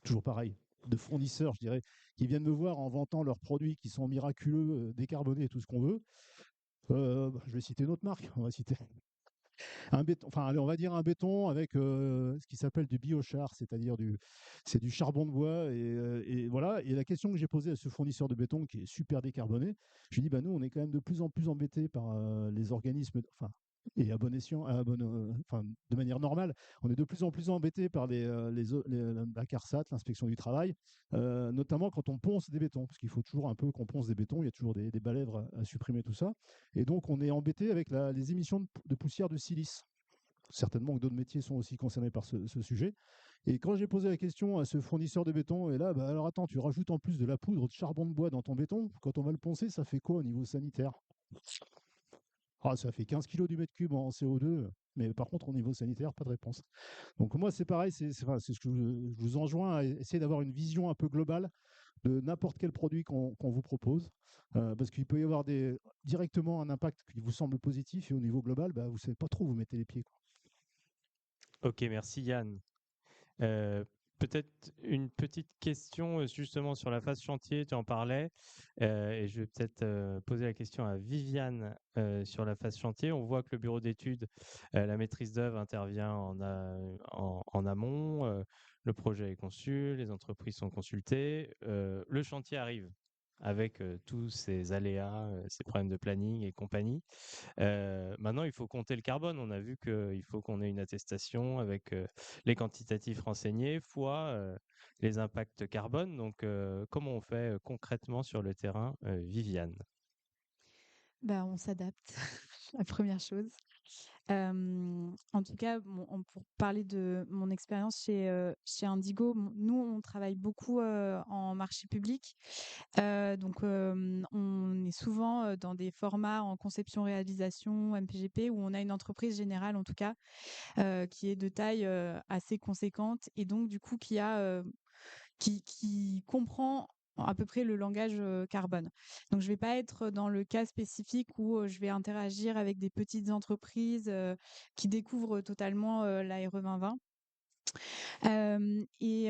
Speaker 7: toujours pareil, de fournisseurs, je dirais, qui viennent me voir en vantant leurs produits qui sont miraculeux, décarbonés et tout ce qu'on veut. Je vais citer une autre marque. On va citer un béton, enfin, allez, on va dire un béton avec ce qui s'appelle du biochar, c'est-à-dire c'est du charbon de bois. Et voilà. Et la question que j'ai posée à ce fournisseur de béton qui est super décarboné, je lui dis, bah, nous, on est quand même de plus en plus embêtés par les organismes, enfin, et à bon escient, enfin, de manière normale, on est de plus en plus embêtés par la CARSAT, l'inspection du travail, notamment quand on ponce des bétons, parce qu'il faut toujours un peu qu'on ponce des bétons, il y a toujours des balèvres à supprimer, tout ça. Et donc, on est embêté avec les émissions de poussière de silice. Certainement que d'autres métiers sont aussi concernés par ce sujet. Et quand j'ai posé la question à ce fournisseur de béton, et là, bah, alors attends, tu rajoutes en plus de la poudre de charbon de bois dans ton béton, quand on va le poncer, ça fait quoi au niveau sanitaire? Ça fait 15 kg du mètre cube en CO2, mais par contre, au niveau sanitaire, pas de réponse. Donc moi, c'est pareil, c'est ce que je vous enjoins à essayer d'avoir une vision un peu globale de n'importe quel produit qu'on vous propose, parce qu'il peut y avoir directement un impact qui vous semble positif, et au niveau global, bah, vous ne savez pas trop où vous mettez les pieds, quoi.
Speaker 4: Ok, merci Yann. Peut-être une petite question justement sur la phase chantier, tu en parlais, et je vais peut-être poser la question à Viviane sur la phase chantier. On voit que le bureau d'études, la maîtrise d'œuvre intervient en amont, le projet est conçu, les entreprises sont consultées, le chantier arrive avec tous ces aléas, ces problèmes de planning et compagnie. Maintenant, il faut compter le carbone. On a vu qu'il faut qu'on ait une attestation avec les quantitatifs renseignés fois les impacts carbone. Donc, comment on fait concrètement sur le terrain, Viviane?
Speaker 5: Bah, on s'adapte, la première chose. En tout cas, pour parler de mon expérience chez Indigo, nous, on travaille beaucoup en marché public. Donc, on est souvent dans des formats en conception-réalisation, MPGP, où on a une entreprise générale, en tout cas, qui est de taille assez conséquente et donc, du coup, qui comprend à peu près le langage carbone. Donc, je ne vais pas être dans le cas spécifique où je vais interagir avec des petites entreprises qui découvrent totalement la RE 2020. Et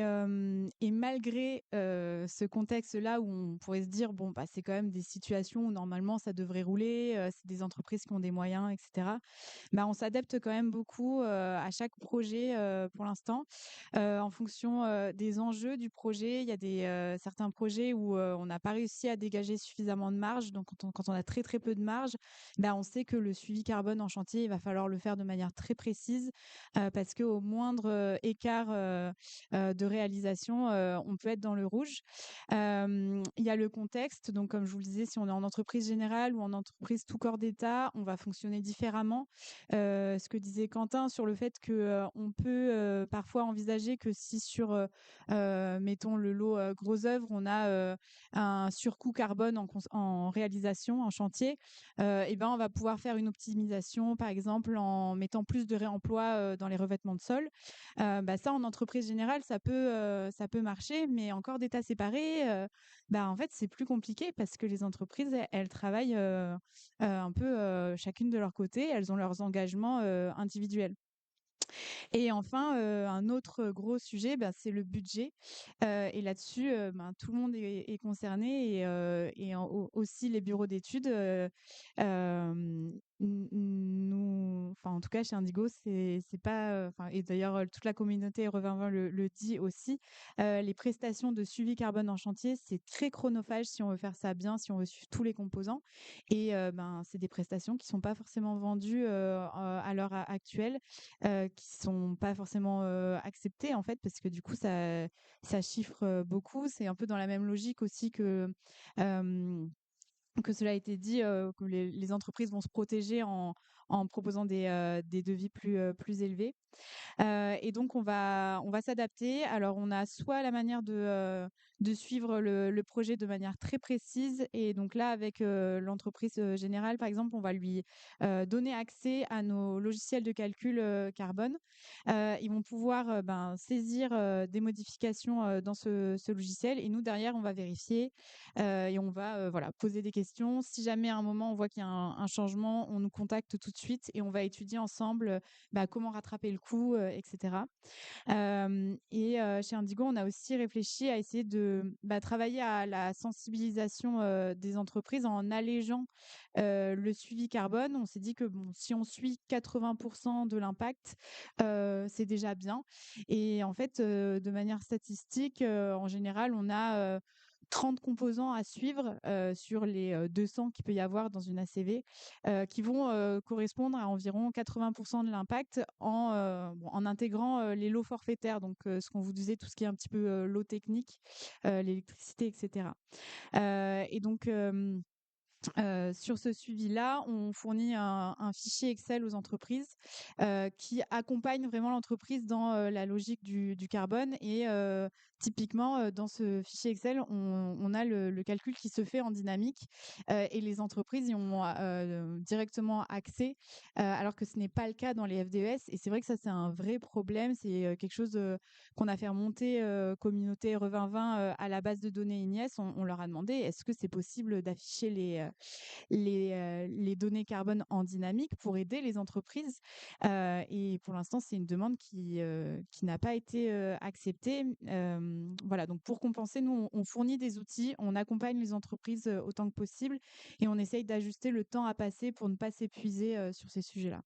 Speaker 5: malgré ce contexte-là où on pourrait se dire, bon, bah, c'est quand même des situations où normalement ça devrait rouler, c'est des entreprises qui ont des moyens, etc. Bah, on s'adapte quand même beaucoup à chaque projet pour l'instant, en fonction des enjeux du projet. Il y a certains projets où on n'a pas réussi à dégager suffisamment de marge. Donc, quand on a très, très peu de marge, bah, on sait que le suivi carbone en chantier, il va falloir le faire de manière très précise parce qu'au moindre écart de réalisation, on peut être dans le rouge. Il y a le contexte. Donc, comme je vous le disais, si on est en entreprise générale ou en entreprise tout corps d'État, on va fonctionner différemment. Ce que disait Quentin sur le fait qu'on peut parfois envisager que si sur, mettons, le lot gros œuvre, on a un surcoût carbone en réalisation, en chantier, et ben, on va pouvoir faire une optimisation, par exemple, en mettant plus de réemploi dans les revêtements de sol. Bah, ça, en entreprise générale, ça peut marcher, mais en corps d'État séparé, bah, en fait, c'est plus compliqué parce que les entreprises, elles travaillent un peu chacune de leur côté. Elles ont leurs engagements individuels. Et enfin, un autre gros sujet, bah, c'est le budget. Et là-dessus, ben, tout le monde est concerné aussi les bureaux d'études. Nous, enfin, en tout cas, chez Indigo, c'est pas, enfin, et d'ailleurs, toute la communauté RE2020 le dit aussi, les prestations de suivi carbone en chantier, c'est très chronophage si on veut faire ça bien, si on veut suivre tous les composants. Et ben, c'est des prestations qui sont pas forcément vendues à l'heure actuelle, qui sont pas forcément acceptées en fait, parce que du coup, ça chiffre beaucoup. C'est un peu dans la même logique aussi que cela a été dit, que les entreprises vont se protéger en proposant des devis plus élevés. Et donc on va s'adapter. Alors on a soit la manière de suivre le projet de manière très précise, et donc là avec l'entreprise générale par exemple, on va lui donner accès à nos logiciels de calcul carbone. Ils vont pouvoir saisir des modifications dans ce logiciel, et nous derrière on va vérifier et on va voilà, poser des questions. Si jamais à un moment on voit qu'il y a un changement, on nous contacte tout de suite et on va étudier ensemble comment rattraper le coup, etc. Chez Indigo, on a aussi réfléchi à essayer de travailler à la sensibilisation des entreprises en allégeant le suivi carbone. On s'est dit que bon, si on suit 80% de l'impact, c'est déjà bien. Et en fait, de manière statistique, en général, on a 30 composants à suivre sur les 200 qu'il peut y avoir dans une ACV, qui vont correspondre à environ 80% de l'impact en intégrant les lots forfaitaires, donc ce qu'on vous disait, tout ce qui est un petit peu lot technique, l'électricité, etc. Et donc, sur ce suivi-là, on fournit un fichier Excel aux entreprises qui accompagne vraiment l'entreprise dans la logique du carbone. Et typiquement, dans ce fichier Excel, on a le calcul qui se fait en dynamique et les entreprises y ont directement accès, alors que ce n'est pas le cas dans les FDES. Et c'est vrai que ça, c'est un vrai problème. C'est quelque chose qu'on a fait remonter communauté RE2020 à la base de données INIES. On leur a demandé, est-ce que c'est possible d'afficher les données carbone en dynamique pour aider les entreprises. Et pour l'instant, c'est une demande qui n'a pas été acceptée. Voilà, donc pour compenser, nous, on fournit des outils, on accompagne les entreprises autant que possible et on essaye d'ajuster le temps à passer pour ne pas s'épuiser sur ces sujets-là.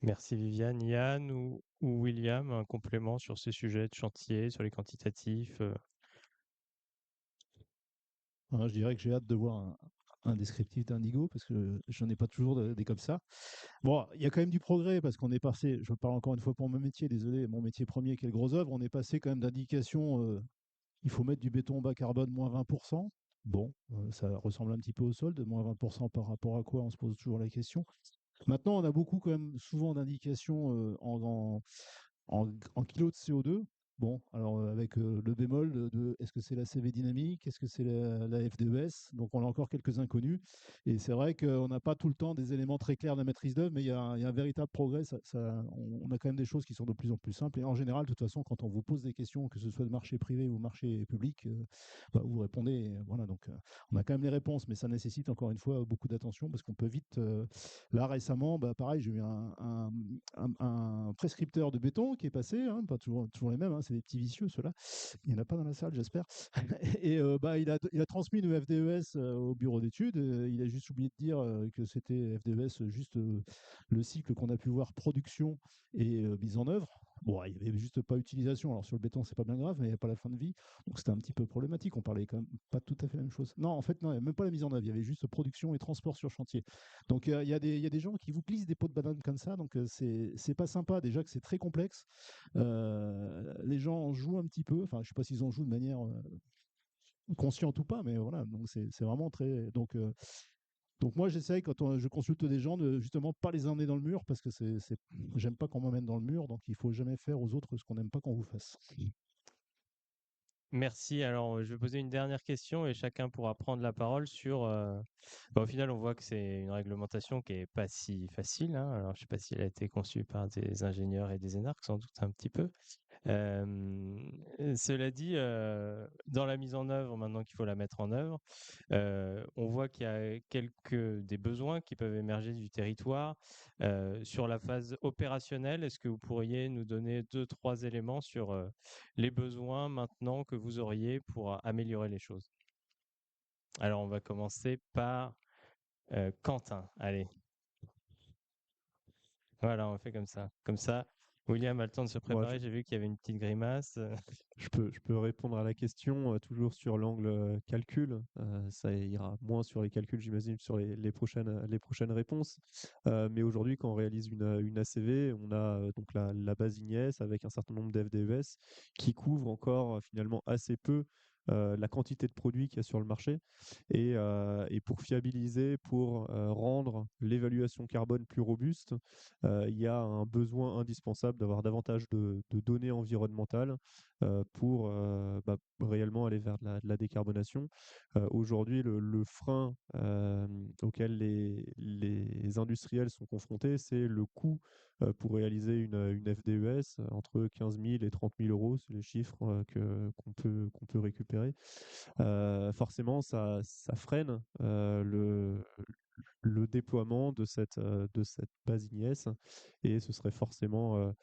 Speaker 4: Merci Viviane. Yann ou William, un complément sur ces sujets de chantier, sur les quantitatifs
Speaker 7: Je dirais que j'ai hâte de voir un descriptif d'Indigo parce que j'en ai pas toujours des comme ça. Bon, il y a quand même du progrès parce qu'on est passé, je parle encore une fois pour mon métier, désolé, mon métier premier qui est le gros œuvre, on est passé quand même d'indications, il faut mettre du béton bas carbone moins 20%. Bon, ça ressemble un petit peu au solde, moins 20% par rapport à quoi, on se pose toujours la question. Maintenant, on a beaucoup quand même souvent d'indications en kilos de CO2. Bon, alors avec le bémol de est-ce que c'est la CV dynamique, est-ce que c'est la FDES? Donc on a encore quelques inconnus. Et c'est vrai qu'on n'a pas tout le temps des éléments très clairs de la maîtrise d'œuvre, mais il y a un véritable progrès. On a quand même des choses qui sont de plus en plus simples. Et en général, de toute façon, quand on vous pose des questions, que ce soit de marché privé ou marché public, vous répondez. Voilà, donc on a quand même les réponses, mais ça nécessite encore une fois beaucoup d'attention parce qu'on peut vite. Là récemment, pareil, j'ai eu un prescripteur de béton qui est passé, hein, pas toujours les mêmes, hein, c'est des petits vicieux ceux-là. Il n'y en a pas dans la salle, j'espère. Et il a transmis une FDES au bureau d'études. Il a juste oublié de dire que c'était FDES juste le cycle qu'on a pu voir production et mise en œuvre. Bon, il n'y avait juste pas utilisation. Alors sur le béton, c'est pas bien grave, mais il n'y a pas la fin de vie. Donc c'était un petit peu problématique. On parlait quand même pas tout à fait la même chose. Non, en fait, non, il n'y a même pas la mise en œuvre. Il y avait juste production et transport sur chantier. Donc il y a des gens qui vous glissent des pots de banane comme ça. Donc c'est pas sympa. Déjà que c'est très complexe. Les gens en jouent un petit peu. Enfin, je sais pas s'ils en jouent de manière consciente ou pas, mais voilà. Donc c'est vraiment très. Donc moi j'essaye quand je consulte des gens de justement pas les emmener dans le mur parce que j'aime pas qu'on m'emmène dans le mur. Donc il faut jamais faire aux autres ce qu'on n'aime pas qu'on vous fasse.
Speaker 4: Merci. Alors, je vais poser une dernière question et chacun pourra prendre la parole sur. Au final, on voit que c'est une réglementation qui est pas si facile, hein. Alors, je sais pas si elle a été conçue par des ingénieurs et des énarques, sans doute un petit peu. Cela dit, dans la mise en œuvre, maintenant qu'il faut la mettre en œuvre, on voit qu'il y a des besoins qui peuvent émerger du territoire. Sur la phase opérationnelle, est-ce que vous pourriez nous donner 2-3 éléments sur les besoins maintenant que vous auriez pour améliorer les choses? Alors, on va commencer par Quentin. Allez. Voilà, on fait comme ça. Comme ça, William a le temps de se
Speaker 6: Moi,
Speaker 4: préparer. J'ai vu qu'il y avait une petite grimace.
Speaker 6: je peux répondre à la question toujours sur l'angle calcul. Ça ira moins sur les calculs, j'imagine, sur les prochaines réponses. Mais aujourd'hui, quand on réalise une ACV, on a donc la base IGNES avec un certain nombre d'FDES qui couvrent encore finalement assez peu la quantité de produits qu'il y a sur le marché. Et pour fiabiliser, pour rendre l'évaluation carbone plus robuste, il y a un besoin indispensable d'avoir davantage de données environnementales pour réellement aller vers de la décarbonation. Aujourd'hui, le frein auquel les industriels sont confrontés, c'est le coût pour réaliser une FDES entre 15 000 et 30 000 euros, c'est les chiffres qu'on peut récupérer. Forcément, ça freine le déploiement de cette base IGNES et ce serait forcément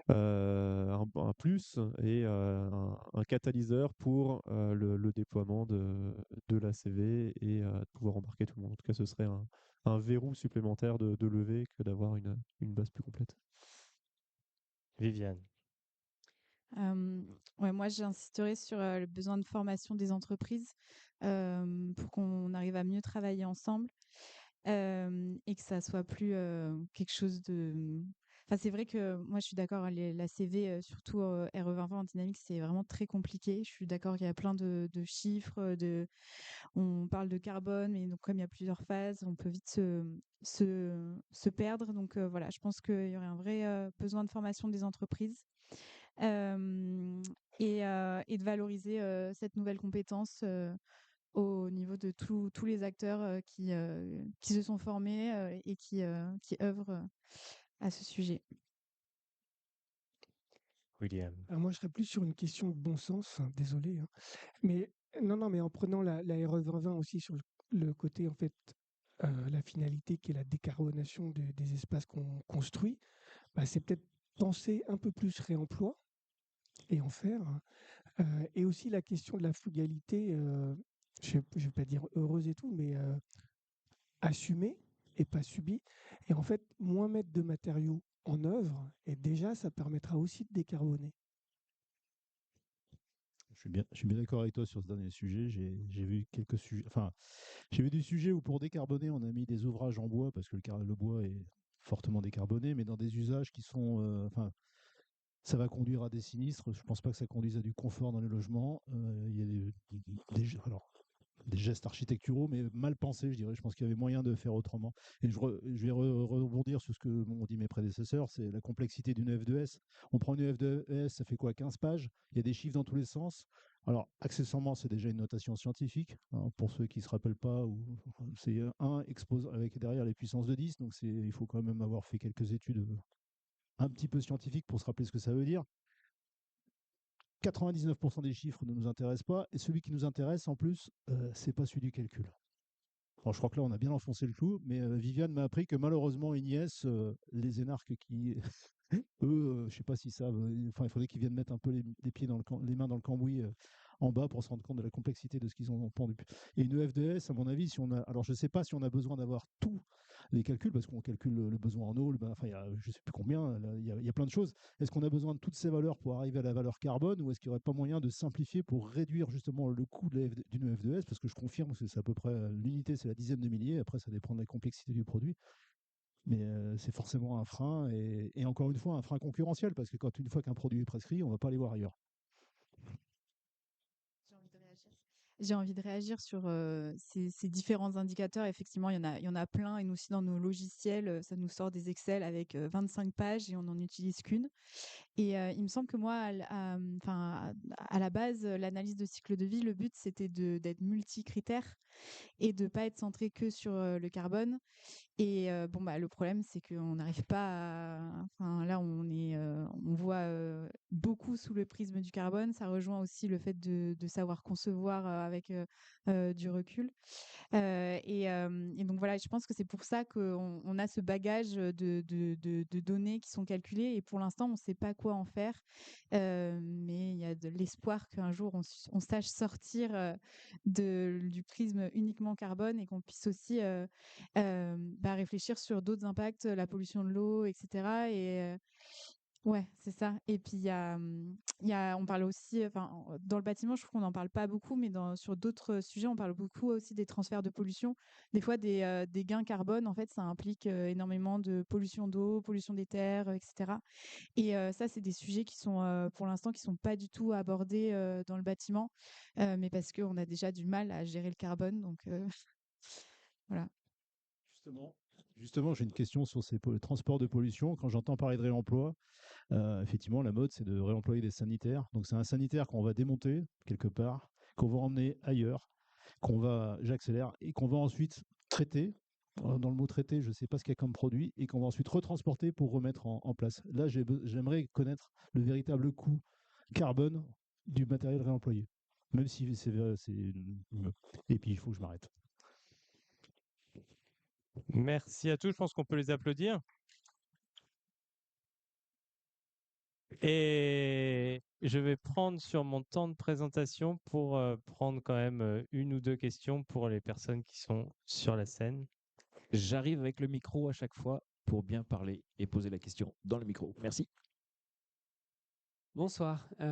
Speaker 6: un plus et un catalyseur pour le déploiement de l'ACV et de pouvoir embarquer tout le monde. En tout cas, ce serait un verrou supplémentaire de lever que d'avoir une base plus complète.
Speaker 4: Viviane.
Speaker 5: Ouais, moi, j'insisterai sur le besoin de formation des entreprises pour qu'on arrive à mieux travailler ensemble et que ça soit plus quelque chose de. Enfin, c'est vrai que moi, je suis d'accord, hein, la CV, surtout RE2020 en dynamique, c'est vraiment très compliqué. Je suis d'accord qu'il y a plein de chiffres, on parle de carbone, mais donc comme il y a plusieurs phases, on peut vite se perdre. Donc voilà, je pense qu'il y aurait un vrai besoin de formation des entreprises. Et de valoriser cette nouvelle compétence au niveau de tous les acteurs qui se sont formés et qui œuvrent à ce sujet.
Speaker 4: William.
Speaker 8: Alors moi, je serais plus sur une question de bon sens, désolé, hein. Mais non, mais en prenant la RE 2020 aussi sur le côté, en fait, la finalité qui est la décarbonation des espaces qu'on construit, c'est peut-être penser un peu plus réemploi et en faire. Et aussi la question de la frugalité, je ne vais pas dire heureuse et tout, mais assumée et pas subie. Et en fait, moins mettre de matériaux en œuvre, et déjà, ça permettra aussi de décarboner.
Speaker 7: Je suis bien d'accord avec toi sur ce dernier sujet. J'ai vu quelques sujets. Enfin, j'ai vu des sujets où pour décarboner, on a mis des ouvrages en bois parce que le bois est fortement décarboné, mais dans des usages qui sont. Enfin, ça va conduire à des sinistres. Je ne pense pas que ça conduise à du confort dans les logements. Il y a alors, des gestes architecturaux, mais mal pensés, je dirais. Je pense qu'il y avait moyen de faire autrement. Et je vais rebondir sur ce que m'ont dit mes prédécesseurs, c'est la complexité d'une F2S. On prend une F2S, ça fait quoi, 15 pages? Il y a des chiffres dans tous les sens. Alors, accessoirement, c'est déjà une notation scientifique. Hein, pour ceux qui ne se rappellent pas, c'est 1 expose avec derrière les puissances de 10. Donc, il faut quand même avoir fait quelques études un petit peu scientifiques pour se rappeler ce que ça veut dire. 99% des chiffres ne nous intéressent pas. Et celui qui nous intéresse, en plus, c'est pas celui du calcul. Alors, je crois que là, on a bien enfoncé le clou, mais Viviane m'a appris que malheureusement, Ignace, les énarques qui, eux, je ne sais pas s'ils savent, enfin, il faudrait qu'ils viennent mettre un peu les pieds dans les mains dans le cambouis en bas pour se rendre compte de la complexité de ce qu'ils ont pendu. Et une F2S, à mon avis, alors je ne sais pas si on a besoin d'avoir tous les calculs, parce qu'on calcule le besoin en eau, enfin, je ne sais plus combien, il y a plein de choses. Est-ce qu'on a besoin de toutes ces valeurs pour arriver à la valeur carbone, ou est-ce qu'il n'y aurait pas moyen de simplifier pour réduire justement le coût d'une F2S? Parce que je confirme que c'est à peu près, l'unité, c'est la dizaine de milliers, après ça dépend de la complexité du produit. Mais c'est forcément un frein, et encore une fois, un frein concurrentiel, parce que une fois qu'un produit est prescrit, on ne va pas aller voir ailleurs.
Speaker 5: J'ai envie de réagir sur ces différents indicateurs. Effectivement, il y en a plein. Et nous aussi, dans nos logiciels, ça nous sort des Excel avec 25 pages et on n'en utilise qu'une. Et il me semble que moi, à la base, l'analyse de cycle de vie, le but, c'était d'être multi-critères et de ne pas être centré que sur le carbone. Et le problème, c'est qu'on n'arrive pas à... Enfin, là, on voit beaucoup sous le prisme du carbone. Ça rejoint aussi le fait de savoir concevoir avec du recul. Et donc voilà, je pense que c'est pour ça qu'on a ce bagage de données qui sont calculées. Et pour l'instant, on ne sait pas quoi en faire. Mais il y a de l'espoir qu'un jour, on sache sortir du prisme uniquement carbone et qu'on puisse aussi réfléchir sur d'autres impacts, la pollution de l'eau, etc. Et ouais, c'est ça. Et puis on parle aussi, dans le bâtiment, je trouve qu'on n'en parle pas beaucoup, mais sur d'autres sujets, on parle beaucoup aussi des transferts de pollution. Des fois, des gains carbone, en fait, ça implique énormément de pollution d'eau, pollution des terres, etc. Et ça, c'est des sujets qui sont, pour l'instant, qui sont pas du tout abordés dans le bâtiment, mais parce qu'on a déjà du mal à gérer le carbone. Donc voilà.
Speaker 7: Justement, j'ai une question sur ces transports de pollution. Quand j'entends parler de réemploi, effectivement, la mode, c'est de réemployer des sanitaires. Donc, c'est un sanitaire qu'on va démonter quelque part, qu'on va emmener ailleurs, j'accélère, et qu'on va ensuite traiter. Dans le mot traiter, je ne sais pas ce qu'il y a comme produit, et qu'on va ensuite retransporter pour remettre en place. Là, j'aimerais connaître le véritable coût carbone du matériel réemployé. Même si c'est... Et puis, il faut que je m'arrête.
Speaker 4: Merci à tous, je pense qu'on peut les applaudir. Et je vais prendre sur mon temps de présentation pour prendre quand même une ou deux questions pour les personnes qui sont sur la scène.
Speaker 1: J'arrive avec le micro à chaque fois pour bien parler et poser la question dans le micro. Merci.
Speaker 9: Bonsoir. J'ai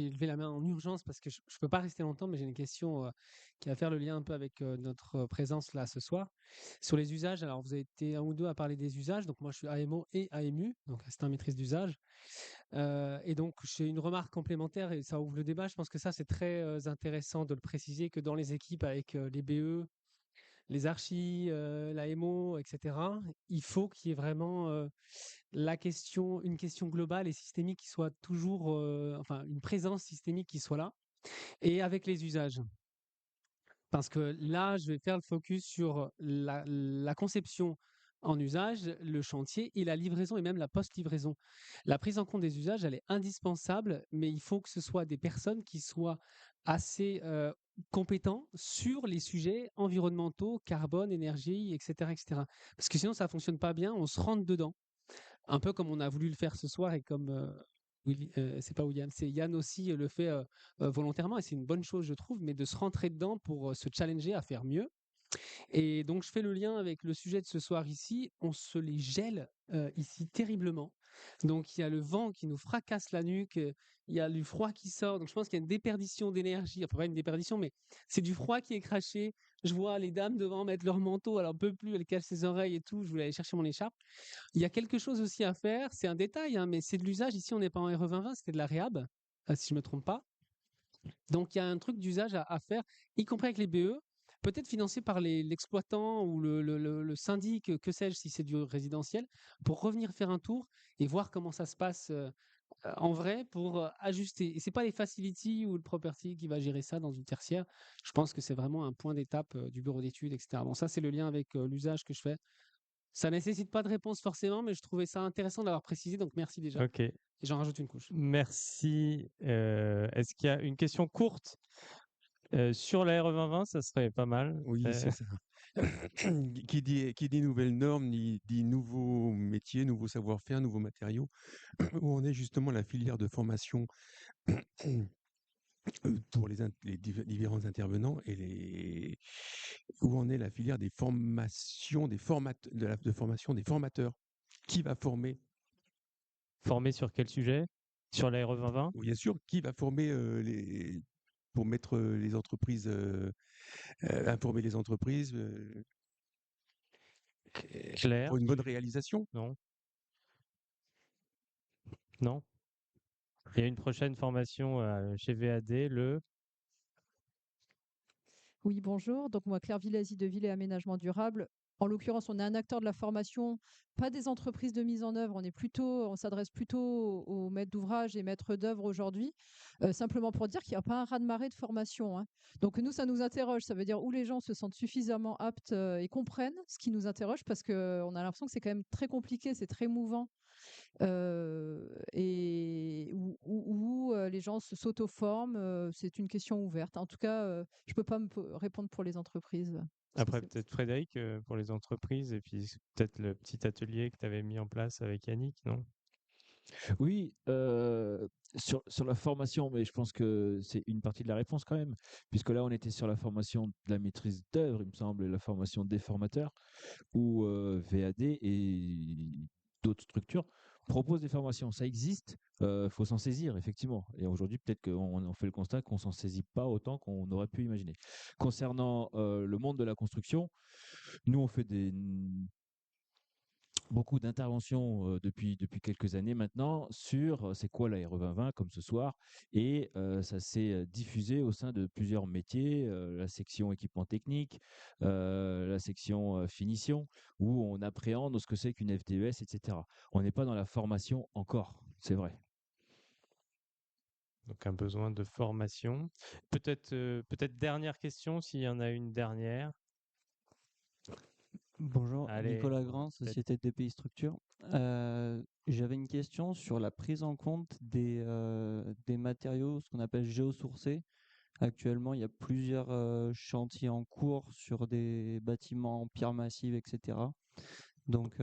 Speaker 9: levé la main en urgence parce que je ne peux pas rester longtemps, mais j'ai une question qui va faire le lien un peu avec notre présence là ce soir. Sur les usages, alors vous avez été un ou deux à parler des usages, donc moi je suis AMO et AMU, donc assistant maîtrise d'usage. Et donc j'ai une remarque complémentaire et ça ouvre le débat. Je pense que ça c'est très intéressant de le préciser que dans les équipes avec les BE, les archis, l'AMO, etc., il faut qu'il y ait vraiment une question globale et systémique qui soit toujours, une présence systémique qui soit là, et avec les usages. Parce que là, je vais faire le focus sur la conception en usage, le chantier et la livraison et même la post-livraison. La prise en compte des usages, elle est indispensable, mais il faut que ce soit des personnes qui soient assez compétents sur les sujets environnementaux, carbone, énergie, etc., etc. Parce que sinon, ça ne fonctionne pas bien, on se rentre dedans. Un peu comme on a voulu le faire ce soir et comme c'est pas William, c'est Yann aussi le fait volontairement, et c'est une bonne chose, je trouve, mais de se rentrer dedans pour se challenger à faire mieux. Et donc, je fais le lien avec le sujet de ce soir ici. On se les gèle ici terriblement. Donc, il y a le vent qui nous fracasse la nuque, il y a du froid qui sort. Donc, je pense qu'il y a une déperdition d'énergie. Enfin, pas une déperdition, mais c'est du froid qui est craché. Je vois les dames devant mettre leur manteau, alors peu plus, elles cachent ses oreilles et tout. Je voulais aller chercher mon écharpe. Il y a quelque chose aussi à faire. C'est un détail, hein, mais c'est de l'usage. Ici, on n'est pas en RE2020, c'était de la réhab, si je ne me trompe pas. Donc, il y a un truc d'usage à faire, y compris avec les BE, peut-être financé par l'exploitant ou le syndic, que sais-je, si c'est du résidentiel, pour revenir faire un tour et voir comment ça se passe en vrai pour ajuster. Et c'est pas les facilities ou le property qui va gérer ça dans une tertiaire. Je pense que c'est vraiment un point d'étape du bureau d'études, etc. Bon, ça, c'est le lien avec l'usage que je fais. Ça nécessite pas de réponse forcément, mais je trouvais ça intéressant d'avoir précisé, donc merci déjà.
Speaker 4: Ok,
Speaker 9: Et j'en rajoute une couche.
Speaker 4: merci. Est-ce qu'il y a une question courte sur la RE 2020? Ça serait pas mal.
Speaker 10: Oui, c'est ça. Qui dit nouvelles normes, dit nouveaux métiers, nouveaux savoir-faire, nouveaux matériaux. Où on est justement la filière de formation pour les différents intervenants et où en est la filière des formations, de formation des formateurs. Qui va former?
Speaker 4: Formé sur quel sujet? Sur la RE 2020?
Speaker 10: Bien sûr, qui va former pour mettre les entreprises, informer les entreprises
Speaker 4: Claire?
Speaker 10: pour une bonne réalisation?
Speaker 4: Non? Non? Il y a une prochaine formation chez VAD, le...
Speaker 11: Oui, bonjour. Donc, moi, Claire Villasi de Ville et Aménagement Durable. En l'occurrence, on est un acteur de la formation, pas des entreprises de mise en œuvre. On s'adresse plutôt aux maîtres d'ouvrage et maîtres d'œuvre aujourd'hui, simplement pour dire qu'il n'y a pas un raz-de-marée de formation, hein. Donc, nous, ça nous interroge. Ça veut dire où les gens se sentent suffisamment aptes et comprennent ce qui nous interroge, parce qu'on a l'impression que c'est quand même très compliqué, c'est très mouvant. Et où les gens s'auto-forment, c'est une question ouverte. En tout cas, je peux pas répondre pour les entreprises.
Speaker 4: Après, peut-être Frédéric pour les entreprises, et puis peut-être le petit atelier que tu avais mis en place avec Yannick, non?
Speaker 1: Oui, sur la formation, mais je pense que c'est une partie de la réponse quand même, puisque là, on était sur la formation de la maîtrise d'œuvre, il me semble, et la formation des formateurs, où VAD et d'autres structures proposent des formations. Ça existe, faut s'en saisir, effectivement. Et aujourd'hui, peut-être qu'on fait le constat qu'on s'en saisit pas autant qu'on aurait pu imaginer. Concernant le monde de la construction, nous, on fait beaucoup d'interventions depuis quelques années maintenant sur c'est quoi la RE 2020 comme ce soir, et ça s'est diffusé au sein de plusieurs métiers, la section équipement technique, la section finition, où on appréhende ce que c'est qu'une FDES, etc. On n'est pas dans la formation encore, c'est vrai.
Speaker 4: Donc un besoin de formation. Peut-être dernière question, s'il y en a une dernière.
Speaker 12: Bonjour,
Speaker 4: Allez,
Speaker 12: Nicolas Grand, Société DPI Structure. J'avais une question sur la prise en compte des matériaux, ce qu'on appelle géosourcés. Actuellement, il y a plusieurs chantiers en cours sur des bâtiments en pierre massive, etc. Donc,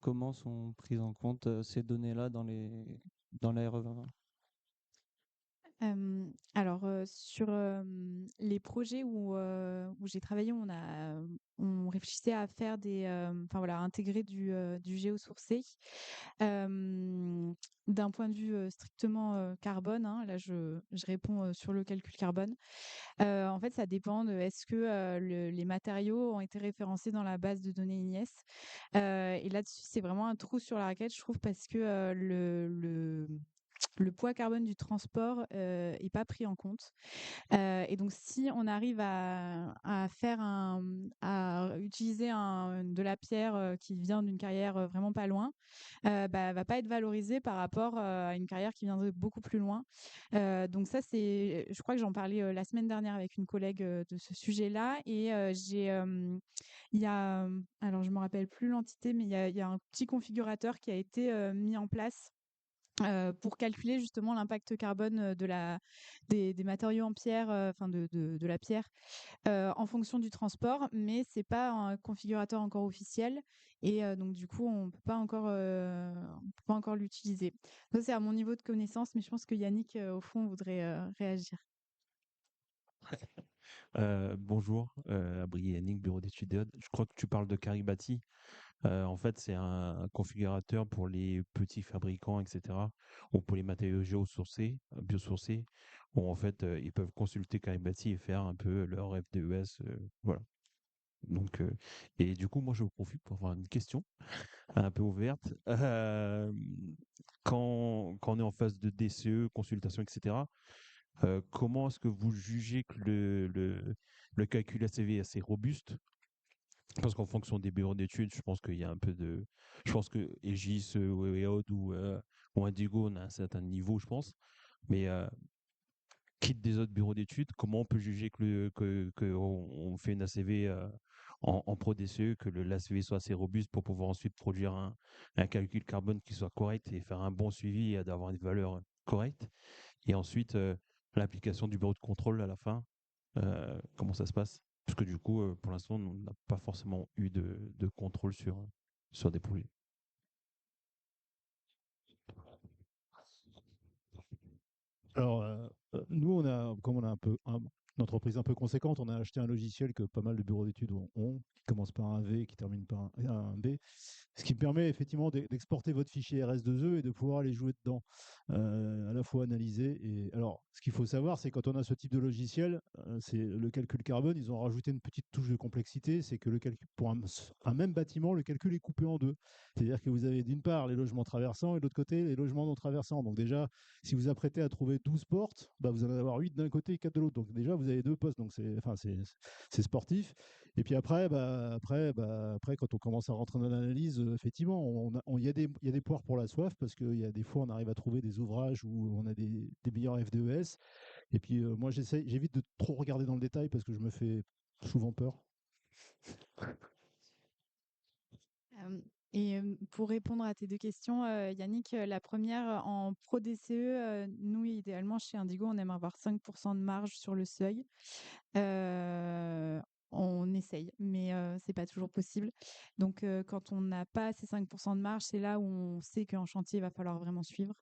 Speaker 12: comment sont prises en compte ces données-là dans la RE 2020?
Speaker 5: Alors, sur les projets où j'ai travaillé, on réfléchissait à faire enfin voilà, à intégrer du géosourcé. D'un point de vue strictement carbone, hein, là je réponds sur le calcul carbone. En fait, ça dépend de est-ce que les matériaux ont été référencés dans la base de données INES. Et là-dessus, c'est vraiment un trou sur la raquette, je trouve, parce que le poids carbone du transport est pas pris en compte. Et donc, si on arrive à utiliser de la pierre qui vient d'une carrière vraiment pas loin, va pas être valorisée par rapport à une carrière qui viendrait beaucoup plus loin. Donc ça, je crois que j'en parlais la semaine dernière avec une collègue de ce sujet-là. Et il y a, alors je me rappelle plus l'entité, mais il y a un petit configurateur qui a été mis en place pour calculer justement l'impact carbone des matériaux en pierre, enfin de la pierre, en fonction du transport, mais c'est pas un configurateur encore officiel, et donc du coup on peut pas encore l'utiliser. Ça, c'est à mon niveau de connaissance, mais je pense que Yannick au fond voudrait réagir.
Speaker 13: Bonjour, Abri Yannick, bureau d'études EOD. Je crois que tu parles de Caribati. En fait, c'est un configurateur pour les petits fabricants, etc., ou pour les matériaux biosourcés, où en fait, ils peuvent consulter Caribati et faire un peu leur FDES. Voilà. Donc, et du coup, moi, je vous profite pour avoir une question un peu ouverte. Quand on est en phase de DCE, consultation, etc., Comment est-ce que vous jugez que le calcul ACV est assez robuste? Parce qu'en fonction des bureaux d'études, je pense qu'il y a un peu de. Je pense que Aegis, Weod ou Indigo, on a un certain niveau, je pense. Mais quitte des autres bureaux d'études, comment on peut juger on fait une ACV en Pro DCE, que l'ACV soit assez robuste pour pouvoir ensuite produire un calcul carbone qui soit correct et faire un bon suivi et d'avoir une valeur correcte? Et ensuite, l'application du bureau de contrôle à la fin, comment ça se passe? Parce que du coup, pour l'instant, on n'a pas forcément eu de contrôle sur des projets.
Speaker 7: Alors, nous, comme on a une entreprise un peu conséquente, on a acheté un logiciel que pas mal de bureaux d'études ont, qui commence par un V, qui termine par un B, ce qui permet effectivement d'exporter votre fichier RS2E et de pouvoir aller jouer dedans, à la fois analyser. Et alors, ce qu'il faut savoir, c'est quand on a ce type de logiciel, c'est le calcul carbone, ils ont rajouté une petite touche de complexité, c'est que le calcul pour un même bâtiment, le calcul est coupé en deux. C'est-à-dire que vous avez d'une part les logements traversants et de l'autre côté les logements non traversants. Donc déjà, si vous apprêtez à trouver 12 portes, bah vous allez avoir 8 d'un côté et 4 de l'autre. Donc déjà, vous avez deux postes. Donc c'est sportif. Et puis après, quand on commence à rentrer dans l'analyse, effectivement, il y a des poires pour la soif parce qu'il y a des fois, on arrive à trouver des ouvrages où on a des meilleurs FDES. Et puis moi, j'évite de trop regarder dans le détail parce que je me fais souvent peur.
Speaker 5: Et pour répondre à tes deux questions, Yannick, la première, en Pro DCE, nous, idéalement, chez Indigo, on aime avoir 5% de marge sur le seuil. On essaye, mais c'est pas toujours possible. Donc, quand on n'a pas ces 5% de marge, c'est là où on sait qu'en chantier, il va falloir vraiment suivre.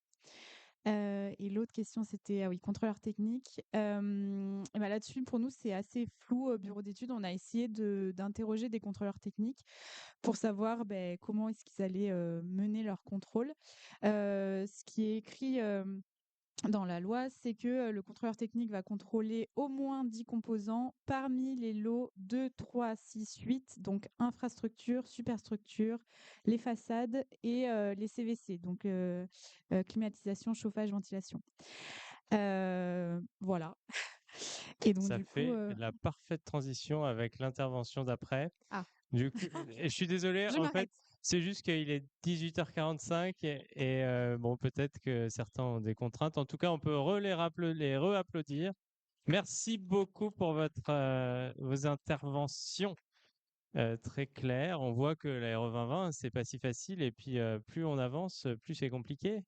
Speaker 5: Et l'autre question, c'était oui, contrôleur technique. Et ben là-dessus, pour nous, c'est assez flou au bureau d'études. On a essayé d'interroger des contrôleurs techniques pour savoir comment est-ce qu'ils allaient mener leur contrôle. Ce qui est écrit dans la loi, c'est que le contrôleur technique va contrôler au moins 10 composants parmi les lots 2, 3, 6, 8, donc infrastructure, superstructure, les façades et les CVC, donc climatisation, chauffage, ventilation. Voilà. Et donc,
Speaker 4: Ça
Speaker 5: du coup,
Speaker 4: fait la parfaite transition avec l'intervention d'après.
Speaker 5: Ah.
Speaker 4: Du coup, et je suis désolé,
Speaker 5: Je
Speaker 4: en fait,
Speaker 5: m'arrête.
Speaker 4: c'est juste qu'il est 18h45 et bon, peut-être que certains ont des contraintes. En tout cas, on peut les re-applaudir. Merci beaucoup pour vos interventions très claires. On voit que la RE 2020, c'est pas si facile et puis plus on avance, plus c'est compliqué.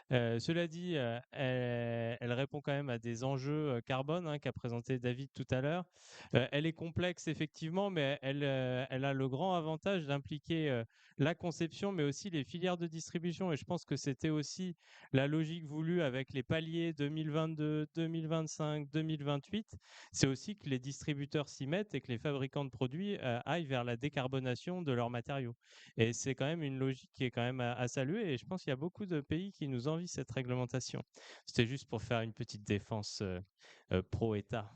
Speaker 4: Cela dit, elle répond quand même à des enjeux carbone qu'a présenté David tout à l'heure. Elle est complexe effectivement, mais elle a le grand avantage d'impliquer la conception, mais aussi les filières de distribution. Et je pense que c'était aussi la logique voulue avec les paliers 2022, 2025, 2028. C'est aussi que les distributeurs s'y mettent et que les fabricants de produits aillent vers la décarbonation de leurs matériaux. Et c'est quand même une logique qui est quand même à saluer. Et je pense qu'il y a beaucoup de pays qui nous envient cette réglementation. C'était juste pour faire une petite défense pro-État.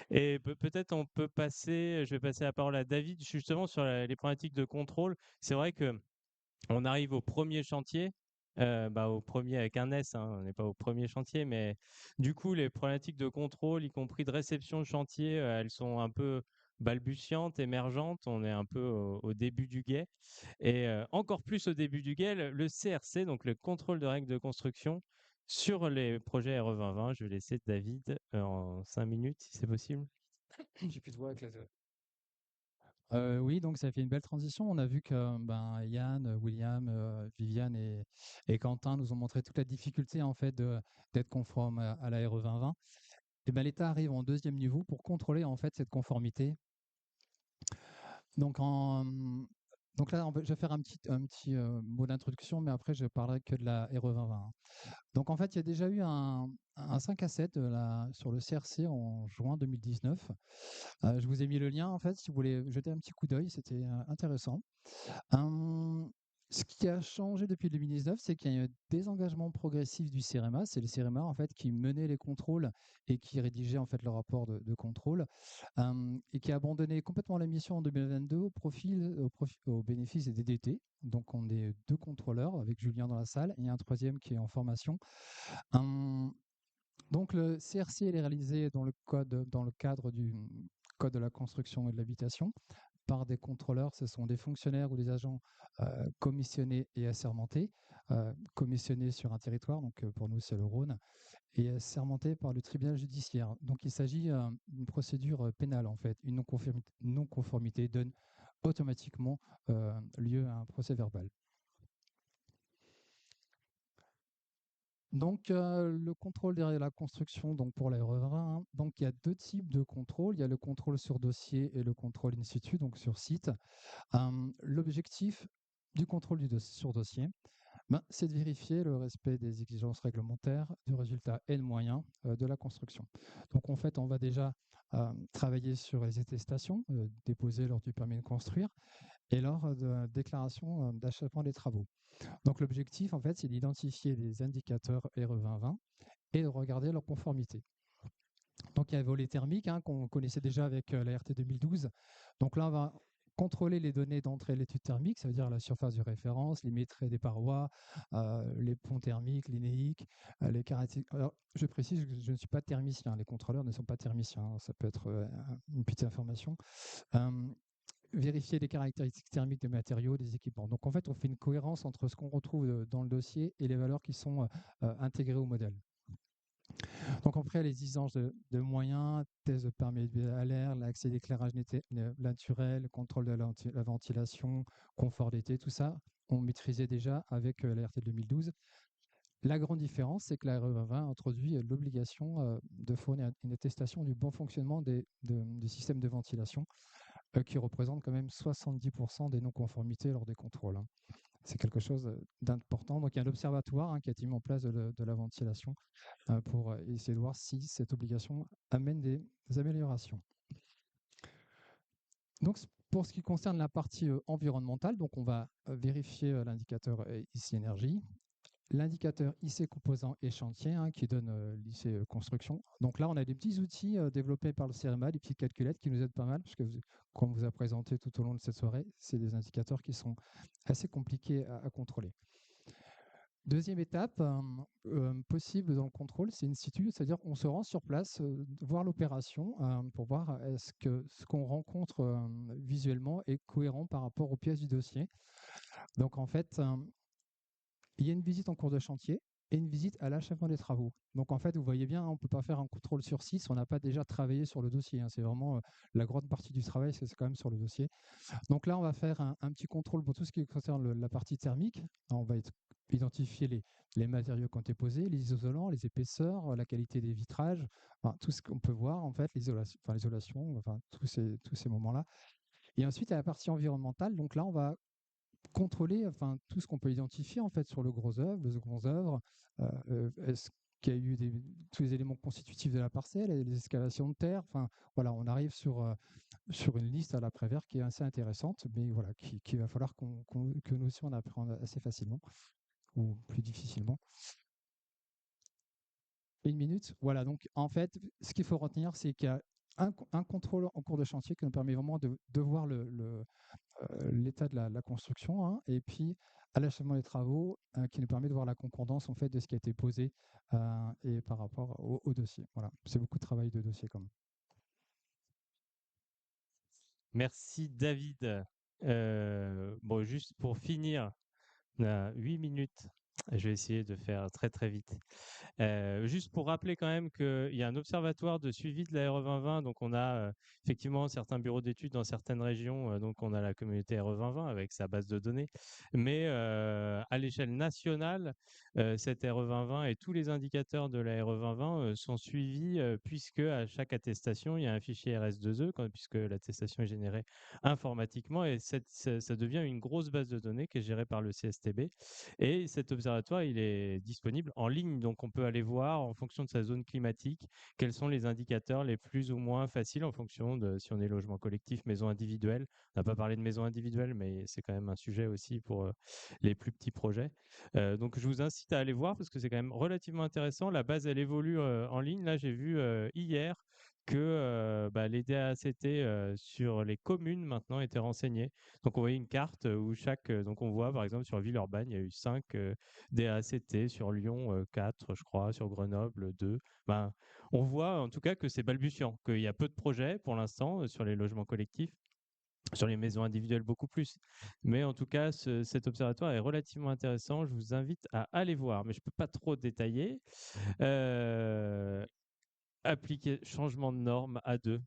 Speaker 4: Et peut-être on peut passer, je vais passer la parole à David justement sur les problématiques de contrôle. C'est vrai que on arrive au premier chantier, au premier avec un S, on n'est pas au premier chantier, mais du coup les problématiques de contrôle, y compris de réception de chantier, elles sont un peu balbutiantes, émergentes. On est un peu au début du guet et encore plus au début du guet, le CRC, donc le contrôle de règles de construction. Sur les projets RE 2020, je vais laisser David en 5 minutes, si c'est possible.
Speaker 9: J'ai plus de voix avec la.
Speaker 3: Oui, donc ça fait une belle transition. On a vu que Yann, William, Viviane et Quentin nous ont montré toute la difficulté en fait d'être conforme à la RE 2020. Et ben, l'État arrive en deuxième niveau pour contrôler en fait cette conformité. Donc là, je vais faire un petit mot d'introduction, mais après je parlerai que de la RE 2020. Donc en fait, il y a déjà eu un 5 à 7 sur le CRC en juin 2019. Je vous ai mis le lien, en fait, si vous voulez jeter un petit coup d'œil, c'était intéressant. Ce qui a changé depuis 2019, c'est qu'il y a eu un désengagement progressif du CEREMA. C'est le CEREMA en fait qui menait les contrôles et qui rédigeait en fait le rapport de contrôle et qui a abandonné complètement la mission en 2022 au bénéfice des DDT. Donc on est 2 contrôleurs avec Julien dans la salle et un troisième qui est en formation. Donc le CRC est réalisé dans le cadre du code de la construction et de l'habitation par des contrôleurs. Ce sont des fonctionnaires ou des agents commissionnés et assermentés, commissionnés sur un territoire, donc pour nous c'est le Rhône, et assermentés par le tribunal judiciaire. Donc il s'agit d'une procédure pénale en fait. Une non-conformité donne automatiquement lieu à un procès verbal. Donc, le contrôle derrière la construction, donc pour la RE20, donc il y a 2 types de contrôle. Il y a le contrôle sur dossier et le contrôle in situ, donc sur site. L'objectif du contrôle sur dossier, c'est de vérifier le respect des exigences réglementaires, du résultat et de moyens de la construction. Donc en fait, on va déjà travailler sur les attestations déposées lors du permis de construire et lors de la déclaration d'achèvement des travaux. Donc l'objectif, en fait, c'est d'identifier les indicateurs RE2020 et de regarder leur conformité. Donc il y a le volet thermique qu'on connaissait déjà avec la RT 2012. Donc là, on va contrôler les données d'entrée de l'étude thermique, ça veut dire la surface de référence, les mètres des parois, les ponts thermiques, linéiques, les caractéristiques. Alors, je précise que je ne suis pas thermicien, les contrôleurs ne sont pas thermiciens, ça peut être une petite information. Vérifier les caractéristiques thermiques des matériaux, des équipements. Donc en fait, on fait une cohérence entre ce qu'on retrouve dans le dossier et les valeurs qui sont intégrées au modèle. Donc après, les exigences de moyens, tests de perméabilité à l'air, l'accès d'éclairage naturel, contrôle de la ventilation, confort d'été, tout ça, on maîtrisait déjà avec la RT 2012. La grande différence, c'est que la RE2020 introduit l'obligation de fournir une attestation du bon fonctionnement des systèmes de ventilation qui représentent quand même 70% des non-conformités lors des contrôles. C'est quelque chose d'important. Donc il y a un observatoire qui a été mis en place de la ventilation pour essayer de voir si cette obligation amène des améliorations. Donc pour ce qui concerne la partie environnementale, donc on va vérifier l'indicateur IC énergie, l'indicateur IC composant et chantier qui donne l'IC construction. Donc là, on a des petits outils développés par le CEREMA, des petites calculettes qui nous aident pas mal, parce que comme on vous a présenté tout au long de cette soirée, c'est des indicateurs qui sont assez compliqués à contrôler. Deuxième étape possible dans le contrôle, c'est in situ, c'est-à-dire qu'on se rend sur place, voir l'opération pour voir est-ce que ce qu'on rencontre visuellement est cohérent par rapport aux pièces du dossier. Donc en fait, il y a une visite en cours de chantier et une visite à l'achèvement des travaux. Donc en fait, vous voyez bien, on ne peut pas faire un contrôle sur site si on n'a pas déjà travaillé sur le dossier. C'est vraiment la grande partie du travail, c'est quand même sur le dossier. Donc là, on va faire un petit contrôle pour tout ce qui concerne la partie thermique. On va identifier les matériaux qui ont été posés, les isolants, les épaisseurs, la qualité des vitrages, tout ce qu'on peut voir, en fait, l'isolation, tous ces moments-là. Et ensuite, il y a la partie environnementale. Donc là, on va contrôler tout ce qu'on peut identifier en fait sur le gros œuvre, le second œuvre. Est-ce qu'il y a eu tous les éléments constitutifs de la parcelle, les excavations de terre. Voilà, on arrive sur une liste à l'après-vert qui est assez intéressante, mais voilà, qu'il va falloir que nous aussi on apprenne assez facilement ou plus difficilement. Une minute. Voilà, donc en fait, ce qu'il faut retenir, c'est qu'il y a un contrôle en cours de chantier qui nous permet vraiment de voir l'état de la construction, et puis à l'achèvement des travaux qui nous permet de voir la concordance en fait de ce qui a été posé et par rapport au dossier. Voilà, c'est beaucoup de travail de dossier quand même.
Speaker 4: Merci David. Bon, juste pour finir, on a 8 minutes. Je vais essayer de faire très très vite. Juste pour rappeler quand même qu'il y a un observatoire de suivi de la RE 2020. Donc on a effectivement certains bureaux d'études dans certaines régions. Donc on a la communauté RE 2020 avec sa base de données. Mais à l'échelle nationale, cette RE 2020 et tous les indicateurs de la RE 2020 sont suivis puisque à chaque attestation, il y a un fichier RS2E puisque l'attestation est générée informatiquement et ça devient une grosse base de données qui est gérée par le CSTB. Et cet observatoire observatoire, il est disponible en ligne, donc on peut aller voir en fonction de sa zone climatique quels sont les indicateurs les plus ou moins faciles en fonction de si on est logement collectif, maison individuelle. On n'a pas parlé de maison individuelle, mais c'est quand même un sujet aussi pour les plus petits projets. Donc je vous incite à aller voir parce que c'est quand même relativement intéressant. La base, elle évolue en ligne. Là, j'ai vu hier que les DACT sur les communes maintenant étaient renseignés. Donc on voyait une carte où donc on voit par exemple sur Villeurbanne, il y a eu 5 DACT, sur Lyon 4, je crois, sur Grenoble 2. Ben, on voit en tout cas que c'est balbutiant, qu'il y a peu de projets pour l'instant sur les logements collectifs. Sur les maisons individuelles, beaucoup plus. Mais en tout cas, cet observatoire est relativement intéressant. Je vous invite à aller voir, mais je ne peux pas trop détailler. Appliquer changement de normes à deux.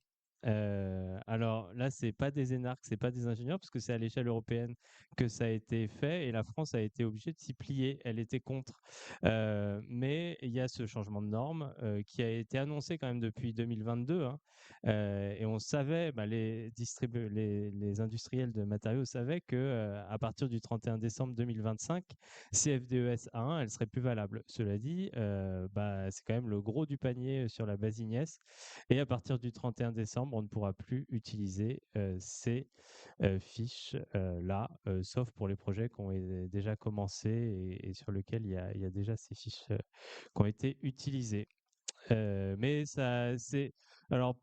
Speaker 4: Alors là, c'est pas des énarques, c'est pas des ingénieurs, parce que c'est à l'échelle européenne que ça a été fait et la France a été obligée de s'y plier. Elle était contre. Mais il y a ce changement de normes qui a été annoncé quand même depuis 2022. Hein, et on savait, les industriels de matériaux savaient que à partir du 31 décembre 2025, CFDES A1, elle serait plus valable. Cela dit, c'est quand même le gros du panier sur la base Ignes. Et à partir du 31 décembre, on ne pourra plus utiliser ces fiches-là, sauf pour les projets qui ont déjà commencé et sur lesquels il y a déjà ces fiches qui ont été utilisées. Mais ça, c'est... Alors,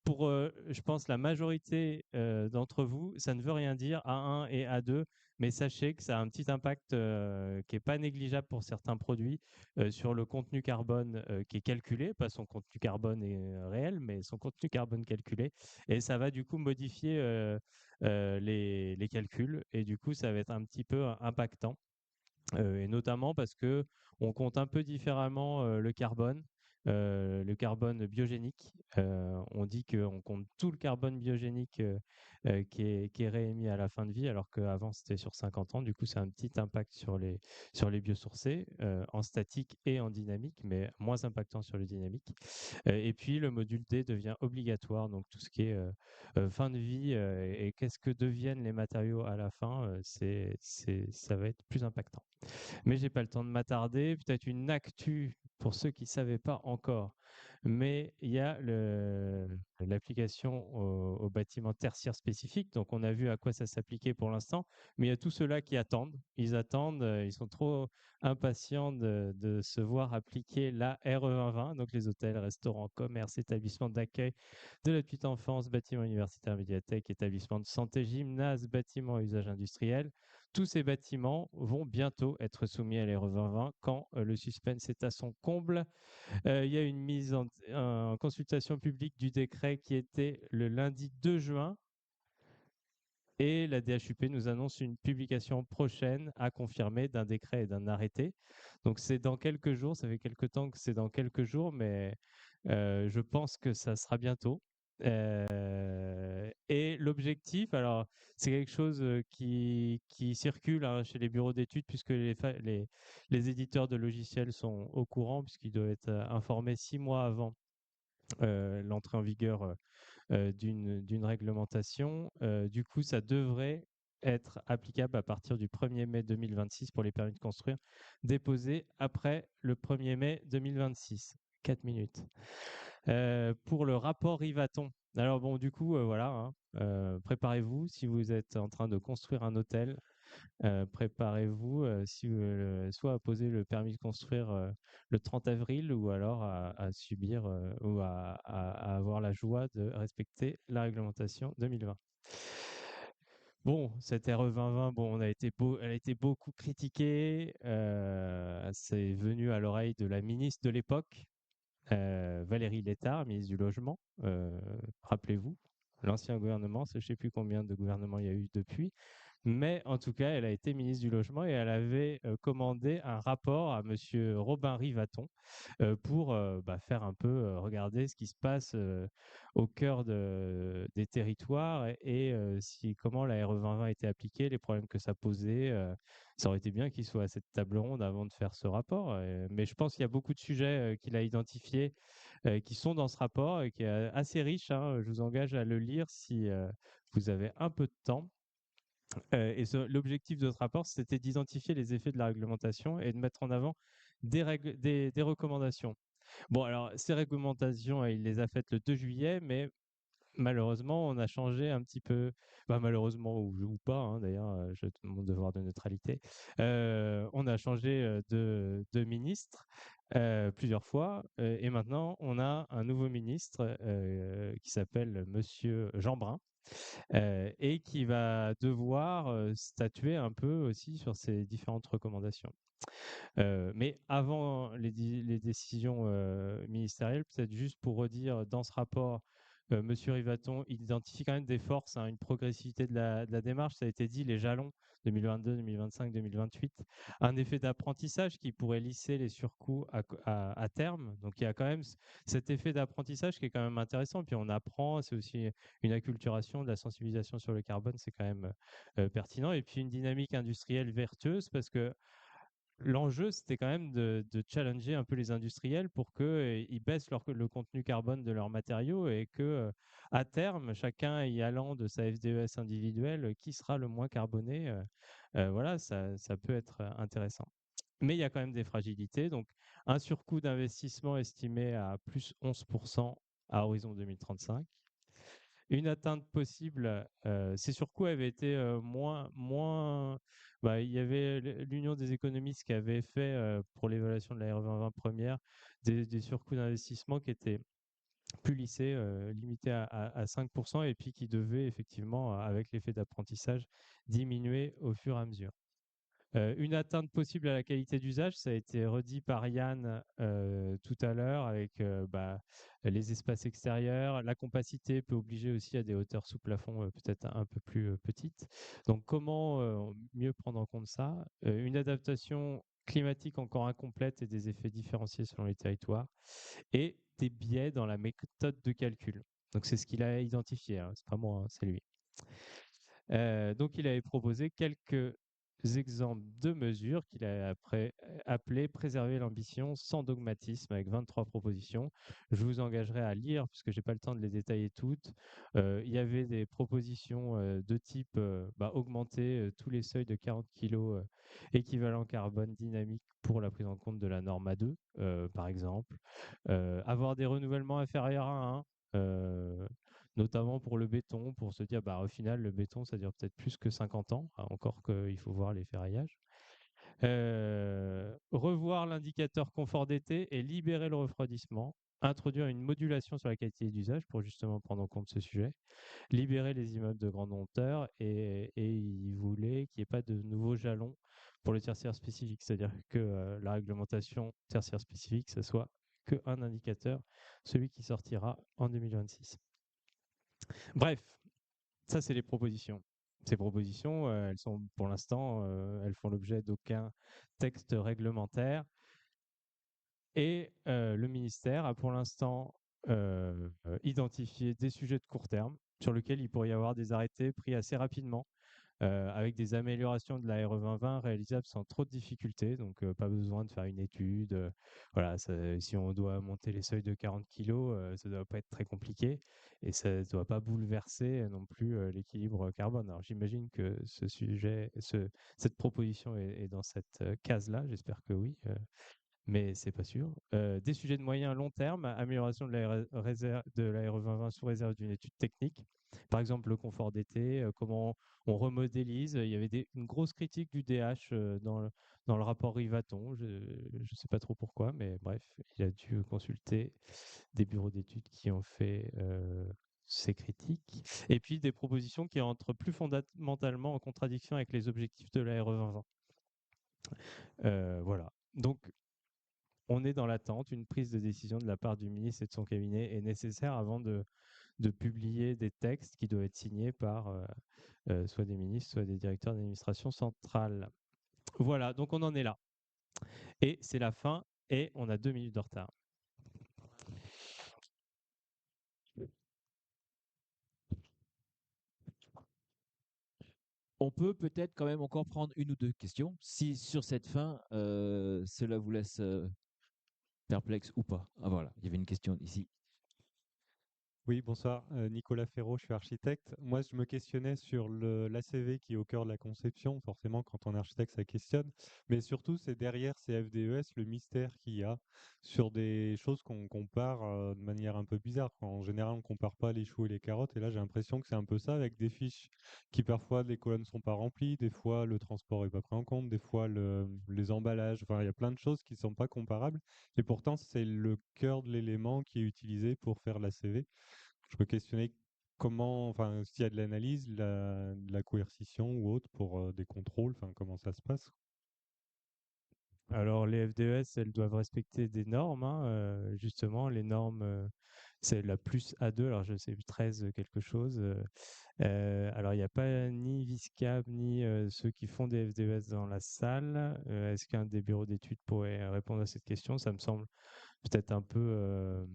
Speaker 4: pour, je pense, la majorité d'entre vous, ça ne veut rien dire A1 et A2, mais sachez que ça a un petit impact qui n'est pas négligeable pour certains produits sur le contenu carbone qui est calculé, pas son contenu carbone réel, mais son contenu carbone calculé. Et ça va du coup modifier les calculs, et du coup, ça va être un petit peu impactant. Et notamment parce que on compte un peu différemment le carbone biogénique. On dit qu'on compte tout le carbone biogénique qui est réémis à la fin de vie, alors qu'avant c'était sur 50 ans. Du coup, c'est un petit impact sur les biosourcés en statique et en dynamique, mais moins impactant sur le dynamique. Et puis, le module D devient obligatoire, donc tout ce qui est fin de vie et qu'est-ce que deviennent les matériaux à la fin, ça va être plus impactant. Mais j'ai pas le temps de m'attarder. Peut-être une actu pour ceux qui ne savaient pas encore. Mais il y a l'application au bâtiment tertiaire spécifique. Donc, on a vu à quoi ça s'appliquait pour l'instant. Mais il y a tous ceux-là qui attendent. Ils attendent. Ils sont trop impatients de se voir appliquer la RE 2020. Donc, les hôtels, restaurants, commerces, établissements d'accueil de la petite enfance, bâtiments universitaires, médiathèques, établissements de santé, gymnases, bâtiments à usage industriel. Tous ces bâtiments vont bientôt être soumis à l'ERE 2020 quand le suspense est à son comble. Il y a une mise en consultation publique du décret qui était le lundi 2 juin. Et la DHUP nous annonce une publication prochaine à confirmer d'un décret et d'un arrêté. Donc c'est dans quelques jours, ça fait quelques temps que c'est dans quelques jours, mais je pense que ça sera bientôt. Et l'objectif, alors c'est quelque chose qui circule chez les bureaux d'études, puisque les éditeurs de logiciels sont au courant, puisqu'ils doivent être informés 6 mois avant l'entrée en vigueur d'une réglementation. Du coup, ça devrait être applicable à partir du 1er mai 2026 pour les permis de construire déposés après le 1er mai 2026. 4 minutes. Pour le rapport Rivaton. Alors bon, du coup, voilà, hein, préparez-vous si vous êtes en train de construire un hôtel. Préparez-vous soit à poser le permis de construire le 30 avril ou alors à subir ou à avoir la joie de respecter la réglementation 2020. Bon, cette RE 2020, bon, elle a été beaucoup critiquée. C'est venu à l'oreille de la ministre de l'époque, Valérie Létard, ministre du Logement. Rappelez-vous, l'ancien gouvernement, je ne sais plus combien de gouvernements il y a eu depuis. Mais en tout cas, elle a été ministre du Logement et elle avait commandé un rapport à Monsieur Robin Rivaton pour faire un peu regarder ce qui se passe au cœur des territoires et comment la RE 2020 a été appliquée, les problèmes que ça posait. Ça aurait été bien qu'il soit à cette table ronde avant de faire ce rapport. Mais je pense qu'il y a beaucoup de sujets qu'il a identifiés qui sont dans ce rapport et qui est assez riche. Hein. Je vous engage à le lire si vous avez un peu de temps. L'objectif de ce rapport, c'était d'identifier les effets de la réglementation et de mettre en avant des recommandations. Bon, alors, ces recommandations, il les a faites le 2 juillet, mais malheureusement, on a changé un petit peu, malheureusement ou pas, hein, d'ailleurs, je te mon devoir de neutralité. On a changé de ministre plusieurs fois, et maintenant, on a un nouveau ministre qui s'appelle Monsieur Jean Brun. Et qui va devoir statuer un peu aussi sur ces différentes recommandations. Mais avant les décisions ministérielles, peut-être juste pour redire, dans ce rapport, Monsieur Rivaton identifie quand même des forces, hein, une progressivité de la démarche. Ça a été dit, les jalons 2022, 2025, 2028, un effet d'apprentissage qui pourrait lisser les surcoûts à terme. Donc il y a quand même cet effet d'apprentissage qui est quand même intéressant. Puis on apprend, c'est aussi une acculturation, de la sensibilisation sur le carbone, c'est quand même pertinent. Et puis une dynamique industrielle vertueuse parce que l'enjeu, c'était quand même de challenger un peu les industriels pour qu'ils baissent le contenu carbone de leurs matériaux et que, à terme, chacun y allant de sa FDES individuelle, qui sera le moins carboné, voilà, ça peut être intéressant. Mais il y a quand même des fragilités. Donc, un surcoût d'investissement estimé à plus 11% à horizon 2035. Une atteinte possible, ces surcoûts avaient été il y avait l'Union des économistes qui avait fait pour l'évaluation de la RE 2020 première des surcoûts d'investissement qui étaient plus lissés, limités à 5%, et puis qui devaient effectivement, avec l'effet d'apprentissage, diminuer au fur et à mesure. Une atteinte possible à la qualité d'usage, ça a été redit par Yann tout à l'heure avec les espaces extérieurs. La compacité peut obliger aussi à des hauteurs sous plafond peut-être un peu plus petites. Donc comment mieux prendre en compte ça? Une adaptation climatique encore incomplète et des effets différenciés selon les territoires, et des biais dans la méthode de calcul. Donc c'est ce qu'il a identifié, hein. C'est pas moi, hein, c'est lui. Donc il avait proposé quelques exemples de mesures qu'il a après appelées préserver l'ambition sans dogmatisme, avec 23 propositions. Je vous engagerai à lire puisque j'ai pas le temps de les détailler toutes. Il y avait des propositions de type augmenter tous les seuils de 40 kg équivalent carbone dynamique pour la prise en compte de la norme A2, par exemple. Avoir des renouvellements inférieurs à 1, notamment pour le béton, pour se dire, au final, le béton, ça dure peut-être plus que 50 ans, encore qu'il faut voir les ferraillages. Revoir l'indicateur confort d'été et libérer le refroidissement. Introduire une modulation sur la qualité d'usage pour justement prendre en compte ce sujet. Libérer les immeubles de grande hauteur et il voulait qu'il n'y ait pas de nouveaux jalons pour le tertiaire spécifique. C'est-à-dire que la réglementation tertiaire spécifique, ce soit qu'un indicateur, celui qui sortira en 2026. Bref, ça, c'est les propositions. Ces propositions, elles sont pour l'instant, elles font l'objet d'aucun texte réglementaire. Et le ministère a pour l'instant identifié des sujets de court terme sur lesquels il pourrait y avoir des arrêtés pris assez rapidement, avec des améliorations de la RE 2020 réalisables sans trop de difficultés. Donc, pas besoin de faire une étude. Voilà, si on doit monter les seuils de 40 kg, ça ne doit pas être très compliqué et ça ne doit pas bouleverser non plus l'équilibre carbone. Alors, j'imagine que cette proposition est dans cette case-là. J'espère que oui. Mais c'est pas sûr. Des sujets de moyen long terme, amélioration de la RE 2020 sous réserve d'une étude technique. Par exemple, le confort d'été, comment on remodélise. Il y avait une grosse critique du DH dans le rapport Rivaton. Je ne sais pas trop pourquoi, mais bref, il a dû consulter des bureaux d'études qui ont fait ces critiques. Et puis des propositions qui entrent plus fondamentalement en contradiction avec les objectifs de la RE 2020. Voilà. Donc, on est dans l'attente. Une prise de décision de la part du ministre et de son cabinet est nécessaire avant de publier des textes qui doivent être signés par soit des ministres, soit des directeurs d'administration centrale. Voilà, donc on en est là. Et c'est la fin et on a 2 minutes de retard.
Speaker 1: On peut peut-être quand même encore prendre une ou deux questions, si sur cette fin, cela vous laisse perplexe ou pas. Ah voilà, il y avait une question ici.
Speaker 14: Oui, bonsoir. Nicolas Ferraud, je suis architecte. Moi, je me questionnais sur l'ACV qui est au cœur de la conception. Forcément, quand on est architecte, ça questionne. Mais surtout, c'est derrière ces FDES le mystère qu'il y a sur des choses qu'on compare de manière un peu bizarre. En général, on compare pas les choux et les carottes. Et là, j'ai l'impression que c'est un peu ça, avec des fiches qui parfois les colonnes sont pas remplies, des fois le transport est pas pris en compte, des fois les emballages. Enfin, il y a plein de choses qui sont pas comparables. Et pourtant, c'est le cœur de l'élément qui est utilisé pour faire l'ACV. Je me questionnais comment, enfin, s'il y a de l'analyse, de la coercition ou autre pour des contrôles, enfin, comment ça se passe.
Speaker 4: Alors, les FDES, elles doivent respecter des normes, hein, justement, les normes, c'est la plus A2, alors je sais plus, 13 quelque chose. Alors, il n'y a pas ni Viscab, ni ceux qui font des FDES dans la salle. Est-ce qu'un des bureaux d'études pourrait répondre à cette question? Ça me semble peut-être un peu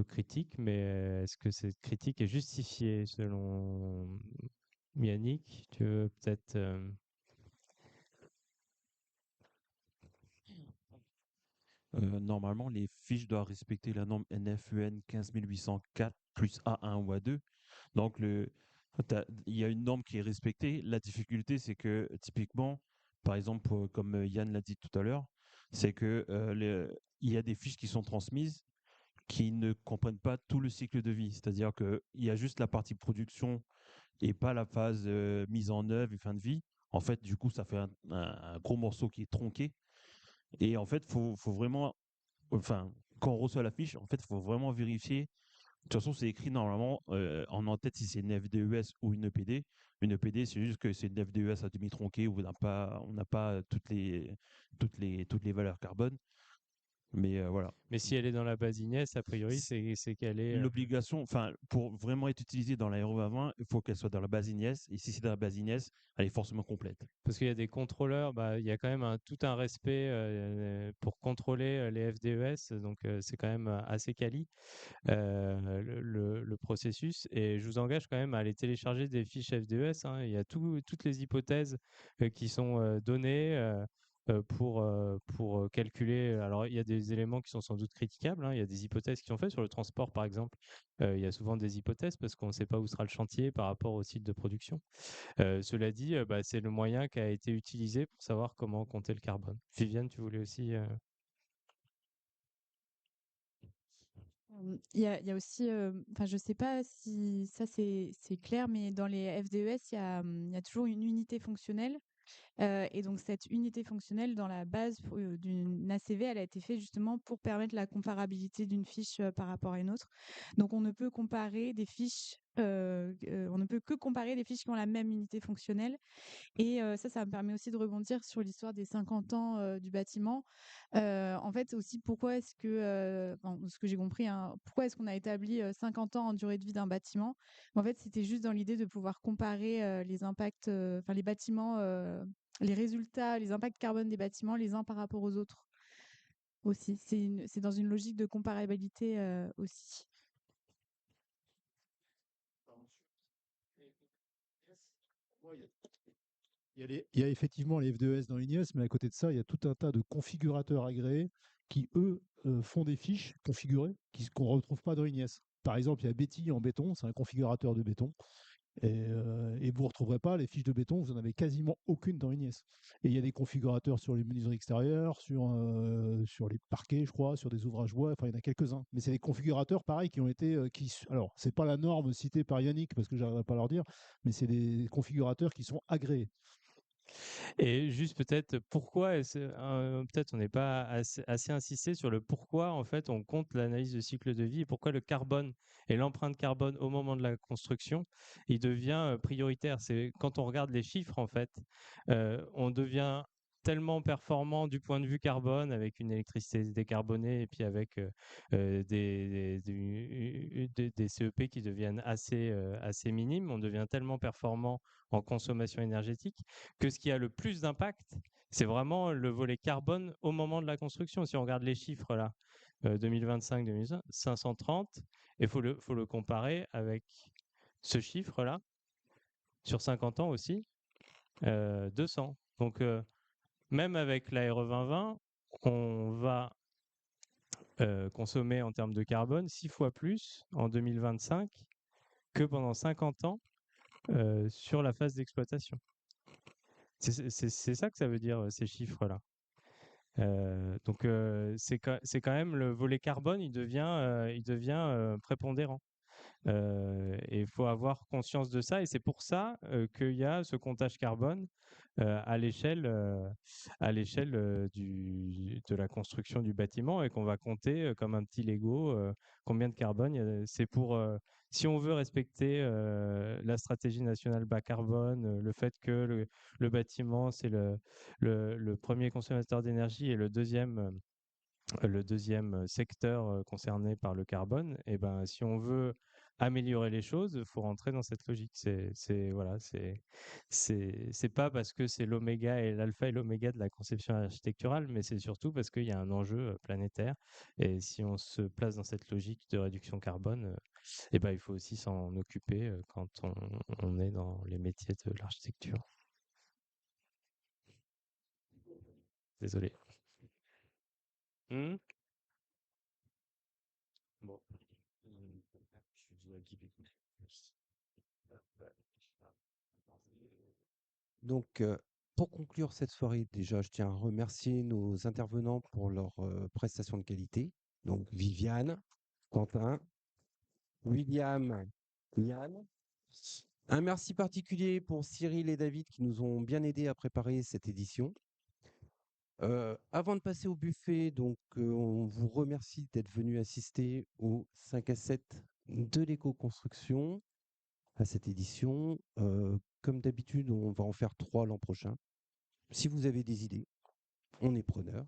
Speaker 4: critique, mais est-ce que cette critique est justifiée selon Yannick? Tu veux peut-être...
Speaker 13: Normalement, les fiches doivent respecter la norme NFEN 15804 plus A1 ou A2. Donc, il y a une norme qui est respectée. La difficulté, c'est que typiquement, par exemple, comme Yann l'a dit tout à l'heure, c'est que il y a des fiches qui sont transmises qui ne comprennent pas tout le cycle de vie. C'est-à-dire qu'il y a juste la partie production et pas la phase mise en œuvre et fin de vie. En fait, du coup, ça fait un gros morceau qui est tronqué. Et en fait, faut vraiment, enfin, quand on reçoit la fiche, en fait, il faut vraiment vérifier. De toute façon, c'est écrit normalement en en-tête si c'est une FDES ou une EPD. Une EPD, c'est juste que c'est une FDES à demi tronquée où on n'a pas toutes les valeurs carbone. Mais voilà.
Speaker 4: Mais si elle est dans la base Inès, a priori, c'est qu'elle est...
Speaker 13: L'obligation, enfin, pour vraiment être utilisée dans la RE2020, il faut qu'elle soit dans la base Inès. Et si c'est dans la base Inès, elle est forcément complète.
Speaker 4: Parce qu'il y a des contrôleurs, bah, il y a quand même tout un respect pour contrôler les FDES, donc c'est quand même assez quali le processus. Et je vous engage quand même à aller télécharger des fiches FDES, hein. Il y a toutes les hypothèses qui sont données pour calculer. Alors, il y a des éléments qui sont sans doute critiquables, hein. Il y a des hypothèses qui sont faites sur le transport, par exemple. Il y a souvent des hypothèses parce qu'on ne sait pas où sera le chantier par rapport au site de production. Cela dit, bah, c'est le moyen qui a été utilisé pour savoir comment compter le carbone. Viviane, tu voulais aussi...
Speaker 5: Il y a aussi, enfin, je sais pas si ça c'est clair, mais dans les FDES, il y a toujours une unité fonctionnelle. Et donc cette unité fonctionnelle dans la base d'une ACV, elle a été faite justement pour permettre la comparabilité d'une fiche par rapport à une autre. Donc on ne peut comparer des fiches, on ne peut que comparer des fiches qui ont la même unité fonctionnelle. Et ça me permet aussi de rebondir sur l'histoire des 50 ans du bâtiment. En fait, aussi, pourquoi est-ce que, enfin, ce que j'ai compris, hein, pourquoi est-ce qu'on a établi 50 ans en durée de vie d'un bâtiment? En fait, c'était juste dans l'idée de pouvoir comparer les impacts, enfin les bâtiments, les résultats, les impacts carbone des bâtiments les uns par rapport aux autres aussi. C'est dans une logique de comparabilité aussi.
Speaker 7: Il y a effectivement les FDES dans l'INIES, mais à côté de ça, il y a tout un tas de configurateurs agréés qui, eux, font des fiches configurées qu'on ne retrouve pas dans l'INIES. Par exemple, il y a Betty en béton, c'est un configurateur de béton. Et vous ne retrouverez pas les fiches de béton, vous n'en avez quasiment aucune dans l'INIES. Et il y a des configurateurs sur les menuiseries extérieures, sur les parquets, je crois, sur des ouvrages bois, enfin il y en a quelques-uns. Mais c'est des configurateurs pareils qui ont été... alors, ce n'est pas la norme citée par Yannick, parce que je n'arriverai pas à leur dire, mais c'est des configurateurs qui sont agréés.
Speaker 4: Et juste peut-être pourquoi peut-être on n'est pas assez insisté sur le pourquoi en fait on compte l'analyse de cycle de vie et pourquoi le carbone et l'empreinte carbone au moment de la construction il devient prioritaire. C'est quand on regarde les chiffres en fait, on devient tellement performant du point de vue carbone avec une électricité décarbonée et puis avec des CEP qui deviennent assez minimes. On devient tellement performant en consommation énergétique que ce qui a le plus d'impact, c'est vraiment le volet carbone au moment de la construction. Si on regarde les chiffres là, 2025, 530, et il faut le comparer avec ce chiffre-là, sur 50 ans aussi, 200. Donc, même avec la RE 2020, on va consommer en termes de carbone 6 fois plus en 2025 que pendant 50 ans sur la phase d'exploitation. C'est ça que ça veut dire, ces chiffres-là. Donc, c'est quand même le volet carbone, il devient prépondérant. Et il faut avoir conscience de ça. Et c'est pour ça qu'il y a ce comptage carbone à l'échelle de la construction du bâtiment et qu'on va compter comme un petit Lego combien de carbone. C'est pour, si on veut respecter la stratégie nationale bas carbone, le fait que le bâtiment, c'est le premier consommateur d'énergie et le deuxième secteur concerné par le carbone, et ben, si on veut améliorer les choses, il faut rentrer dans cette logique. Voilà, c'est pas parce que c'est l'oméga et l'alpha et l'oméga de la conception architecturale, mais c'est surtout parce qu'il y a un enjeu planétaire. Et si on se place dans cette logique de réduction carbone, et ben, il faut aussi s'en occuper quand on est dans les métiers de l'architecture. Désolé. Bon.
Speaker 2: Donc, pour conclure cette soirée, déjà, je tiens à remercier nos intervenants pour leur prestation de qualité. Donc, Viviane, Quentin, William, Yann. Un merci particulier pour Cyril et David qui nous ont bien aidés à préparer cette édition. Avant de passer au buffet, donc, on vous remercie d'être venus assister au 5 à 7 de l'éco-construction à cette édition. Comme d'habitude, on va en faire 3 l'an prochain. Si vous avez des idées, on est preneur.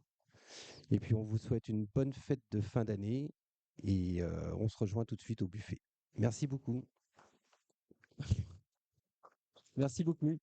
Speaker 2: Et puis, on vous souhaite une bonne fête de fin d'année et on se rejoint tout de suite au buffet. Merci beaucoup. Merci beaucoup.